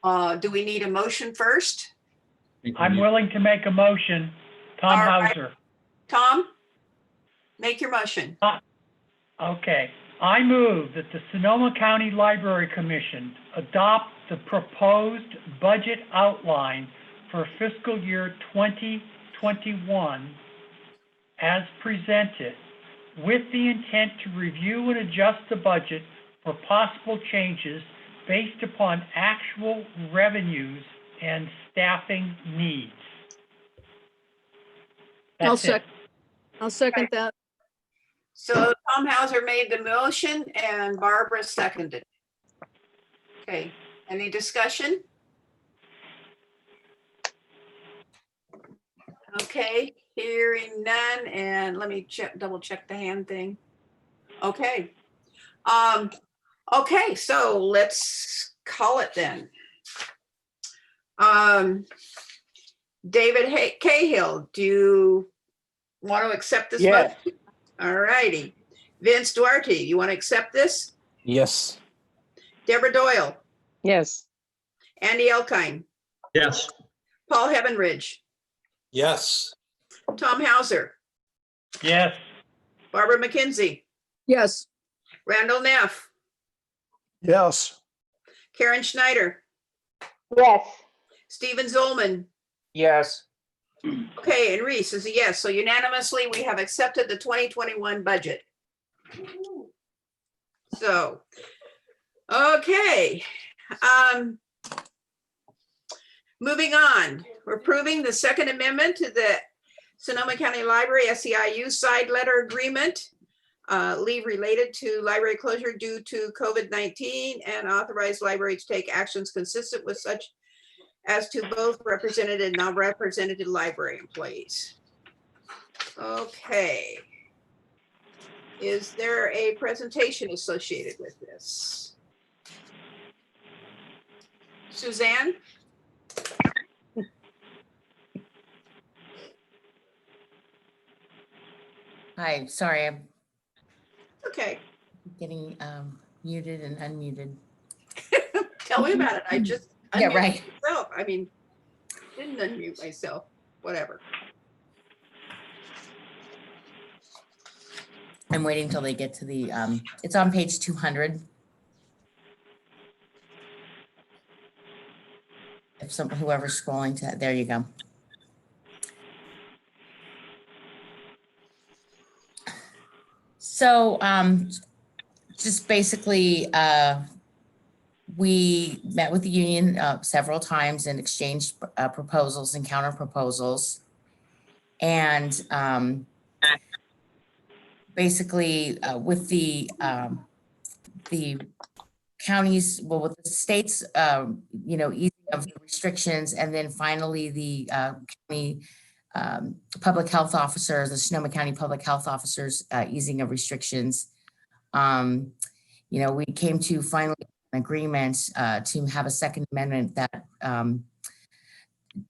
Do we need a motion first? I'm willing to make a motion. Tom All right. Hauser. Tom, make your motion. Okay. I move that the Sonoma County Library Commission adopt the proposed budget outline for fiscal year 2021 as presented, with the intent to review and adjust the budget for possible changes based upon actual revenues and staffing needs. I'll That's it. second that. So Tom Hauser made the motion and Barbara seconded. Okay, any discussion? Okay, hearing none, and let me double check the hand thing. Okay. Okay, so let's call it then. David Cahill, do you want to accept this? Yes. Motion? All righty. Vince Duarte, you want to accept this? Yes. Deborah Doyle, Yes. Andy Elkine, Yes. Paul Heavenridge, Yes. Tom Hauser, Yes. Barbara McKenzie, Yes. Randall Neff, Yes. Karen Schneider, Yes. Stephen Zolman. Yes. Okay, and Reese is a yes. So unanimously, we have accepted the 2021 budget. So, okay. Moving on, we're approving the Second Amendment to the Sonoma County Library SEIU side letter agreement. Leave related to library closure due to COVID-19 and authorize library to take actions consistent with such as to both represented and non-represented library employees. Okay. Is there a presentation associated with this? Suzanne? Hi, sorry, I'm Okay, getting muted and unmuted. tell me about it. I just Yeah, unmuted right. myself. I mean, didn't unmute myself, whatever. I'm waiting till they get to the, it's on page 200. If whoever's scrolling to, there you go. So just basically, we met with the union several times and exchanged proposals and counter proposals. And basically with the counties, well, with the states, easing of the restrictions, and then finally the county public health officer, the Sonoma County public health officers easing of restrictions. We came to finally an agreement to have a Second Amendment that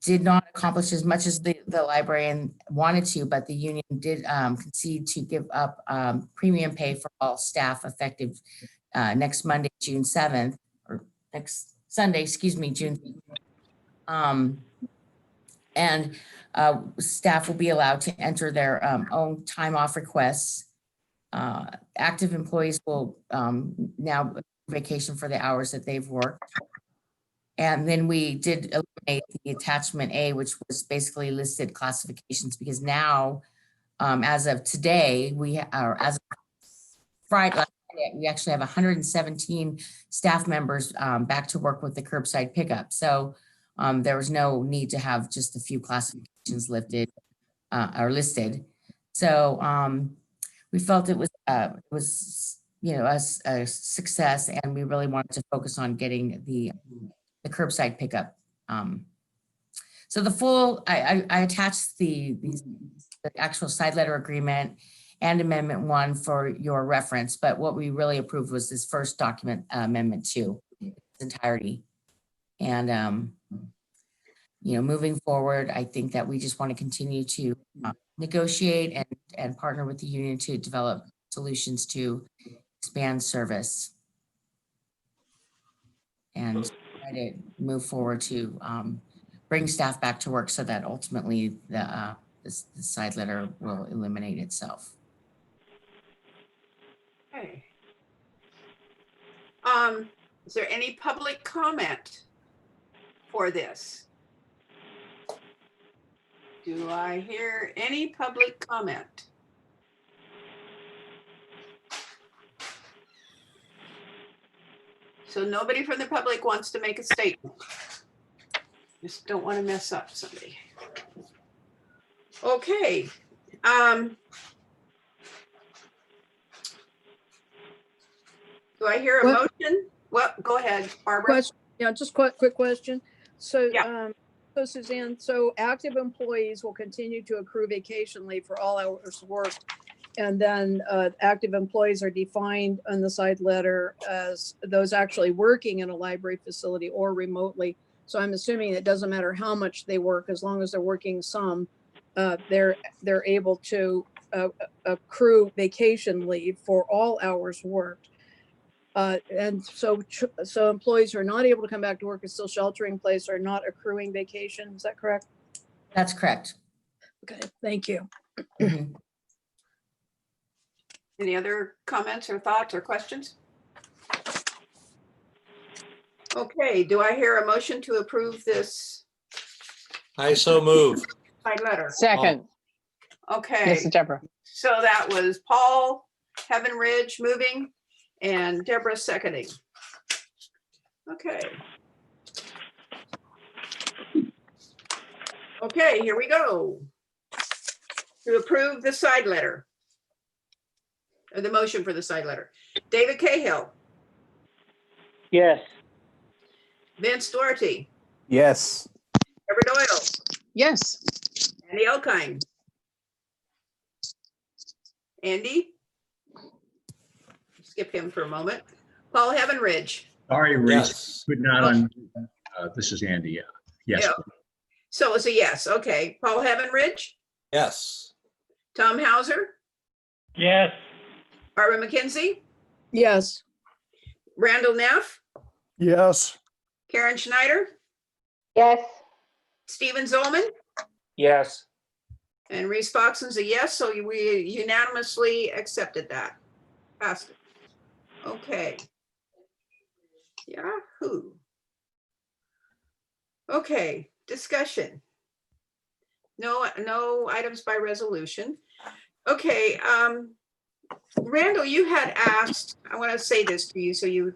did not accomplish as much as the librarian wanted to, but the union did concede to give up premium pay for all staff effective next Monday, June 7th, or next Sunday, excuse me, June. And staff will be allowed to enter their own time off requests. Active employees will now vacation for the hours that they've worked. And then we did eliminate the attachment A, which was basically listed classifications, because now, as of today, as of Friday, we actually have 117 staff members back to work with the curbside pickup. So there was no need to have just a few classifications listed. So we felt it was a success, and we really wanted to focus on getting the curbside pickup. So the full, I attached the actual side letter agreement and Amendment 1 for your reference, but what we really approved was this first document, Amendment 2, in its entirety. And moving forward, I think that we just want to continue to negotiate and partner with the union to develop solutions to expand service and try to move forward to bring staff back to work so that ultimately the side letter will eliminate itself. Okay. Is there any public comment for this? Do I hear any public comment? So nobody from the public wants to make a statement. Just don't want to mess up somebody. Okay. Do I hear a motion? Well, go ahead, Barbara. Just quick question. So, so Suzanne, so active employees will continue to accrue vacation leave for all hours worked. And then active employees are defined on the side letter as those actually working in a library facility or remotely. So I'm assuming it doesn't matter how much they work, as long as they're working some, they're able to accrue vacation leave for all hours worked. And so employees who are not able to come back to work and still sheltering in place are not accruing vacation. Is that correct? That's correct. Okay, thank you. Any other comments or thoughts or questions? Okay, do I hear a motion to approve this I so move. side letter? Second. Okay. Yes, Deborah. So that was Paul Heaven Ridge moving and Deborah seconding. Okay. Okay, here we go. To approve the side letter. Or the motion for the side letter. David Cahill, Yes. Vince Duarte, Yes. Deborah Doyle, Yes. Andy Elkine. Andy? Skip him for a moment. Paul Heaven Ridge. Sorry, Reese, Yes. could not on, this is Andy, yeah. Yes, Yeah. So it's a yes, okay. Paul Heaven Ridge, Yes. Tom Hauser, Yes. Barbara McKenzie, Yes. Randall Neff, Yes. Karen Schneider, Yes. Stephen Zolman, Yes. and Reese Foxen's a yes, so we unanimously accepted that. Passed it. Okay. Yahoo. Okay, discussion. No items by resolution. Okay, Randall, you had asked, I want to say this to you, so you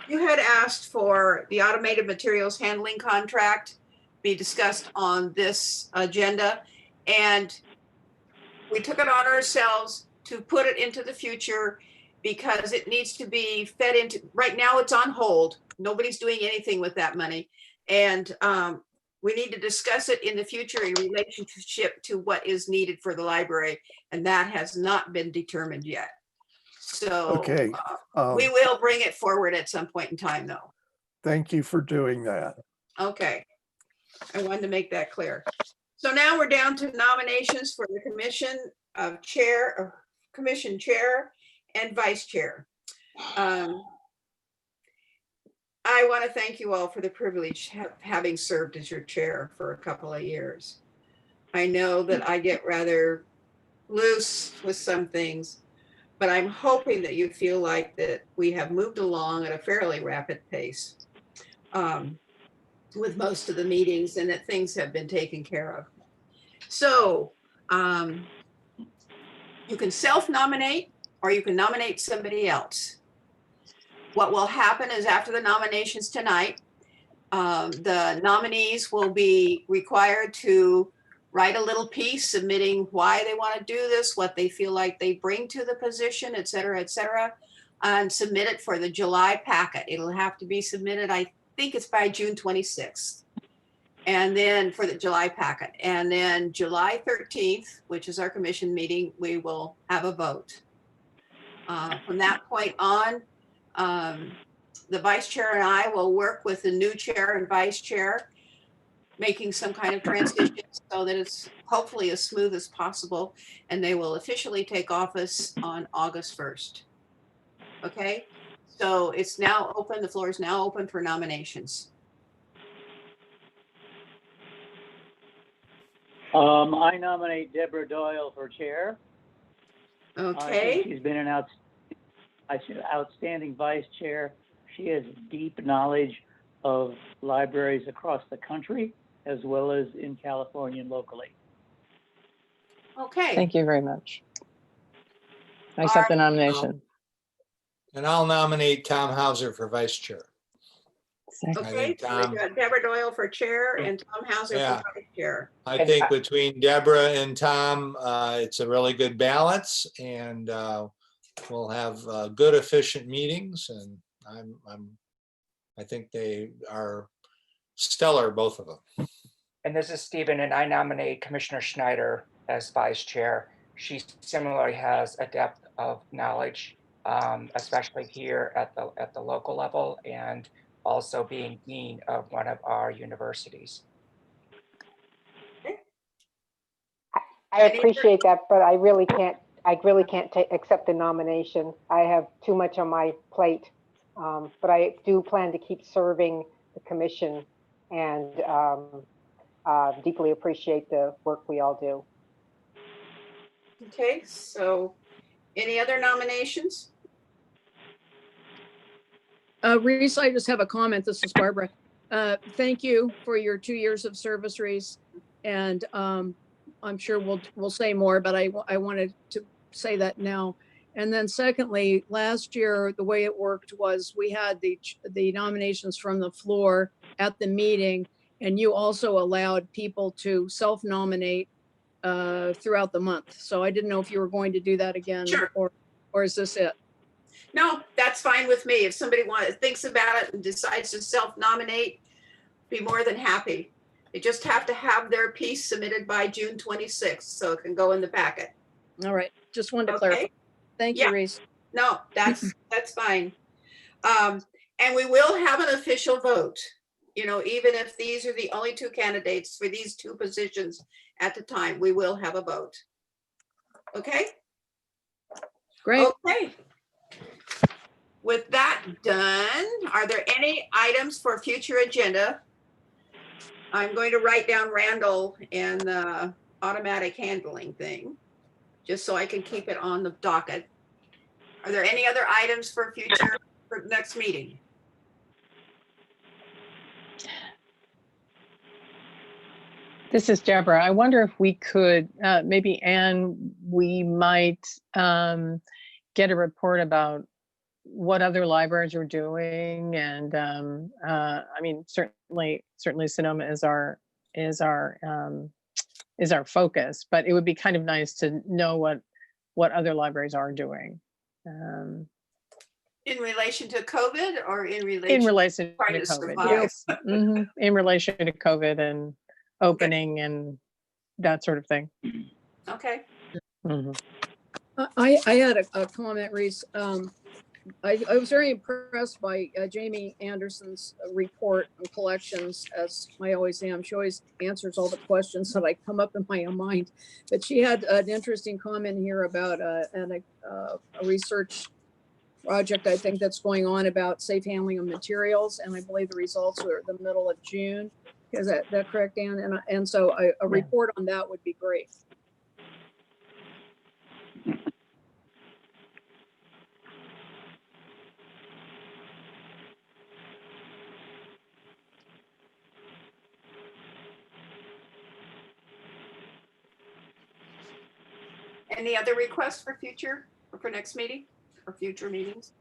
had asked for the automated materials handling contract be discussed on this agenda, and we took it on ourselves to put it into the future because it needs to be fed into, right now it's on hold. Nobody's doing anything with that money. And we need to discuss it in the future in relationship to what is needed for the library. And that has not been determined yet. So Okay. we will bring it forward at some point in time though. Thank you for doing that. Okay. I wanted to make that clear. So now we're down to nominations for the commission of chair, or commission chair and vice chair. I I want to thank you all for the privilege of having served as your chair for a couple of years. I know that I get rather loose with some things, but I'm hoping that you feel like that we have moved along at a fairly rapid pace with most of the meetings and that things have been taken care of. So you can self-nominate or you can nominate somebody else. What will happen is after the nominations tonight, the nominees will be required to write a little piece submitting why they want to do this, what they feel like they bring to the position, et cetera, and submit it for the July packet. It'll have to be submitted, I think it's by June 26th. And then for the July packet. And then July 13th, which is our commission meeting, we will have a vote. From that point on, the vice chair and I will work with the new chair and vice chair, making some kind of transition so that it's hopefully as smooth as possible. And they will officially take office on August 1st. Okay, so it's now open. The floor is now open for nominations. I nominate Deborah Doyle for chair. I Okay. think she's been an outstanding vice chair. She has deep knowledge of libraries across the country, as well as in California and locally. Okay. Thank you very much. I accept the nomination. And I'll nominate Tom Hauser for vice chair. I Okay, think so we Tom, got Deborah Doyle for chair and Tom Hauser Yeah. for vice chair. I think between Deborah and Tom, it's a really good balance, and we'll have good, efficient meetings, and I think they are stellar, both of them. And this is Stephen, and I nominate Commissioner Schneider as vice chair. She similarly has a depth of knowledge, especially here at the local level, and also being dean of one of our universities. I appreciate that, but I really can't accept the nomination. I have too much on my plate. But I do plan to keep serving the commission and deeply appreciate the work we all do. Okay, so any other nominations? Reese, I just have a comment. This is Barbara. Thank you for your 2 years of service, Reese. And I'm sure we'll say more, but I wanted to say that now. And then secondly, last year, the way it worked was we had the nominations from the floor at the meeting, and you also allowed people to self-nominate throughout the month. So I didn't know if you were going to do that again. Sure. Or is this it? No, that's fine with me. If somebody thinks about it and decides to self-nominate, be more than happy. They just have to have their piece submitted by June 26th, so it can go in the packet. All right, just wanted to clarify. Thank you, Reese. No, that's fine. And we will have an official vote, even if these are the only two candidates for these two positions at the time, we will have a vote. Okay? Great. Okay. With that done, are there any items for future agenda? I'm going to write down Randall and the automatic handling thing, just so I can keep it on the docket. Are there any other items for next meeting? This is Deborah. I wonder if we could, maybe Anne, we might get a report about what other libraries are doing. And I mean, certainly Sonoma is our focus, but it would be kind of nice to know what other libraries are doing. In relation to COVID or in relation to trying to COVID, survive? yes. In relation to COVID and opening and that sort of thing. Okay. I had a comment, Reese. I was very impressed by Jamie Anderson's report on collections, as I always am. She always answers all the questions that I come up in my own mind. But she had an interesting comment here about a research project, I think, that's going on about safe handling of materials. And I believe the results are the middle of June. Is that correct, Ann? And so a report on that would be great. Any other requests for future, or for next meeting, or future meetings?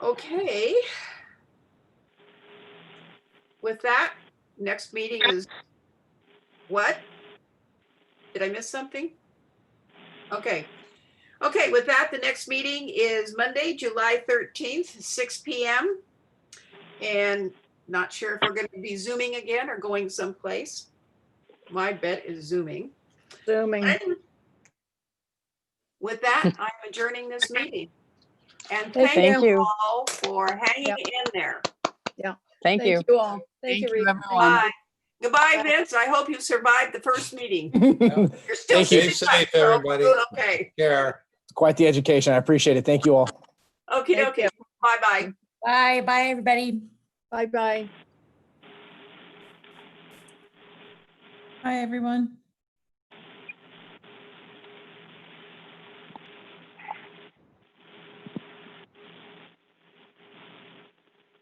Okay. With that, next meeting is what? Did I miss something? Okay. Okay, with that, the next meeting is Monday, July 13th, 6 p.m. And not sure if we're going to be Zooming again or going someplace. My bet is Zooming. Zooming. With that, I'm adjourning this meeting. And Hey, thank thank you you. all for hanging Yep. in there. Yeah. Thank you. You all. Thank you, Rita. Bye. Goodbye, Vince. I hope you survived the first meeting. You're still Thank you. sitting Stay up, safe, so we're everybody. doing okay. Care. Quite the education. I appreciate it. Thank you all. Okay, Thank okay. you. Bye-bye. Bye, bye, everybody. Bye-bye. Bye, everyone.